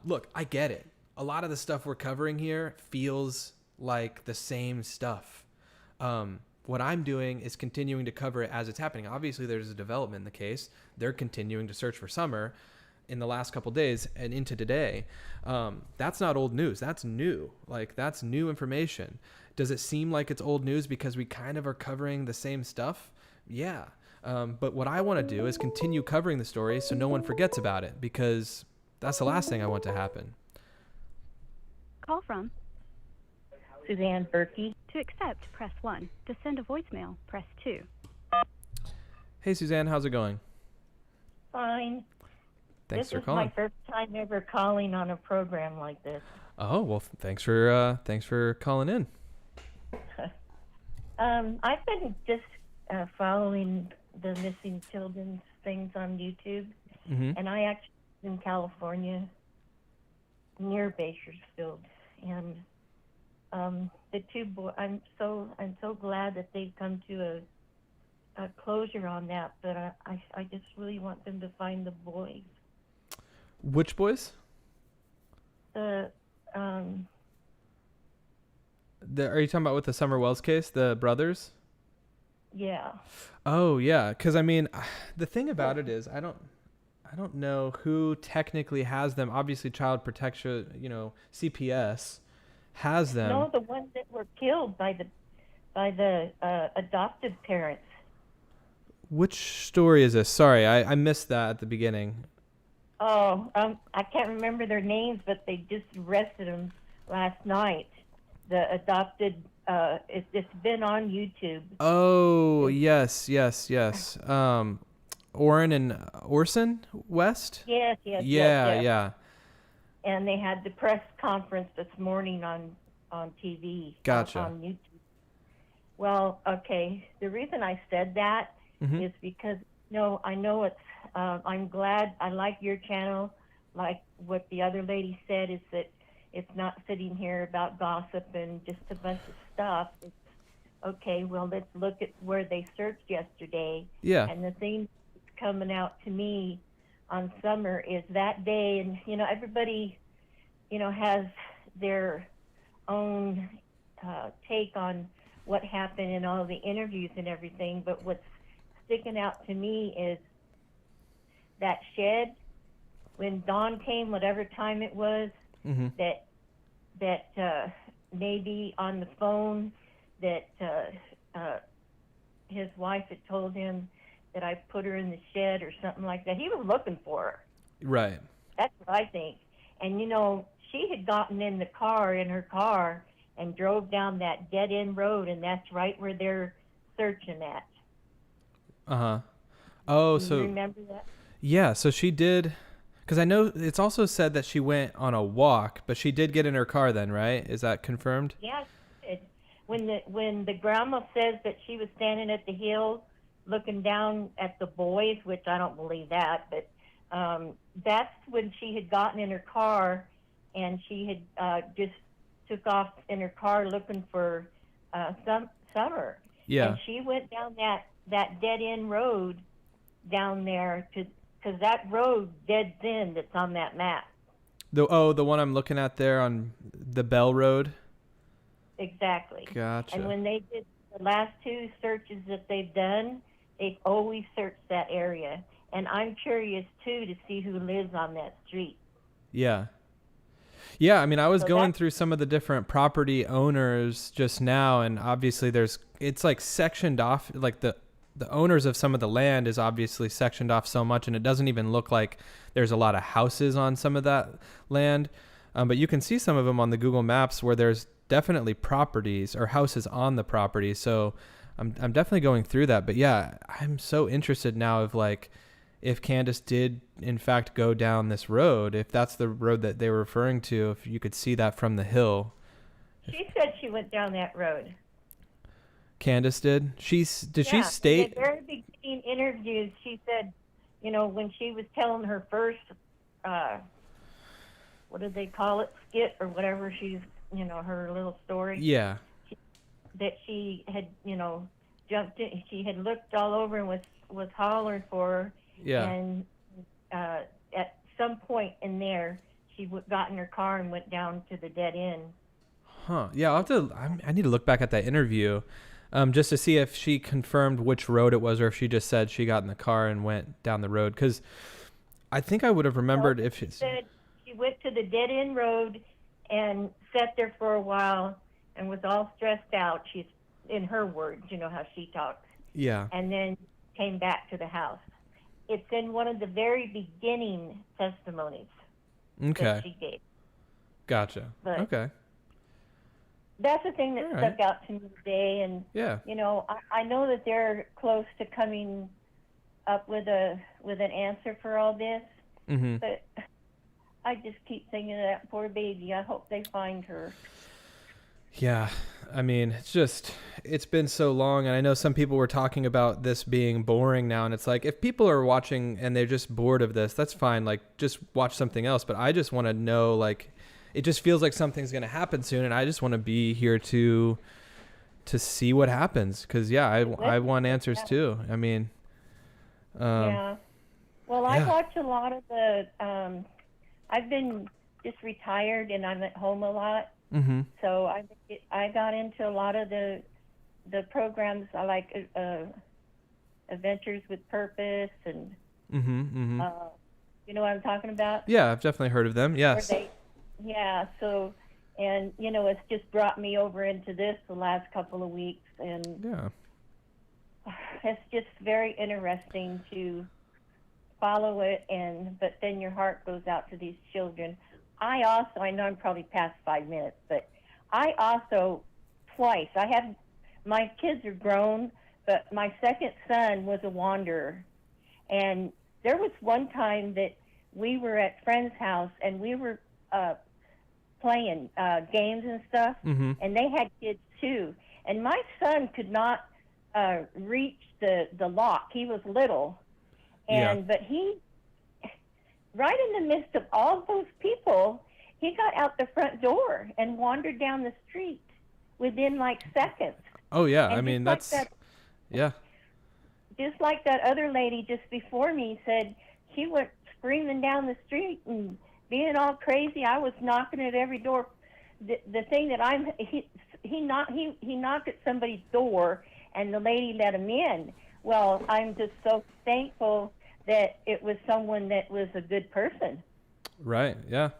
Look, I get it. A lot of the stuff we're covering here feels like the same stuff. What I'm doing is continuing to cover it as it's happening. Obviously, there's a development in the case. They're continuing to search for Summer in the last couple days and into today. That's not old news. That's new. Like, that's new information. Does it seem like it's old news because we kind of are covering the same stuff? Yeah. But what I want to do is continue covering the story so no one forgets about it, because that's the last thing I want to happen. Call from Suzanne Berkey. To accept, press 1. To send a voicemail, press 2. Hey, Suzanne, how's it going? Fine. Thanks for This is calling. my first time ever calling on a program like this. Oh, well, thanks for calling in. I've been just following the missing children's things on YouTube, and I actually live in California, near Bakersfield, and the two boys. I'm so glad that they've come to a closure on that. But I just really want them to find the boys. Which boys? The are you talking about with the Summer Wells case, the brothers? Yeah. Oh yeah, because I mean, the thing about it is I don't know who technically has them. Obviously, Child Protection, CPS has them. No, the ones that were killed by the adoptive parents. Which story is this? Sorry, I missed that at the beginning. Oh, I can't remember their names, but they just arrested them last night. The adopted, it's been on YouTube. Oh, yes. Orrin and Orson West? Yes. Yeah. And they had the press conference this morning on TV. Gotcha. On YouTube. Well, okay. The reason I said that is because, I know it's, I'm glad, I like your channel. Like what the other lady said is that it's not sitting here about gossip and just a bunch of stuff. It's, okay, well, let's look at where they searched yesterday. Yeah. And the thing that's coming out to me on Summer is that day, and, everybody, has their own take on what happened in all the interviews and everything, but what's sticking out to me is that shed, when Dawn came, whatever time it was, that maybe on the phone that his wife had told him that I put her in the shed or something like that. He was looking for her. Right. That's what I think. And, she had gotten in her car, and drove down that dead-end road, and that's right where they're searching at. Uh-huh. Oh, Do so... you remember that? Yeah, so she did... Because I know it's also said that she went on a walk, but she did get in her car then, right? Is that confirmed? Yeah. When the grandma says that she was standing at the hill looking down at the boys, which I don't believe that, but that's when she had gotten in her car, and she had just took off in her car looking for Summer. Yeah. And she went down that dead-end road down there because that road dead end that's on that map. The one I'm looking at there on the Bell Road? Exactly. Gotcha. And when they did the last two searches that they've done, they've always searched that area. And I'm curious, too, to see who lives on that street. Yeah. Yeah, I mean, I was So going through some of the different property owners just now, and obviously it's like sectioned off, like the owners of some of the land is obviously sectioned off so much, and it doesn't even look like there's a lot of houses on some of that land. But you can see some of them on the Google Maps where there's definitely properties or houses on the property. So I'm definitely going through that. But yeah, I'm so interested now of like, if Candace did in fact go down this road, if that's the road that they were referring to, if you could see that from the hill. She said she went down that road. Candace did? She state? In the very beginning interviews, she said, you know, when she was telling her first, what did they call it, skit or whatever, she's, you know, her little story. Yeah. That she had, you know, jumped in, she had looked all over and was hollering for her. Yeah. And at some point in there, she got in her car and went down to the dead end. Huh. Yeah, I need to look back at that interview just to see if she confirmed which road it was or if she just said she got in the car and went down the road. Because I think I would have remembered if she said she went to the dead end road and sat there for a while and was all stressed out. She's, in her words, you know how she talks. Yeah. And then came back to the house. It's in one of the very beginning testimonies that she gave. Gotcha. But okay. That's the thing that All stuck out to me today. And, yeah. you know, I know that they're close to coming up with an answer for all this. Mm-hmm. But I just keep thinking of that poor baby. I hope they find her. Yeah, I mean, it's been so long, and I know some people were talking about this being boring now, and it's like, if people are watching and they're just bored of this, that's fine, like, just watch something else, but I just want to know, like, it just feels like something's going to happen soon, and I just want to be here to see what happens, because, yeah, I want answers, too. I mean, yeah. Well, I watch a lot of the, I've been just retired, and I'm at home a lot. Mm-hmm. So I got into a lot of the programs. I like Adventures with Purpose and you know what I'm talking about? Yeah, I've definitely heard of them. Yes. So and you know, it's just brought me over into this the last couple of weeks, and it's just very interesting to follow it. But then your heart goes out to these children. I know I'm probably past 5 minutes, but I also twice, my kids are grown, but my second son was a wanderer. And there was one time that we were at friend's house and we were playing games and stuff, and they had kids too. And my son could not reach the lock. He was little. But he, right in the midst of all those people, he got out the front door and wandered down the street within like seconds. Oh, yeah. And I mean, like that's, yeah. Just like that other lady just before me said, she went screaming down the street and being all crazy. I was knocking at every door. The thing that he knocked at somebody's door and the lady let him in. Well, I'm just so thankful that it was someone that was a good person. Right. Yeah.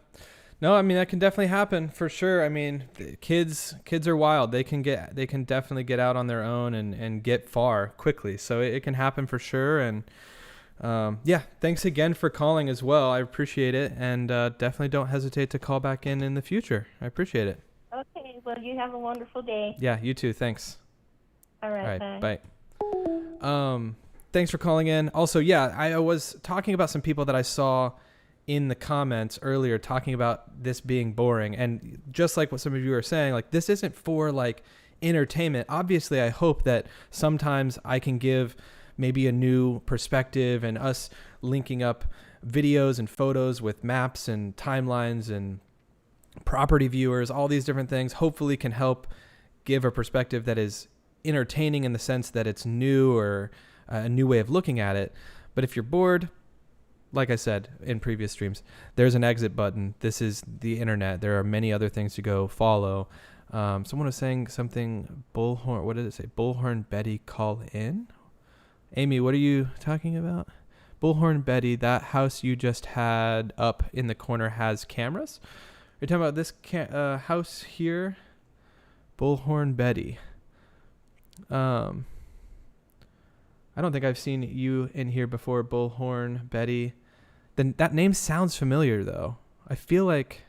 No, I mean, that can definitely happen for sure. I mean, kids are wild. They can definitely get out on their own and get far quickly. So it can happen for sure. And yeah, thanks again for calling as well. I appreciate it. And definitely don't hesitate to call back in the future. I appreciate it. Okay. Well, you have a wonderful day. Yeah, you too. Thanks. All right. Bye. Thanks for calling in. Also, yeah, I was talking about some people that I saw in the comments earlier talking about this being boring. And just like what some of you are saying, like, this isn't for like entertainment. Obviously, I hope that sometimes I can give maybe a new perspective, and us linking up videos and photos with maps and timelines and property viewers, all these different things, hopefully can help give a perspective that is entertaining in the sense that it's new or a new way of looking at it. But if you're bored, like I said in previous streams, there's an exit button. This is the internet. There are many other things to go follow. Someone was saying something, Bullhorn, what did it say? Bullhorn Betty call in? Amy, what are you talking about? Bullhorn Betty, that house you just had up in the corner has cameras? Are You're talking about this house here, Bullhorn Betty. I don't think I've seen you in here before, Bullhorn Betty. Then that name sounds familiar, though. I feel like...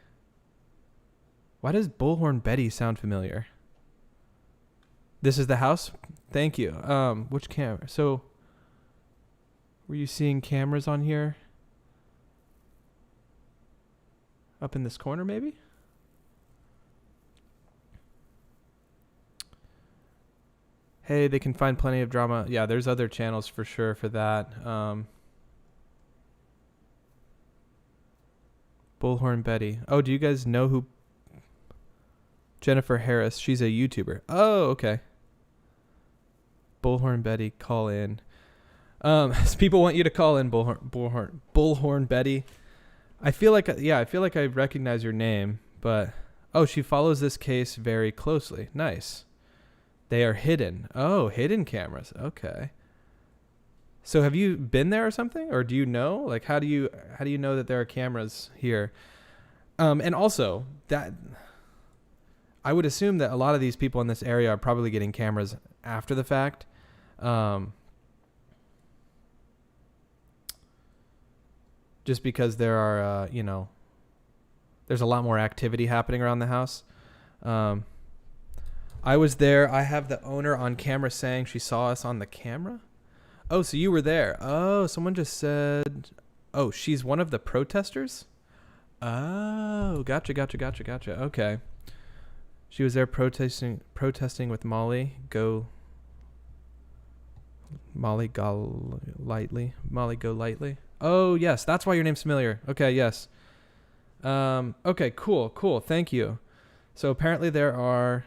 Why does Bullhorn Betty sound familiar? This is the house? Thank you. Which camera? So, were you seeing cameras on here? Up in this corner, maybe? Hey, they can find plenty of drama. Yeah, there's other channels for sure for that. Bullhorn Betty. Oh, do you guys know who Jennifer Harris? She's a YouTuber. Oh, okay. Bullhorn Betty, call in. People want you to call in, Bullhorn Betty. I feel like I recognize your name, but she follows this case very closely. Nice. They are hidden. Oh, hidden cameras. Okay. So have you been there or something, or do you know? Like, how do you know that there are cameras here? And also that I would assume that a lot of these people in this area are probably getting cameras after the fact. Just because there are, there's a lot more activity happening around the house. I was there. I have the owner on camera saying she saw us on the camera. Oh, so you were there. Oh, someone just said, oh, she's one of the protesters? Oh, gotcha. Okay. She was there protesting with Molly. Go lightly. Oh, yes. That's why your name's familiar. Okay, yes. Okay, cool. Thank you. So apparently there are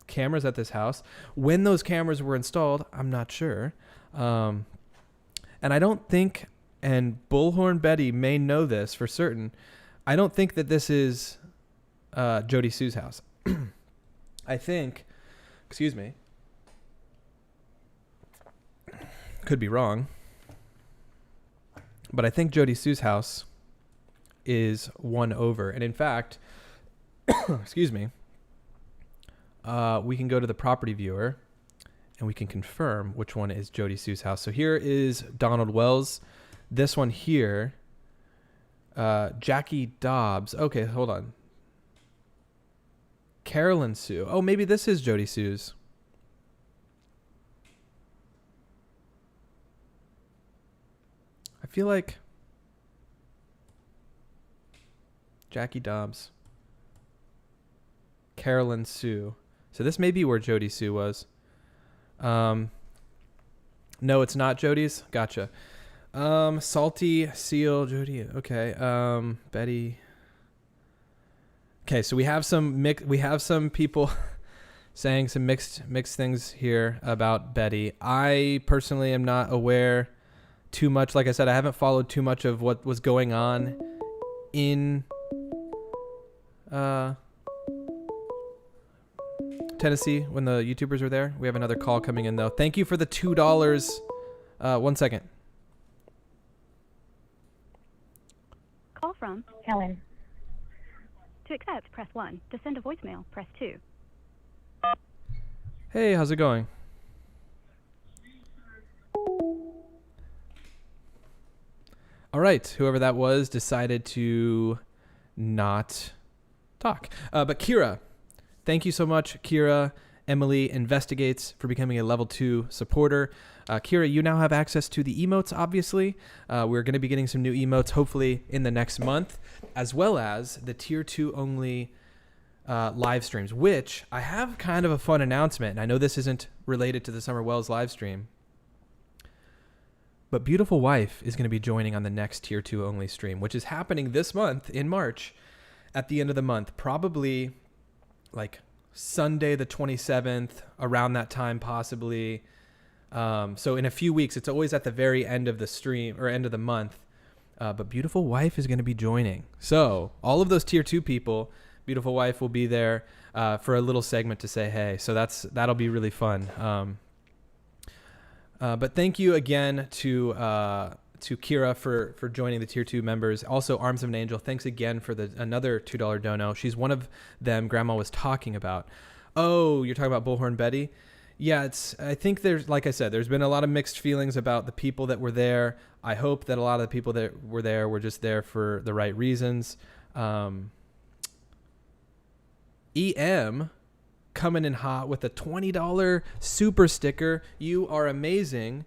cameras at this house. When those cameras were installed, I'm not sure. And I don't think, and Bullhorn Betty may know this for certain, I don't think that this is Jody Sue's house. I think, excuse me, could be wrong, but I think Jody Sue's house is one over. And in fact, excuse me, we can go to the property viewer and we can confirm which one is Jody Sue's house. So here is Donald Wells. This one here, Jackie Dobbs. Okay, hold on. Carolyn Sue. Oh, maybe this is Jody Sue's. I feel like Jackie Dobbs. Carolyn Sue. So this may be where Jody Sue was. No, it's not Jody's. Gotcha. Salty Seal, Jody. Okay. Betty. Okay, so we have some people saying some mixed things here about Betty. I personally am not aware too much. Like I said, I haven't followed too much of what was going on in Tennessee when the YouTubers were there. We have another call coming in though. Thank you for the $2. 1 second. Call from Helen. To accept, press 1. To send a voicemail, press 2. Hey, how's it going? All right, whoever that was decided to not talk. But Kira, thank you so much, Kira. Emily Investigates for becoming a level 2 supporter. Kira, you now have access to the emotes, obviously. We're going to be getting some new emotes, hopefully, in the next month, as well as the Tier 2 only live streams, which I have kind of a fun announcement. And I know this isn't related to the Summer Wells live stream, but Beautiful Wife is going to be joining on the next Tier 2 only stream, which is happening this month in March at the end of the month, probably like Sunday the 27th, around that time possibly. So in a few weeks, it's always at the very end of the stream or end of the month. But Beautiful Wife is going to be joining. So all of those Tier 2 people, Beautiful Wife will be there for a little segment to say hey. So that'll be really fun. But thank you again to to Kira for joining the Tier 2 members. Also, Arms of an Angel, thanks again for another $2 dono. She's one of them Grandma was talking about. Oh, you're talking about Bullhorn Betty? Yeah, I think there's, like I said, there's been a lot of mixed feelings about the people that were there. I hope that a lot of the people that were there were just there for the right reasons. EM coming in hot with a $20 super sticker. You are amazing.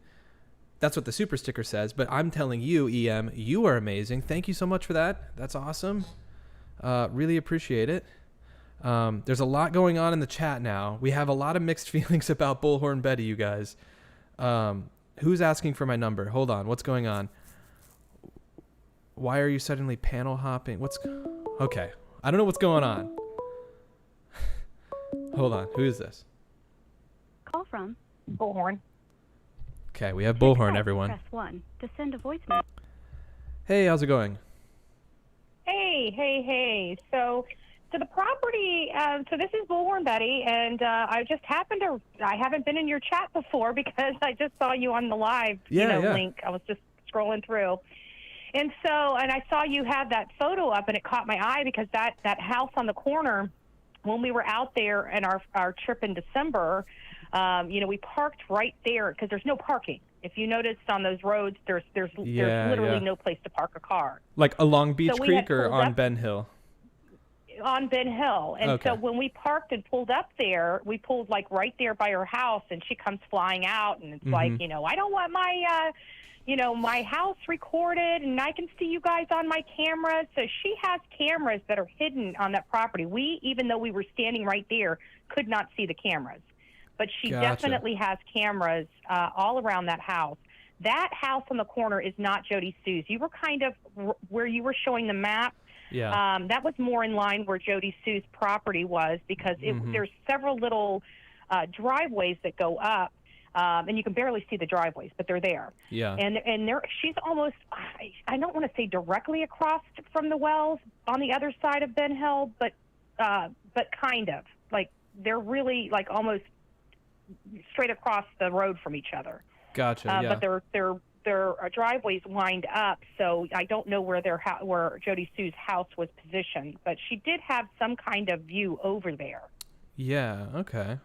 That's what the super sticker says, but I'm telling you, EM, you are amazing. Thank you so much for that. That's awesome. Really appreciate it. There's a lot going on in the chat now. We have a lot of mixed feelings about Bullhorn Betty, you guys. Who's asking for my number? Hold on. What's going on? Why are you suddenly panel hopping? Okay. I don't know what's going on. Hold on. Who is this? Call from Bullhorn. Okay, we have Bullhorn, everyone. Press 1 to send a voicemail. Hey, how's it going? Hey. So the property, so this is Bullhorn Betty, and I just happened to, I haven't been in your chat before because I just saw you on the live link. I was just scrolling through. And I saw you had that photo up, and it caught my eye because that house on the corner, when we were out there in our trip in December, we parked right there because there's no parking. If you noticed on those roads, there's literally no place to park a car. Like along Beach Creek or on Ben Hill? On Ben Hill. And Okay. so when we parked and pulled up there, we pulled like right there by her house, and she comes flying out, and it's like, I don't want my, my house recorded, and I can see you guys on my cameras. So she has cameras that are hidden on that property. We, even though we were standing right there, could not see the cameras. But she definitely has cameras all around that house. That house on the corner is not Jody Sue's. You were kind of where you were showing the map. Yeah. That was more in line where Jody Sue's property was because there's several little driveways that go up, and you can barely see the driveways, but they're there. Yeah. And she's almost, I don't want to say directly across from the wells on the other side of Ben Hill, but kind of. Like they're really like almost straight across the road from each other. Gotcha. Yeah. But their driveways wind up, so I don't know where where Jody Sue's house was positioned, but she did have some kind of view over there. Yeah. Okay.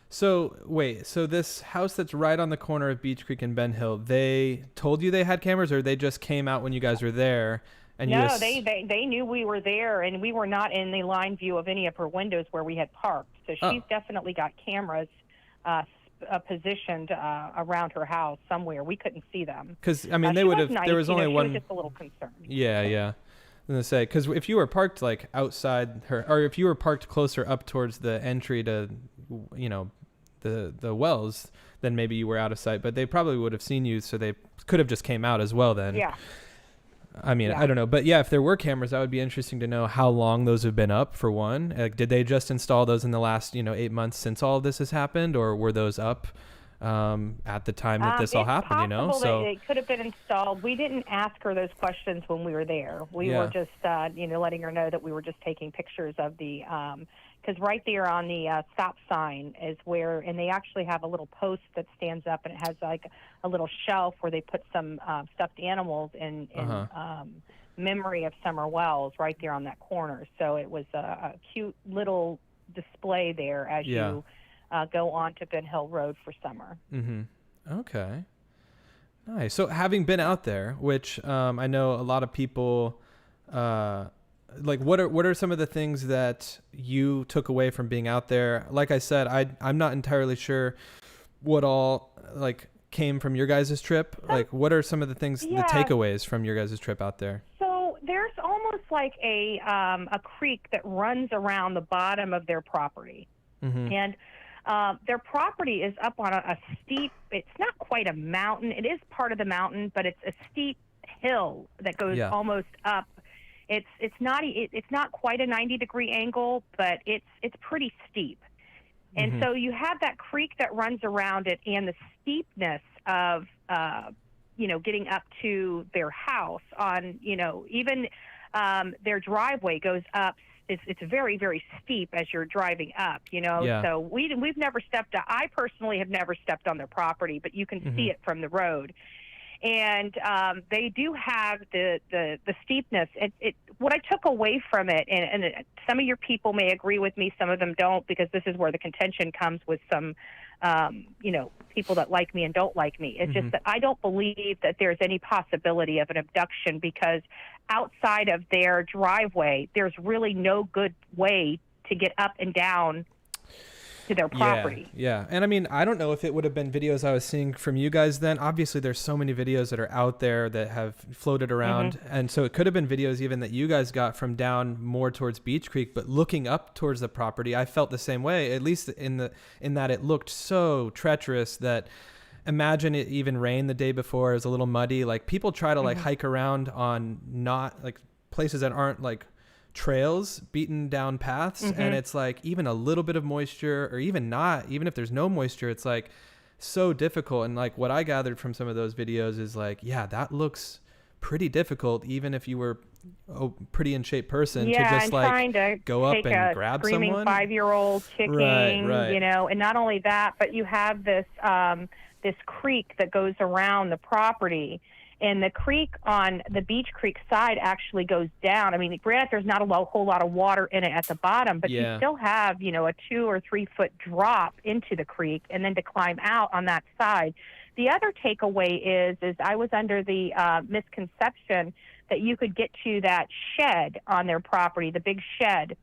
So wait, so this house that's right on the corner of Beach Creek and Ben Hill, they told you they had cameras, or they just came out when you guys were there? And no, they knew we were there, and we were not in the line view of any of her windows where we had parked. So she's definitely got cameras positioned around her house somewhere. We couldn't see them. Because they would have. Nice. There was only one. She was just a little concerned. Yeah. I'm gonna say, because if you were parked like outside her, or if you were parked closer up towards the entry to, the wells, then maybe you were out of sight. But they probably would have seen you, so they could have just came out as well then. Yeah. I don't know. But yeah, if there were cameras, that would be interesting to know how long those have been up, for one. Like, did they just install those in the last, 8 months since all of this has happened? Or were those up at the time that this all happened, So they could have been installed. We didn't ask her those questions when we were there. We were just, letting her know that we were just taking pictures of the, because right there on the stop sign is where, and they actually have a little post that stands up, and it has like a little shelf where they put some stuffed animals in memory of Summer Wells right there on that corner. So it was a cute little display there as you go on to Ben Hill Road for Summer. Okay. Nice. So having been out there, which I know a lot of people, what are some of the things that you took away from being out there? Like I said, I'm not entirely sure what all came from your guys' trip. Like, what are some of the things, the takeaways from your guys' trip out there? So there's almost like a creek that runs around the bottom of their property. And their property is up on a steep, it's not quite a mountain. It is part of the mountain, but it's a steep hill that goes almost up. It's not quite a 90-degree angle, but it's pretty steep. And so you have that creek that runs around it, and the steepness of getting up to their house on, even their driveway goes up. It's very, very steep as you're driving up, So we've never stepped. I personally have never stepped on their property, but you can see it from the road. And they do have the steepness. What I took away from it, and some of your people may agree with me, some of them don't, because this is where the contention comes with some, people that like me and don't like me. It's just that I don't believe that there's any possibility of an abduction, because outside of their driveway, there's really no good way to get up and down to their property. Yeah. And I mean, I don't know if it would have been videos I was seeing from you guys then. Obviously, there's so many videos that are out there that have floated around. And so it could have been videos even that you guys got from down more towards Beach Creek, but looking up towards the property, I felt the same way, at least in that it looked so treacherous that imagine it even rained the day before. It was a little muddy. Like, people try to like hike around on not like places that aren't like trails, beaten down paths, and it's like even a little bit of moisture, or even if there's no moisture, it's like so difficult. And like what I gathered from some of those videos is like, yeah, that looks pretty difficult, even if you were a pretty in shape person, to just like go up and grab screaming someone. 5-year-old kicking, right. And not only that, but you have this this creek that goes around the property. And the creek on the Beach Creek side actually goes down. I mean, granted, there's not a whole lot of water in it at the bottom, but you still have, a 2 or 3 foot drop into the creek, and then to climb out on that side. The other takeaway is I was under the misconception that you could get to that shed on their property, the big shed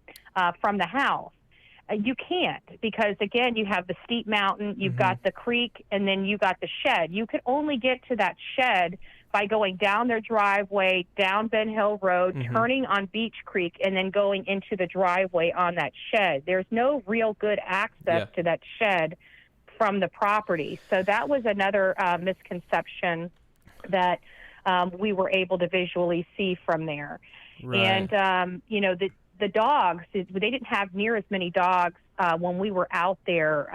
from the house. You can't, because again, you have the steep mountain, you've got the creek, and then you got the shed. You could only get to that shed by going down their driveway, down Ben Hill Road, turning on Beach Creek, and then going into the driveway on that shed. There's no real good access to that shed from the property. So that was another misconception that we were able to visually see from there. Right. And, the dogs, they didn't have near as many dogs when we were out there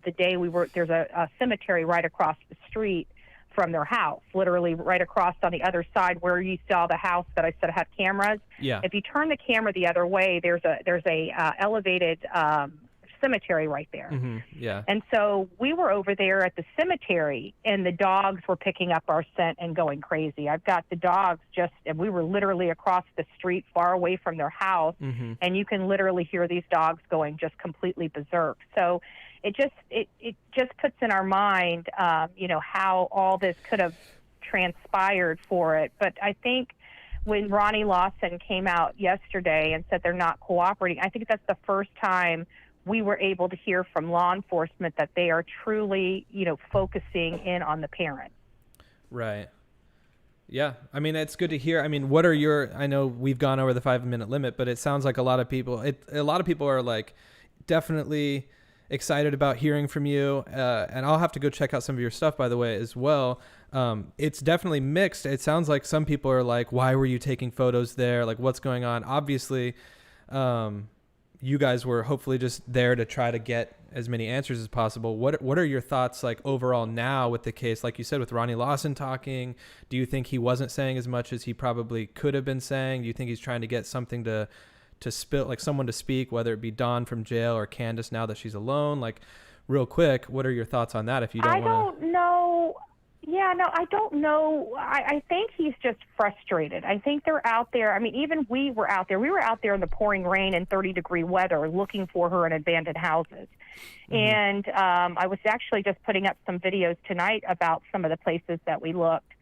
the day there's a cemetery right across the street from their house, literally right across on the other side where you saw the house that I said had cameras. Yeah. If you turn the camera the other way, there's a elevated cemetery right there. Yeah. And so we were over there at the cemetery, and the dogs were picking up our scent and going crazy. I've got the dogs and we were literally across the street, far away from their house, and you can literally hear these dogs going just completely berserk. So it just puts in our mind, how all this could have transpired for it. But I think when Ronnie Lawson came out yesterday and said they're not cooperating, I think that's the first time we were able to hear from law enforcement that they are truly, focusing in on the parents. Right. Yeah. I mean, it's good to hear. I mean, I know we've gone over the 5-minute limit, but it sounds like a lot of people are like definitely excited about hearing from you. And I'll have to go check out some of your stuff, by the way, as well. It's definitely mixed. It sounds like some people are like, why were you taking photos there? Like, what's going on? Obviously, you guys were hopefully just there to try to get as many answers as possible. What are your thoughts like overall now with the case? Like you said, with Ronnie Lawson talking, do you think he wasn't saying as much as he probably could have been saying? Do you think he's trying to get something to spill, like someone to speak, whether it be Dawn from jail or Candace now that she's alone? Like, real quick, what are your thoughts on that? If you don't want to. I don't know. Yeah, no, I don't know. I think he's just frustrated. I think they're out there. I mean, even we were out there. We were out there in the pouring rain and 30-degree weather looking for her in abandoned houses. And I was actually just putting up some videos tonight about some of the places that we looked.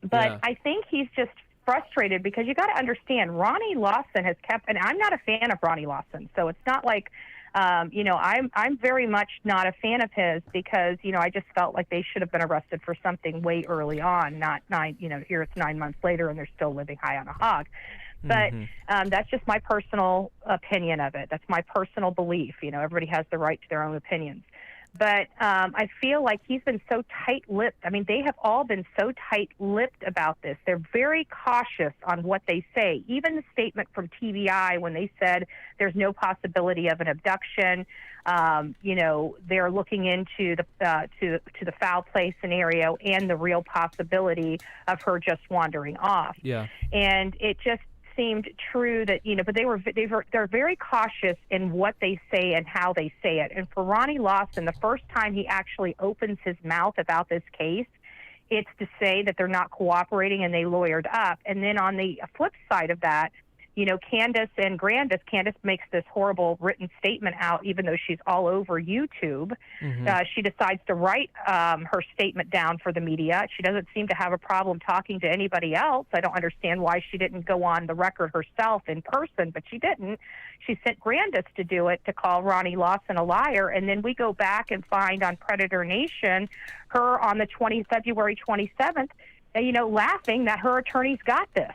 But I think he's just frustrated because you got to understand, Ronnie Lawson has kept, and I'm not a fan of Ronnie Lawson, so it's not like, I'm very much not a fan of his because, I just felt like they should have been arrested for something way early on, not here it's 9 months later and they're still living high on a hog. But that's just my personal opinion of it. That's my personal belief. Everybody has the right to their own opinions. But I feel like he's been so tight-lipped. I mean, they have all been so tight-lipped about this. They're very cautious on what they say. Even the statement from TBI when they said there's no possibility of an abduction, they're looking into the to the foul play scenario and the real possibility of her just wandering off. Yeah. And it just seemed true that, but they're very cautious in what they say and how they say it. And for Ronnie Lawson, the first time he actually opens his mouth about this case, it's to say that they're not cooperating and they lawyered up. And then on the flip side of that, you know, Candace makes this horrible written statement out, even though she's all over YouTube. She decides to write her statement down for the media. She doesn't seem to have a problem talking to anybody else. I don't understand why she didn't go on the record herself in person, but she didn't. She sent Grandis to do it, to call Ronnie Lawson a liar. And then we go back and find on Predator Nation her on the February 27th, you know, laughing that her attorney's got this.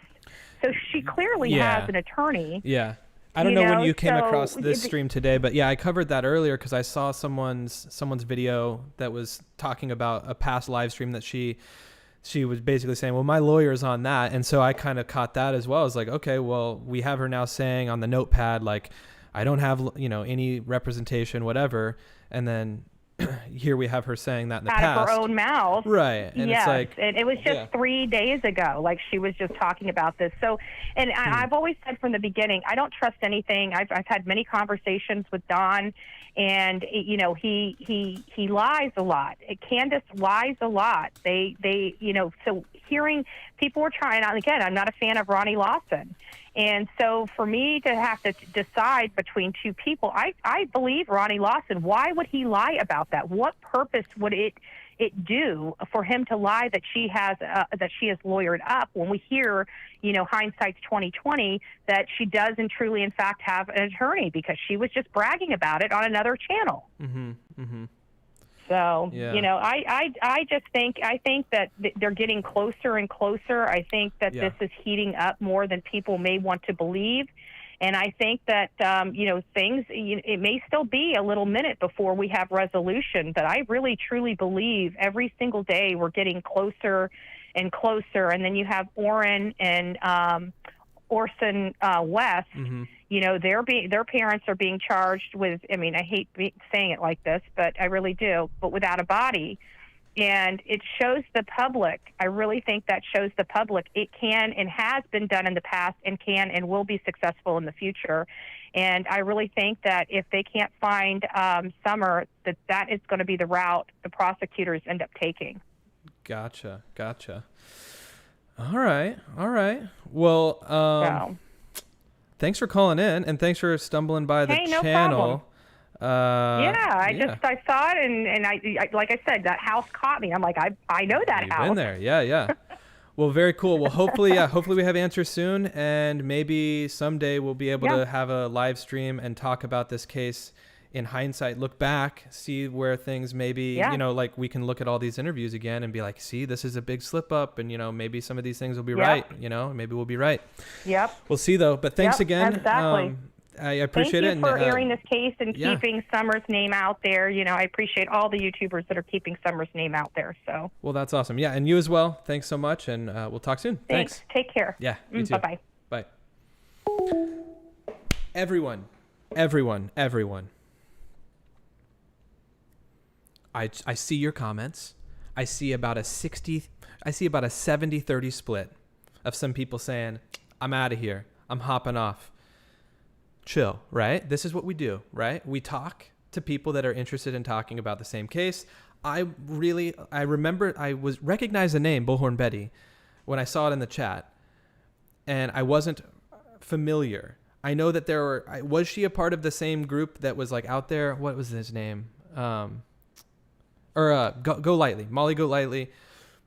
So she clearly has an attorney. Yeah. I don't know when you came across this stream today, but yeah, I covered that earlier because I saw someone's video that was talking about a past live stream that she was basically saying, well, my lawyer's on that. And so I kind of caught that as well. I was like, okay, well, we have her now saying on the notepad, like, I don't have, you know, any representation, whatever. And then here we have her saying that in the past. Out of her own mouth. Right. And yes. It's like, and it was just 3 days ago. Like, she was just talking about this. So, and I've always said from the beginning, I don't trust anything. I've had many conversations with Don, and, you know, he lies a lot. Candace lies a lot. They, you know, so hearing people were trying out, again, I'm not a fan of Ronnie Lawson. And so for me to have to decide between two people, I believe Ronnie Lawson. Why would he lie about that? What purpose would it do for him to lie that she has lawyered up, when we hear, you know, hindsight's 2020, that she does and truly in fact have an attorney, because she was just bragging about it on another channel. So, you know, I think that they're getting closer and closer. I think that this is heating up more than people may want to believe. And I think that, you know, it may still be a little minute before we have resolution, but I really, truly believe every single day we're getting closer and closer. And then you have Orrin and Orson West. You know, their parents are being charged with, I mean, I hate saying it like this, but I really do, but without a body. And it shows the public, I really think that shows the public it can and has been done in the past and can and will be successful in the future. And I really think that if they can't find Summer, that is going to be the route the prosecutors end up taking. Gotcha. All right. Well, thanks for calling in, and thanks for stumbling by the no channel. I saw it, and I like I said, that house caught me. I'm like, I know that house. Been there, yeah. Well, very cool. Well, hopefully we have answers soon, and maybe someday we'll be able to have a live stream and talk about this case in hindsight, look back, see where things maybe, you know, like we can look at all these interviews again and be like, see, this is a big slip up, and, you know, maybe some of these things will be right, you know, maybe we'll be right. We'll see though, but thanks again. Exactly. I appreciate Thank you it. for airing this case and keeping Summer's name out there. You know, I appreciate all the YouTubers that are keeping Summer's name out there. So. Well, that's awesome. Yeah, and you as well. Thanks so much, and we'll talk soon. Thanks. Take care. Yeah, you too. Bye-bye. Bye. Everyone. I see your comments. I see about a 70-30 split of some people saying, I'm out of here. I'm hopping off. Chill, right? This is what we do, right? We talk to people that are interested in talking about the same case. I remember I recognized the name Bullhorn Betty when I saw it in the chat, and I wasn't familiar. I know that was she a part of the same group that was like out there? What was his name? Go Lightly, Molly Go Lightly.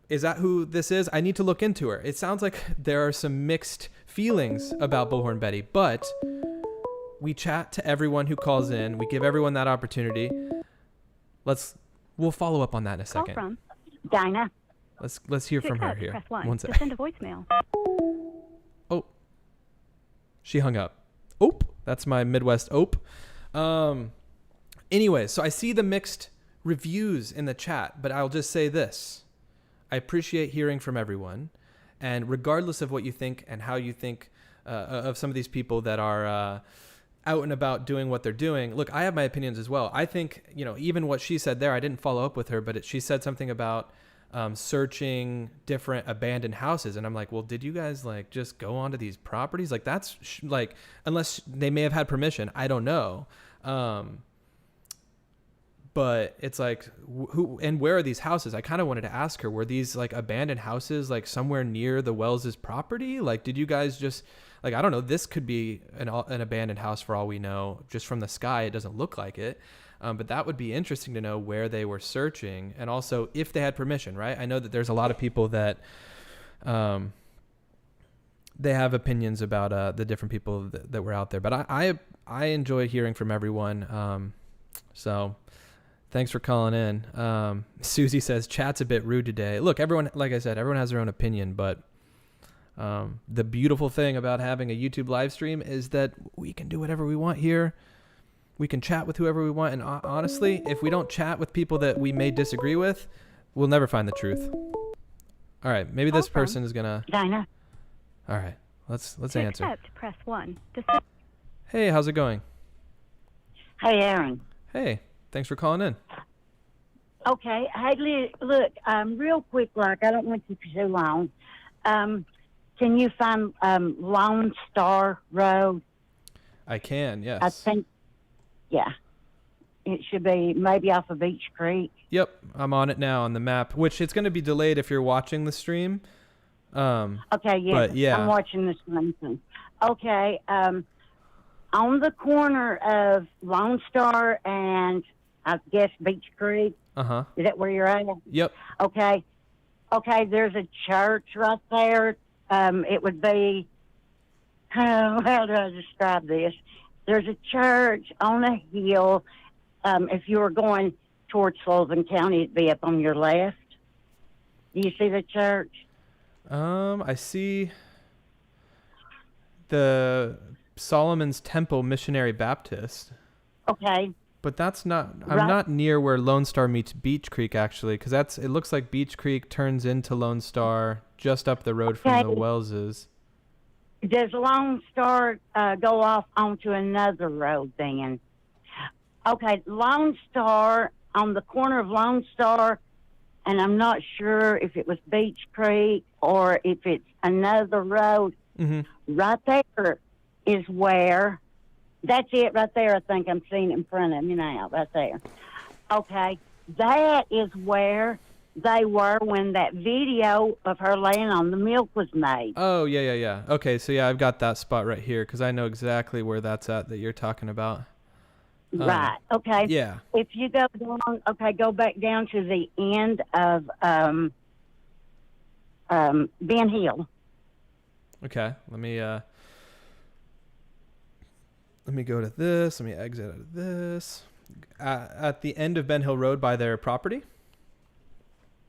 Is that who this is? I need to look into her. It sounds like there are some mixed feelings about Bullhorn Betty, but we chat to everyone who calls in. We give everyone that opportunity. We'll follow up on that in a second. Call from Dinah. Let's hear from her here. Press 1 One to second. send a voicemail. Oh, she hung up. Oop, that's my Midwest oop. Anyway, so I see the mixed reviews in the chat, but I'll just say this. I appreciate hearing from everyone, and regardless of what you think and how you think of some of these people that are out and about doing what they're doing. Look, I have my opinions as well. I think, you know, even what she said there, I didn't follow up with her, but she said something about searching different abandoned houses. And I'm like, well, did you guys like just go onto these properties? Like that's unless they may have had permission, I don't know. But it's like, who and where are these houses? I kind of wanted to ask her, were these like abandoned houses like somewhere near the Wells' property? Like, did you guys just, like, I don't know, this could be an abandoned house for all we know. Just from the sky, it doesn't look like it. But that would be interesting to know where they were searching, and also if they had permission, right? I know that there's a lot of people that they have opinions about the different people that were out there. But I enjoy hearing from everyone. So thanks for calling in. Susie says, chat's a bit rude today. Look, everyone, like I said, everyone has their own opinion, but the beautiful thing about having a YouTube live stream is that we can do whatever we want here. We can chat with whoever we want. And honestly, if we don't chat with people that we may disagree with, we'll never find the truth. All right. Maybe this person is going to... Dinah. All right. Let's To answer. accept, press 1. Hey, how's it going? Hey, Aaron. Hey, thanks for calling in. Okay. Hey, look, real quick, like, I don't want you for too long. Can you find Lone Star Road? I can, yes. I think, yeah. It should be maybe off of Beach Creek. Yep, I'm on it now on the map, which it's going to be delayed if you're watching the stream. Okay, yeah. But yeah. I'm watching this one. Okay, on the corner of Lone Star and I guess Beach Creek. Uh-huh. Is that where you're at? Yep. Okay. Okay, there's a church right there. It would be, how do I describe this? There's a church on a hill. If you were going towards Sullivan County, it'd be up on your left. Do you see the church? I see the Solomon's Temple Missionary Baptist. Okay. But that's not, I'm not near where Lone Star meets Beach Creek, actually, because it looks like Beach Creek turns into Lone Star just up the road from the Wellses. Does Lone Star go off onto another road then? Okay, Lone Star, on the corner of Lone Star, and I'm not sure if it was Beach Creek or if it's another road. Mm-hmm. Right there is where, that's it right there. I think I'm seeing it in front of me now, right there. Okay, that is where they were when that video of her laying on the milk was made. Oh, yeah. Okay, so yeah, I've got that spot right here because I know exactly where that's at that you're talking about. Right. Okay. Yeah. If you go down, go back down to the end of Ben Hill. Okay. Let me go to this. Let me exit out of this. At the end of Ben Hill Road by their property?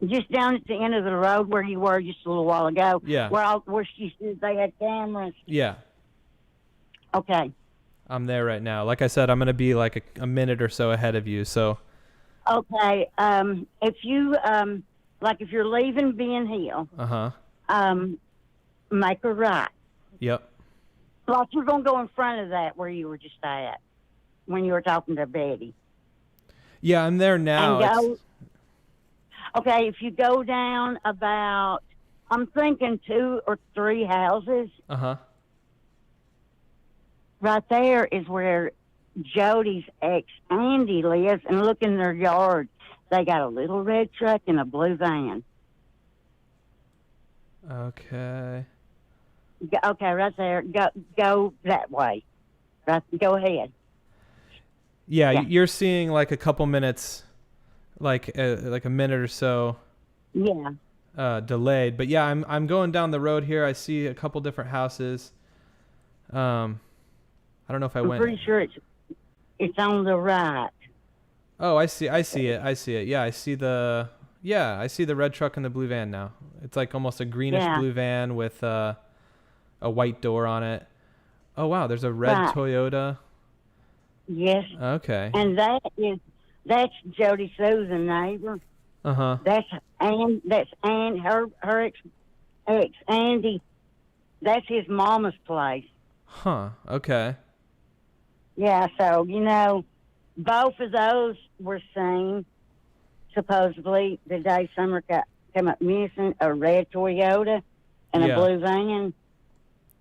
Just down at the end of the road where you were just a little while ago. Yeah. Where she said they had cameras. Yeah. Okay. I'm there right now. Like I said, I'm going to be like a minute or so ahead of you, so. Okay. If you, if you're leaving Ben Hill. Uh-huh. Make a right. Yep. Like you're going to go in front of that where you were just at when you were talking to Betty. Yeah, I'm there now. And okay, if you go down about, I'm thinking 2 or 3 houses. Uh-huh. Right there is where Jody's ex Andy lives, and look in their yard. They got a little red truck and a blue van. Okay. Okay, right there. Go that way. Right, go ahead. Yeah, you're seeing like a couple minutes, like a minute or so. Yeah. Delayed, but yeah, I'm going down the road here. I see a couple different houses. I don't know if I went. I'm pretty sure it's on the right. Oh, I see it. Yeah, I see the red truck and the blue van now. It's like almost a greenish blue van with a white door on it. Oh wow, there's a red Toyota. Yes. Okay. And that's Jody Susan neighbor. Uh-huh. That's her ex Andy. That's his mama's place. Huh. Okay. Yeah, so, both of those were seen, supposedly, the day Summer came up missing, a red Toyota and a blue van.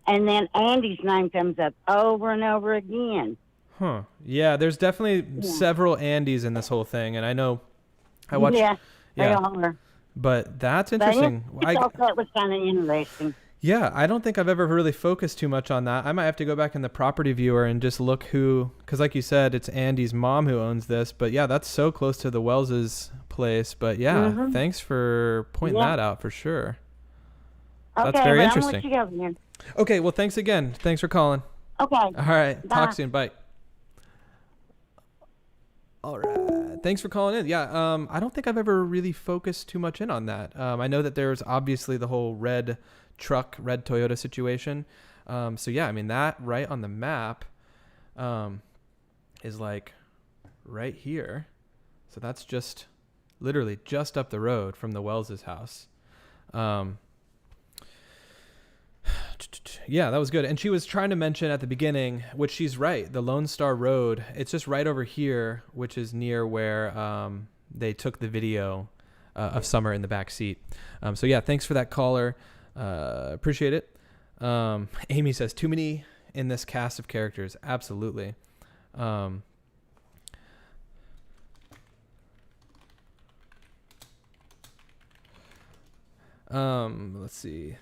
And then Andy's name comes up over and over again. Huh. Yeah, there's definitely several Andys in this whole thing, and I know I watched. Yeah, they are. But that's But interesting. I thought that was kind of interesting. Yeah, I don't think I've ever really focused too much on that. I might have to go back in the property viewer and just look who, because like you said, it's Andy's mom who owns this. But yeah, that's so close to the Wells's place. But yeah, thanks for pointing that out for sure. Okay, That's very but interesting. I'm gonna let you go then. Okay, well, thanks again. Thanks for calling. Okay. All right, Bye. talk soon. Bye. All right. Thanks for calling in. Yeah, I don't think I've ever really focused too much in on that. I know that there's obviously the whole red Toyota situation. So yeah, I mean, that right on the map is like right here. So that's just literally just up the road from the Wells's house. Yeah, that was good. And she was trying to mention at the beginning, which she's right, the Lone Star Road, it's just right over here, which is near where they took the video of Summer in the back seat. So yeah, thanks for that caller. Appreciate it. Amy says, too many in this cast of characters. Absolutely. Let's see.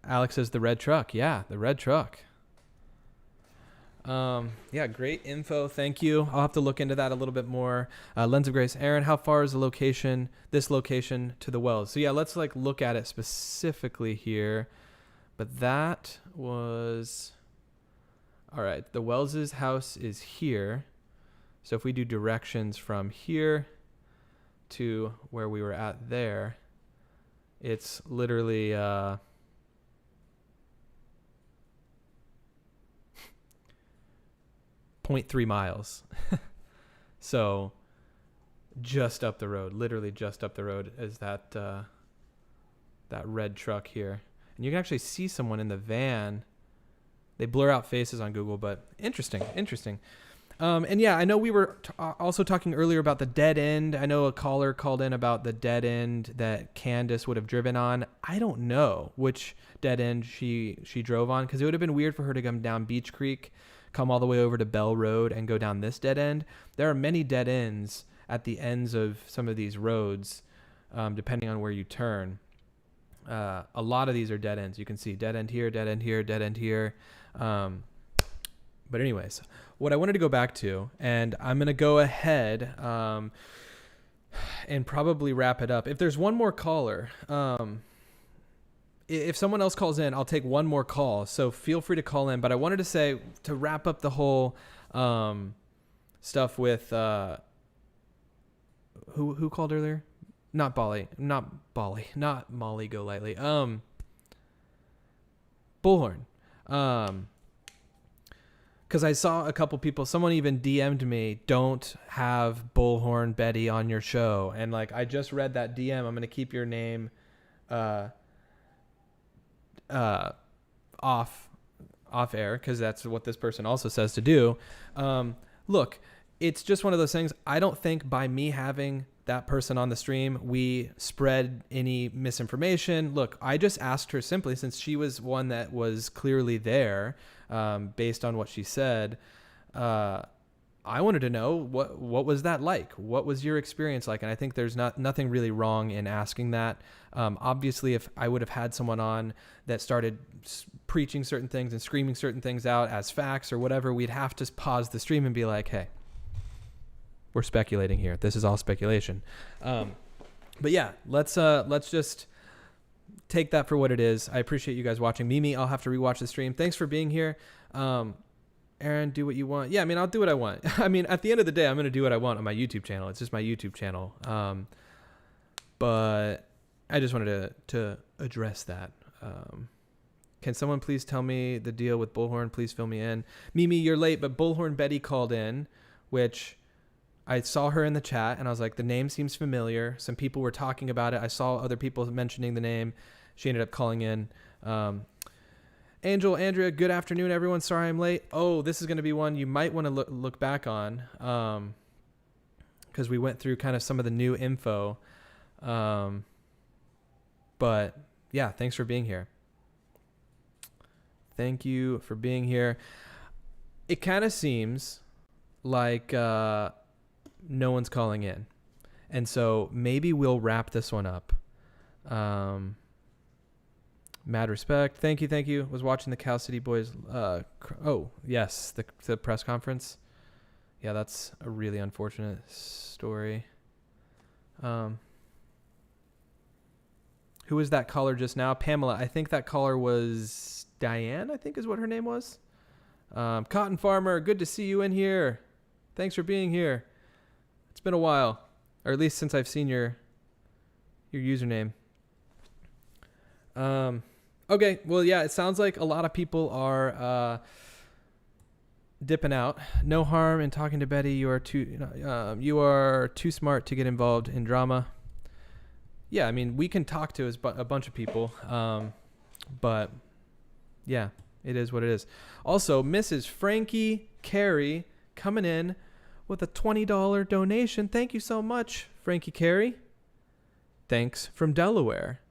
Alex says the red truck. Yeah, the red truck. Yeah, great info. Thank you. I'll have to look into that a little bit more. Lens of Grace, Aaron, how far is this location to the Wells? So yeah, let's like look at it specifically here. But that was, all right. The Wells's house is here. So if we do directions from here to where we were at there, it's literally, 0.3 miles. So just up the road, literally just up the road is that red truck here. And you can actually see someone in the van. They blur out faces on Google, but interesting. And yeah, I know we were also talking earlier about the dead end. I know a caller called in about the dead end that Candace would have driven on. I don't know which dead end she drove on, because it would have been weird for her to come down Beach Creek, come all the way over to Bell Road and go down this dead end. There are many dead ends at the ends of some of these roads, depending on where you turn. A lot of these are dead ends. You can see dead end here, dead end here, dead end here. But anyways, what I wanted to go back to, and I'm going to go ahead and probably wrap it up. If there's one more caller, if someone else calls in, I'll take one more call. So feel free to call in. But I wanted to say, to wrap up the whole stuff with who called earlier? Not Molly Golightly. Bullhorn. Because I saw a couple people, someone even DM'd me, don't have Bullhorn Betty on your show. And like, I just read that DM. I'm going to keep your name off air, because that's what this person also says to do. Look, it's just one of those things. I don't think by me having that person on the stream, we spread any misinformation. Look, I just asked her simply, since she was one that was clearly there, based on what she said. I wanted to know what was that like? What was your experience like? And I think there's nothing really wrong in asking that. Obviously, if I would have had someone on that started preaching certain things and screaming certain things out as facts or whatever, we'd have to pause the stream and be like, hey, we're speculating here. This is all speculation. But yeah, let's just take that for what it is. I appreciate you guys watching. Mimi, I'll have to rewatch the stream. Thanks for being here. Aaron, do what you want. Yeah, I mean, I'll do what I want. I mean, at the end of the day, I'm going to do what I want on my YouTube channel. It's just my YouTube channel. But I just wanted to address that. Can someone please tell me the deal with Bullhorn? Please fill me in. Mimi, you're late, but Bullhorn Betty called in, which I saw her in the chat, and I was like, the name seems familiar. Some people were talking about it. I saw other people mentioning the name. She ended up calling in. Angel, Andrea, good afternoon, everyone. Sorry I'm late. Oh, this is going to be one you might want to look back on, because we went through kind of some of the new info. But yeah, thanks for being here. Thank you for being here. It kind of seems like no one's calling in. And so maybe we'll wrap this one up. Mad respect. Thank you. Was watching the Cal City Boys. Yes, the press conference. Yeah, that's a really unfortunate story. Who was that caller just now? Pamela. I think that caller was Diane, I think is what her name was. Cotton Farmer, good to see you in here. Thanks for being here. It's been a while, or at least since I've seen your username. Okay, well, yeah, it sounds like a lot of people are dipping out. No harm in talking to Betty. You are too smart to get involved in drama. Yeah, I mean, we can talk to a bunch of people, but yeah, it is what it is. Also, Mrs. Frankie Carey coming in with a $20 donation. Thank you so much, Frankie Carey. Thanks from Delaware.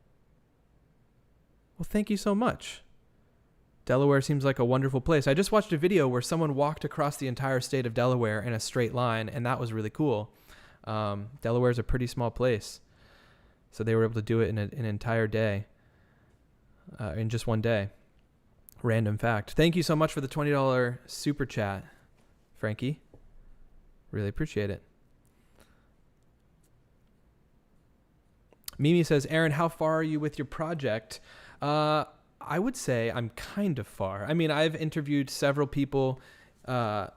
Well, thank you so much. Delaware seems like a wonderful place. I just watched a video where someone walked across the entire state of Delaware in a straight line, and that was really cool. Delaware is a pretty small place. So they were able to do it in an entire day, in just one day. Random fact. Thank you so much for the $20 super chat, Frankie. Really appreciate it. Mimi says, Aaron, how far are you with your project? I would say I'm kind of far. I mean, I've interviewed several people. So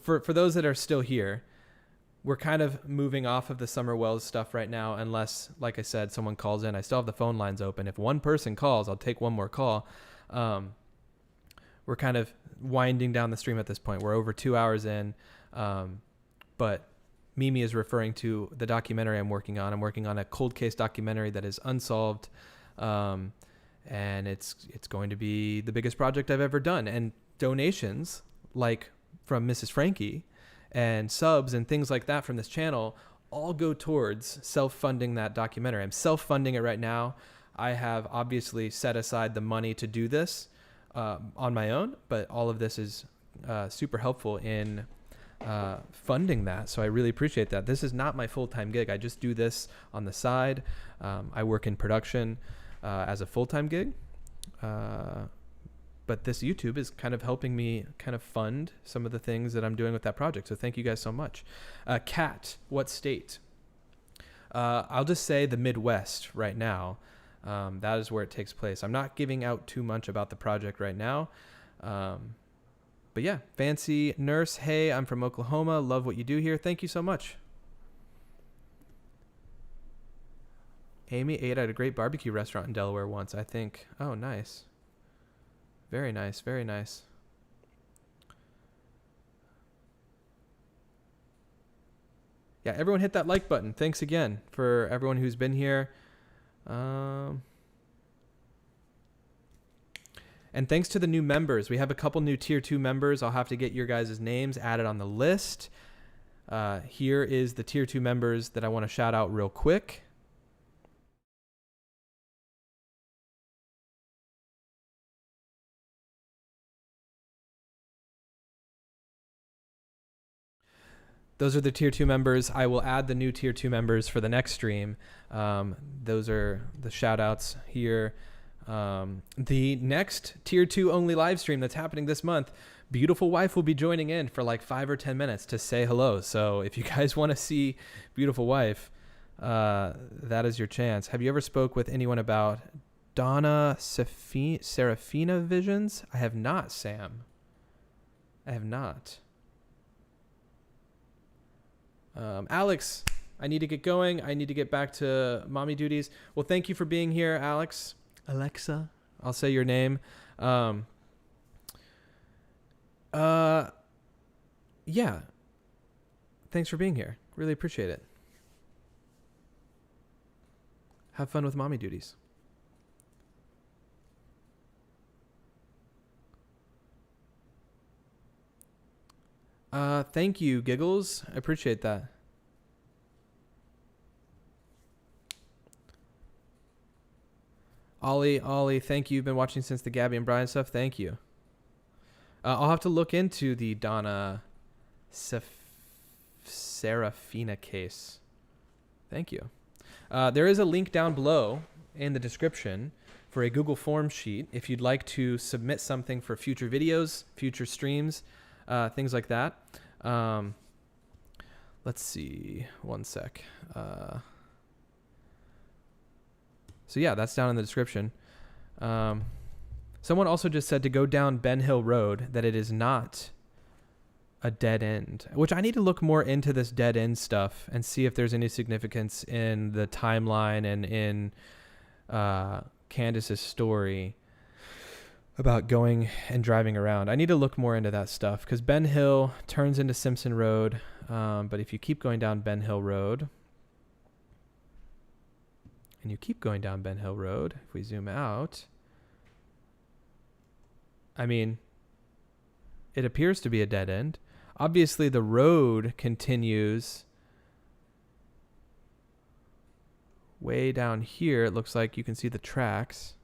for those that are still here, we're kind of moving off of the Summer Wells stuff right now, unless, like I said, someone calls in. I still have the phone lines open. If one person calls, I'll take one more call. We're kind of winding down the stream at this point. We're over 2 hours in, but Mimi is referring to the documentary I'm working on. I'm working on a cold case documentary that is unsolved, and it's going to be the biggest project I've ever done. And donations, like from Mrs. Frankie, and subs and things like that from this channel all go towards self-funding that documentary. I'm self-funding it right now. I have obviously set aside the money to do this on my own, but all of this is super helpful in funding that. So I really appreciate that. This is not my full-time gig. I just do this on the side. I work in production as a full-time gig. But this YouTube is kind of helping me kind of fund some of the things that I'm doing with that project. So thank you guys so much. Kat, what state? I'll just say the Midwest right now. That is where it takes place. I'm not giving out too much about the project right now. But yeah, Fancy Nurse. Hey, I'm from Oklahoma. Love what you do here. Thank you so much. Amy ate at a great barbecue restaurant in Delaware once, I think. Oh, nice. Very nice, very nice. Yeah, everyone hit that like button. Thanks again for everyone who's been here. And thanks to the new members. We have a couple new Tier 2 members. I'll have to get your guys' names added on the list. Here is the Tier 2 members that I want to shout out real quick. Those are the Tier 2 members. I will add the new Tier 2 members for the next stream. Those are the shout outs here. The next Tier 2 only live stream that's happening this month, Beautiful Wife will be joining in for like 5 or 10 minutes to say hello. So if you guys want to see Beautiful Wife, that is your chance. Have you ever spoke with anyone about Donna Serafina visions? I have not, Sam. I have not. Alex, I need to get going. I need to get back to mommy duties. Well, thank you for being here, Alex. Alexa, I'll say your name. Yeah. Thanks for being here. Really appreciate it. Have fun with mommy duties. Thank you, Giggles. I appreciate that. Ollie, thank you. You've been watching since the Gabby and Brian stuff. Thank you. I'll have to look into the Donna Serafina case. Thank you. There is a link down below in the description for a Google Form sheet if you'd like to submit something for future videos, future streams, things like that. Let's see. One sec. So yeah, that's down in the description. Someone also just said to go down Ben Hill Road, that it is not a dead end, which I need to look more into this dead end stuff and see if there's any significance in the timeline and in Candace's story about going and driving around. I need to look more into that stuff because Ben Hill turns into Simpson Road. But if you keep going down Ben Hill Road, and you keep going down Ben Hill Road, if we zoom out, I mean, it appears to be a dead end. Obviously, the road continues way down here. It looks like you can see the tracks.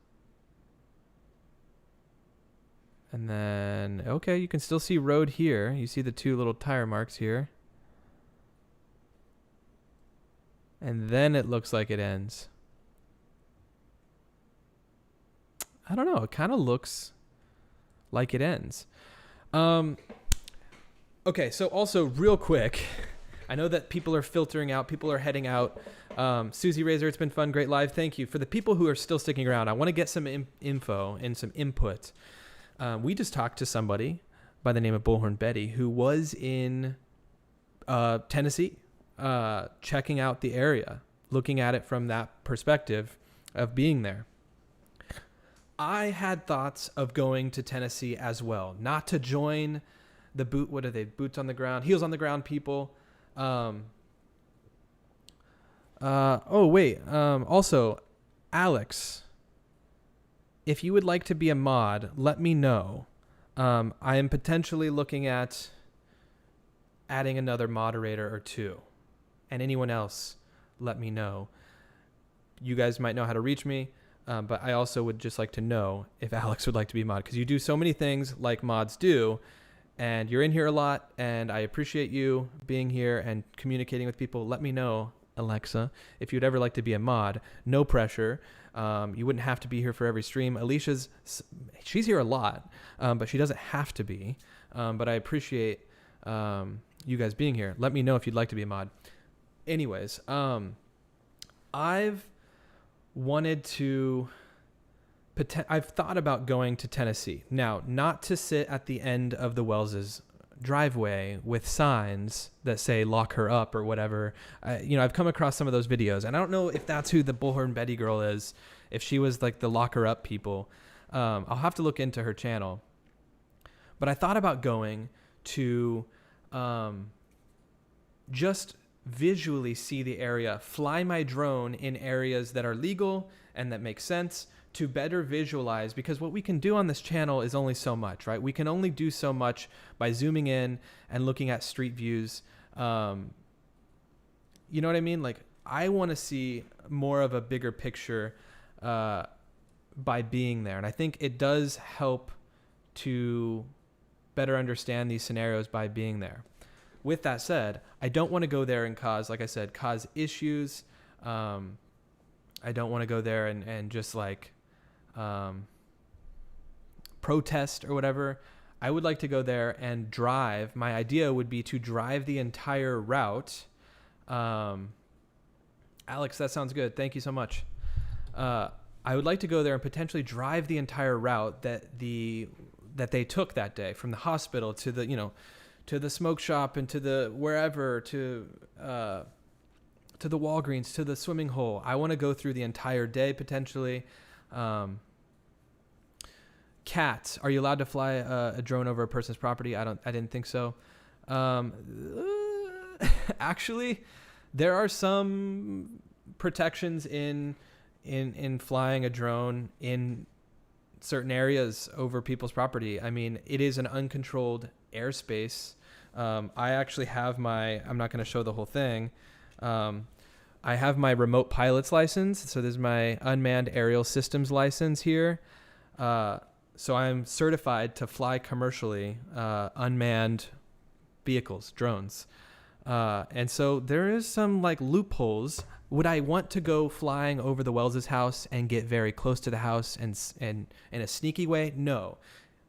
And then, okay, you can still see road here. You see the two little tire marks here. And then it looks like it ends. I don't know. It kind of looks like it ends. Okay, so also real quick, I know that people are filtering out. People are heading out. Susie Razor, it's been fun. Great live. Thank you. For the people who are still sticking around, I want to get some info and some input. We just talked to somebody by the name of Bullhorn Betty who was in Tennessee, checking out the area, looking at it from that perspective of being there. I had thoughts of going to Tennessee as well, not to join the boots on the ground, heels on the ground people. Also, Alex, if you would like to be a mod, let me know. I am potentially looking at adding another moderator or two. And anyone else, let me know. You guys might know how to reach me, but I also would just like to know if Alex would like to be a mod, because you do so many things like mods do, and you're in here a lot, and I appreciate you being here and communicating with people. Let me know, Alexa, if you'd ever like to be a mod. No pressure. You wouldn't have to be here for every stream. She's here a lot, but she doesn't have to be. But I appreciate you guys being here. Let me know if you'd like to be a mod. Anyways, I've thought about going to Tennessee. Now, not to sit at the end of the Wells's driveway with signs that say lock her up or whatever. I've come across some of those videos, and I don't know if that's who the Bullhorn Betty girl is, if she was like the lock her up people. I'll have to look into her channel. But I thought about going to just visually see the area, fly my drone in areas that are legal and that make sense, to better visualize, because what we can do on this channel is only so much, right? We can only do so much by zooming in and looking at street views. You know what I mean? Like, I want to see more of a bigger picture by being there. And I think it does help to better understand these scenarios by being there. With that said, I don't want to go there and cause issues. I don't want to go there and just like protest or whatever. I would like to go there and drive. My idea would be to drive the entire route. Alex, that sounds good. Thank you so much. I would like to go there and potentially drive the entire route that they took that day, from the hospital to the smoke shop and to the wherever, to the Walgreens, to the swimming hole. I want to go through the entire day potentially. Cats, are you allowed to fly a drone over a person's property? I didn't think so. Actually, there are some protections in flying a drone in certain areas over people's property. I mean, it is an uncontrolled airspace. I actually have I'm not going to show the whole thing, I have my remote pilot's license. So there's my unmanned aerial systems license here. So I'm certified to fly commercially unmanned vehicles, drones. And so there is some like loopholes. Would I want to go flying over the Wells' house and get very close to the house and in a sneaky way? No.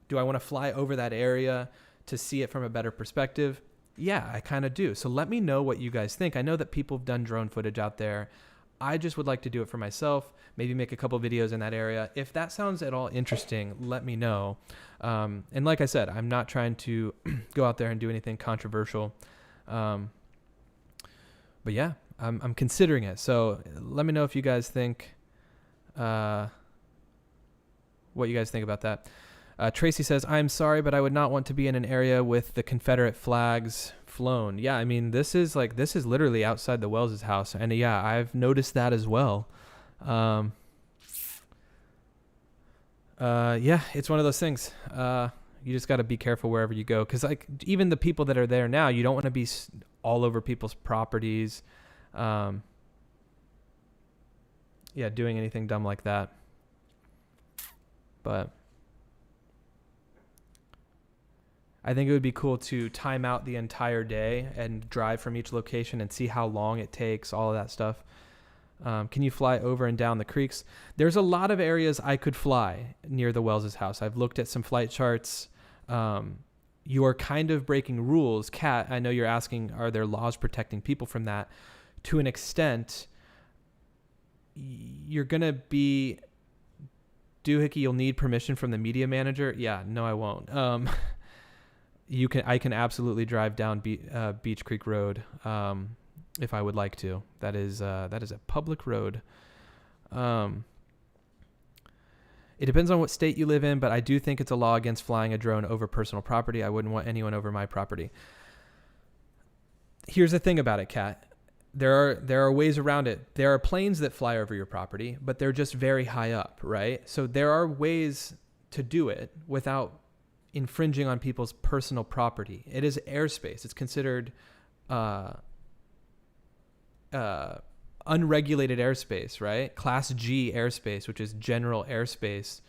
Do I want to fly over that area to see it from a better perspective? Yeah, I kind of do. So let me know what you guys think. I know that people have done drone footage out there. I just would like to do it for myself, maybe make a couple videos in that area. If that sounds at all interesting, let me know. And like I said, I'm not trying to go out there and do anything controversial. But yeah, I'm considering it. So let me know if you guys think, what you guys think about that. Tracy says, I'm sorry, but I would not want to be in an area with the Confederate flags flown. Yeah, I mean, this is literally outside the Wells' house. And yeah, I've noticed that as well. Yeah, it's one of those things. You just got to be careful wherever you go. Because like even the people that are there now, you don't want to be all over people's properties. Yeah, doing anything dumb like that. But I think it would be cool to time out the entire day and drive from each location and see how long it takes, all of that stuff. Can you fly over and down the creeks? There's a lot of areas I could fly near the Wells' house. I've looked at some flight charts. You are kind of breaking rules. Kat, I know you're asking, are there laws protecting people from that? To an extent, you're going to be... Doohickey, you'll need permission from the media manager. Yeah, no, I won't. I can absolutely drive down Beach Creek Road if I would like to. That is a public road. It depends on what state you live in, but I do think it's a law against flying a drone over personal property. I wouldn't want anyone over my property. Here's the thing about it, Kat. There are ways around it. There are planes that fly over your property, but they're just very high up, right? So there are ways to do it without infringing on people's personal property. It is airspace. It's considered unregulated airspace, right? Class G airspace, which is general airspace,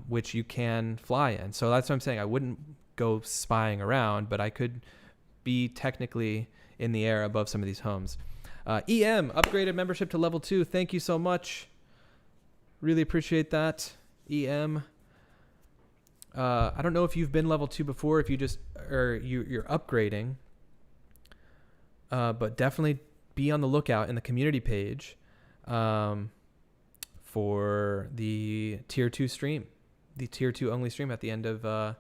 which you can fly in. So that's what I'm saying. I wouldn't go spying around, but I could be technically in the air above some of these homes. EM, upgraded membership to level 2. Thank you so much. Really appreciate that. EM. I don't know if you've been level 2 before, if you just, or you're upgrading, but definitely be on the lookout in the community page for the tier 2 stream, the tier 2 only stream at the end of the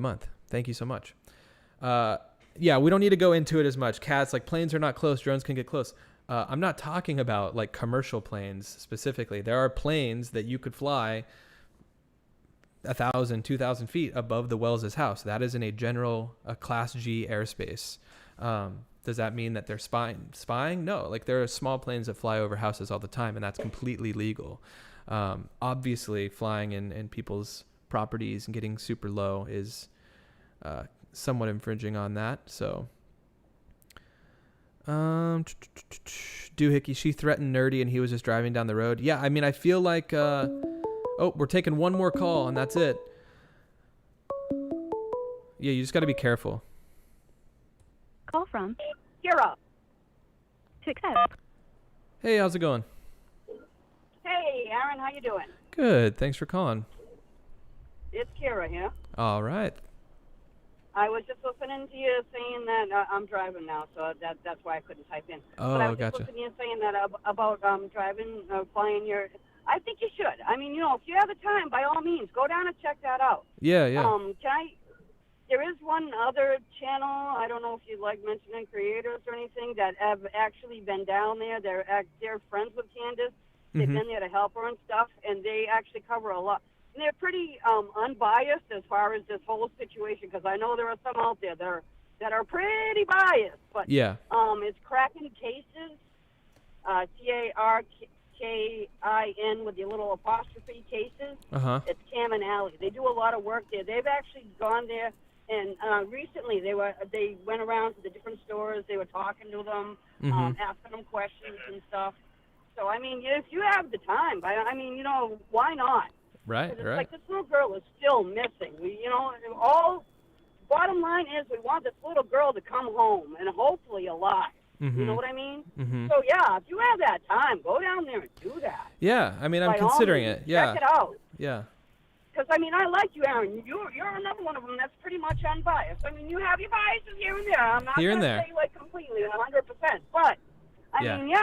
month. Thank you so much. Yeah, we don't need to go into it as much. Cats, like planes are not close, drones can get close. I'm not talking about like commercial planes specifically. There are planes that you could fly 1,000, 2,000 feet above the Wells' house. That is in a Class G airspace. Does that mean that they're spying? No, like there are small planes that fly over houses all the time, and that's completely legal. Obviously, flying in people's properties and getting super low is somewhat infringing on that. So, Doohickey, she threatened Nerdy, and he was just driving down the road. Yeah, I mean, I feel like... Oh, we're taking one more call, and that's it. Yeah, you just got to be careful. Call from Kira. To accept. Hey, how's it going? Hey, Aaron, how you doing? Good. Thanks for calling. It's Kira here. All right. I was just listening to you saying that I'm driving now, so that's why I couldn't type in. Oh, but I was gotcha. just listening to you saying that about driving, flying your... I think you should. I mean, if you have the time, by all means, go down and check that out. Yeah. There is one other channel, I don't know if you like mentioning creators or anything, that have actually been down there. They're friends with Candace. They've been there to help her and stuff, and they actually cover a lot. And they're pretty unbiased as far as this whole situation, because I know there are some out there that are pretty biased. But yeah. It's Kraken Cases, K-I-N with the little apostrophe Cases. Uh-huh. It's Cam and Alley. They do a lot of work there. They've actually gone there And recently they went around to the different stores. They were talking to them, asking them questions and stuff. So I mean, if you have the time, I mean, why not? Right, 'Cause it's right. like this little girl is still missing. All bottom line is we want this little girl to come home and hopefully alive. You know what I mean? So yeah, if you have that time, go down there and do that. Yeah, I mean, I'm By all considering means, it. Yeah. check it out. Yeah. Because, I mean, I like you, Aaron. You're another one of them that's pretty much unbiased. I mean, you have your biases here and there. I'm not Here going and to there. say, like, completely 100%. But, I Yeah. mean,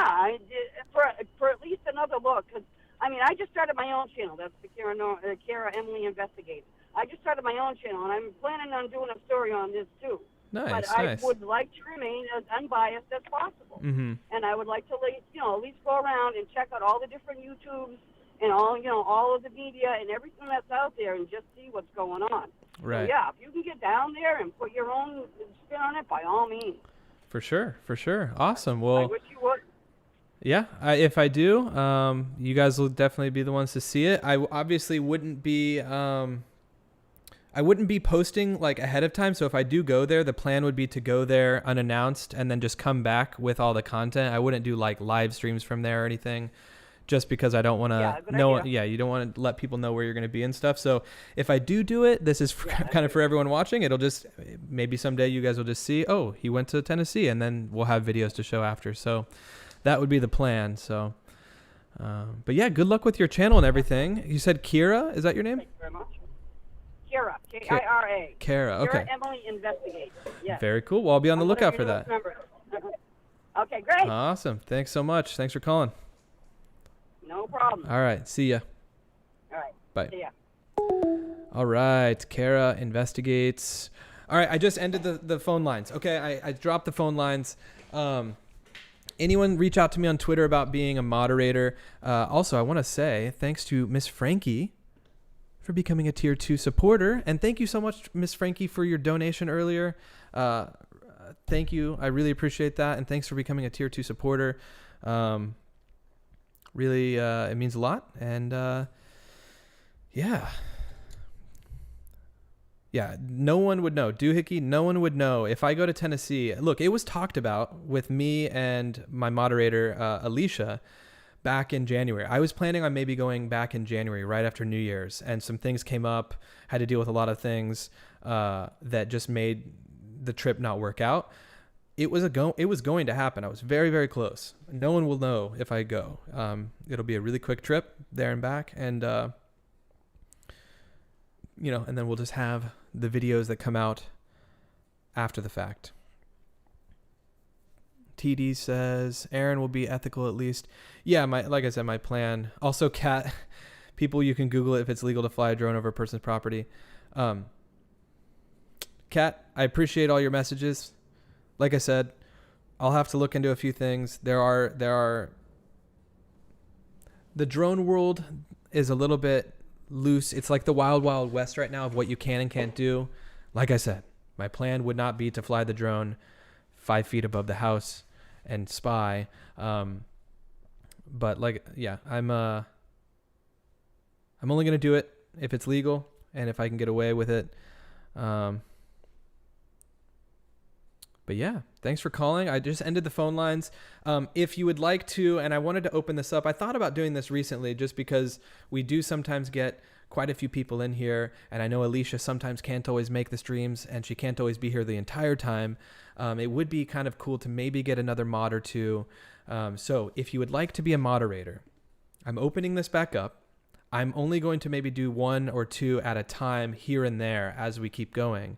for at least another look. Because, I mean, I just started my own channel. That's the Kara Emily Investigates. I just started my own channel, and I'm planning on doing a story on this, too. Nice, But nice. I would like to remain as unbiased as possible. Mm-hmm. And I would like to, at least go around and check out all the different YouTubes and all of the media and everything that's out there and just see what's going on. Right. So, yeah, if you can get down there and put your own spin on it, by all means. For sure. Awesome. I Well, wish you would. yeah, if I do, you guys will definitely be the ones to see it. I obviously wouldn't be posting like ahead of time. So if I do go there, the plan would be to go there unannounced and then just come back with all the content. I wouldn't do like live streams from there or anything, just because I don't want to know. Yeah, you don't want to let people know where you're going to be and stuff. So if I do it, this is kind of for everyone watching. It'll just, maybe someday you guys will just see, oh, he went to Tennessee, and then we'll have videos to show after. So that would be the plan. So, but yeah, good luck with your channel and everything. You said Kira, is that your name? Thank you very much. Kara, K-I-R-A. Kara, okay. Kara Emily Investigates. Yes. Very cool. Well, I'll be on the lookout for that. Okay, great. Awesome. Thanks so much. Thanks for calling. No problem. All right. See ya. All right. Bye. See ya. All right. Kara Investigates. All right. I just ended the phone lines. Okay. I dropped the phone lines. Anyone reach out to me on Twitter about being a moderator. Also, I want to say thanks to Miss Frankie for becoming a tier 2 supporter. And thank you so much, Miss Frankie, for your donation earlier. Thank you. I really appreciate that. And thanks for becoming a tier 2 supporter. Really, it means a lot. And yeah, no one would know. Doohickey, no one would know if I go to Tennessee. Look, it was talked about with me and my moderator, Alicia, back in January. I was planning on maybe going back in January, right after New Year's, and some things came up, had to deal with a lot of things that just made the trip not work out. It was going to happen. I was very, very close. No one will know if I go. It'll be a really quick trip there and back, and and then we'll just have the videos that come out after the fact. TD says Aaron will be ethical at least. Yeah, like I said, my plan. Also, Kat, people, you can Google it if it's legal to fly a drone over a person's property. Kat, I appreciate all your messages. Like I said, I'll have to look into a few things. There are the drone world is a little bit loose. It's like the wild, wild west right now of what you can and can't do. Like I said, my plan would not be to fly the drone 5 feet above the house and spy. But I'm only going to do it if it's legal and if I can get away with it. But yeah, thanks for calling. I just ended the phone lines. If you would like to, and I wanted to open this up, I thought about doing this recently just because we do sometimes get quite a few people in here, and I know Alicia sometimes can't always make the streams, and she can't always be here the entire time. It would be kind of cool to maybe get another mod or two. So if you would like to be a moderator, I'm opening this back up. I'm only going to maybe do 1 or 2 at a time here and there as we keep going.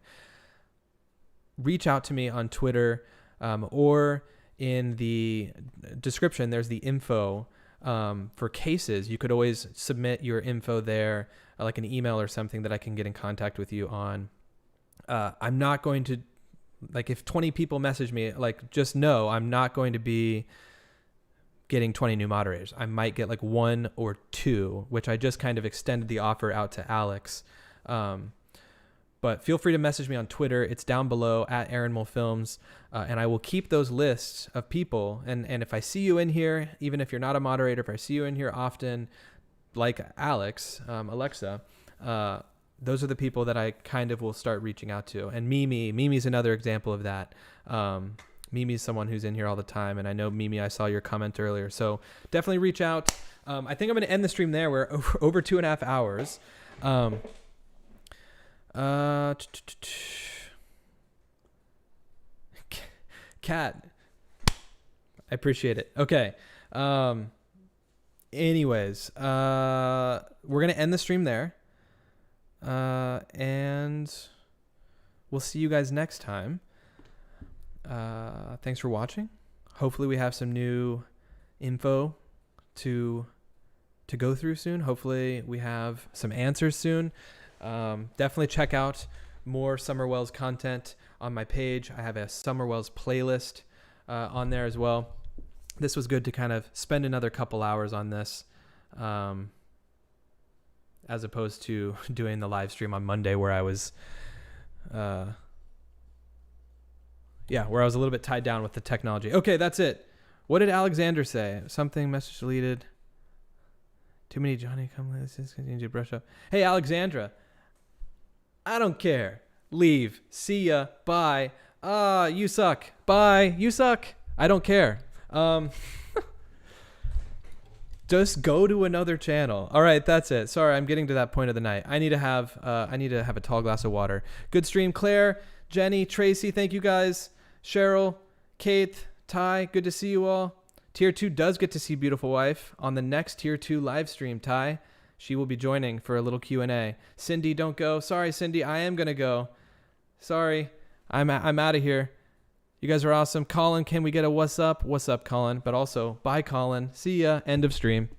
Reach out to me on Twitter, or in the description, there's the info for cases. You could always submit your info there, like an email or something that I can get in contact with you on. I'm not going to, like, if 20 people message me, like, just know I'm not going to be getting 20 new moderators. I might get like 1 or 2, which I just kind of extended the offer out to Alex. But feel free to message me on Twitter. It's down below at Aaron Mull Films. And I will keep those lists of people. And if I see you in here, even if you're not a moderator, if I see you in here often, like Alex, Alexa, those are the people that I kind of will start reaching out to. And Mimi's another example of that. Mimi's someone who's in here all the time, and I know Mimi, I saw your comment earlier, so definitely reach out. I think I'm going to end the stream there. We're over 2.5 hours. Cat, I appreciate it. Okay. Anyways, we're going to end the stream there. And we'll see you guys next time. Thanks for watching. Hopefully we have some new info to go through soon. Hopefully we have some answers soon. Definitely check out more Summer Wells content on my page. I have a Summer Wells playlist on there as well. This was good to kind of spend another couple hours on this, as opposed to doing the live stream on Monday where I was where I was a little bit tied down with the technology. Okay, that's it. What did Alexander say? Something, message deleted. Too many Johnny come. Let's just continue to brush up. Hey, Alexandra. I don't care. Leave. See ya. Bye. You suck. Bye. You suck. I don't care. Just go to another channel. All right, that's it. Sorry, I'm getting to that point of the night. I need to have a tall glass of water. Good stream, Claire, Jenny, Tracy. Thank you guys. Cheryl, Kate, Ty. Good to see you all. Tier 2 does get to see Beautiful Wife on the next Tier 2 live stream. Ty, she will be joining for a little Q&A. Cindy, don't go. Sorry, Cindy, I am gonna go. Sorry, I'm out of here. You guys are awesome. Colin, can we get a what's up? What's up, Colin? But also, bye, Colin. See ya. End of stream.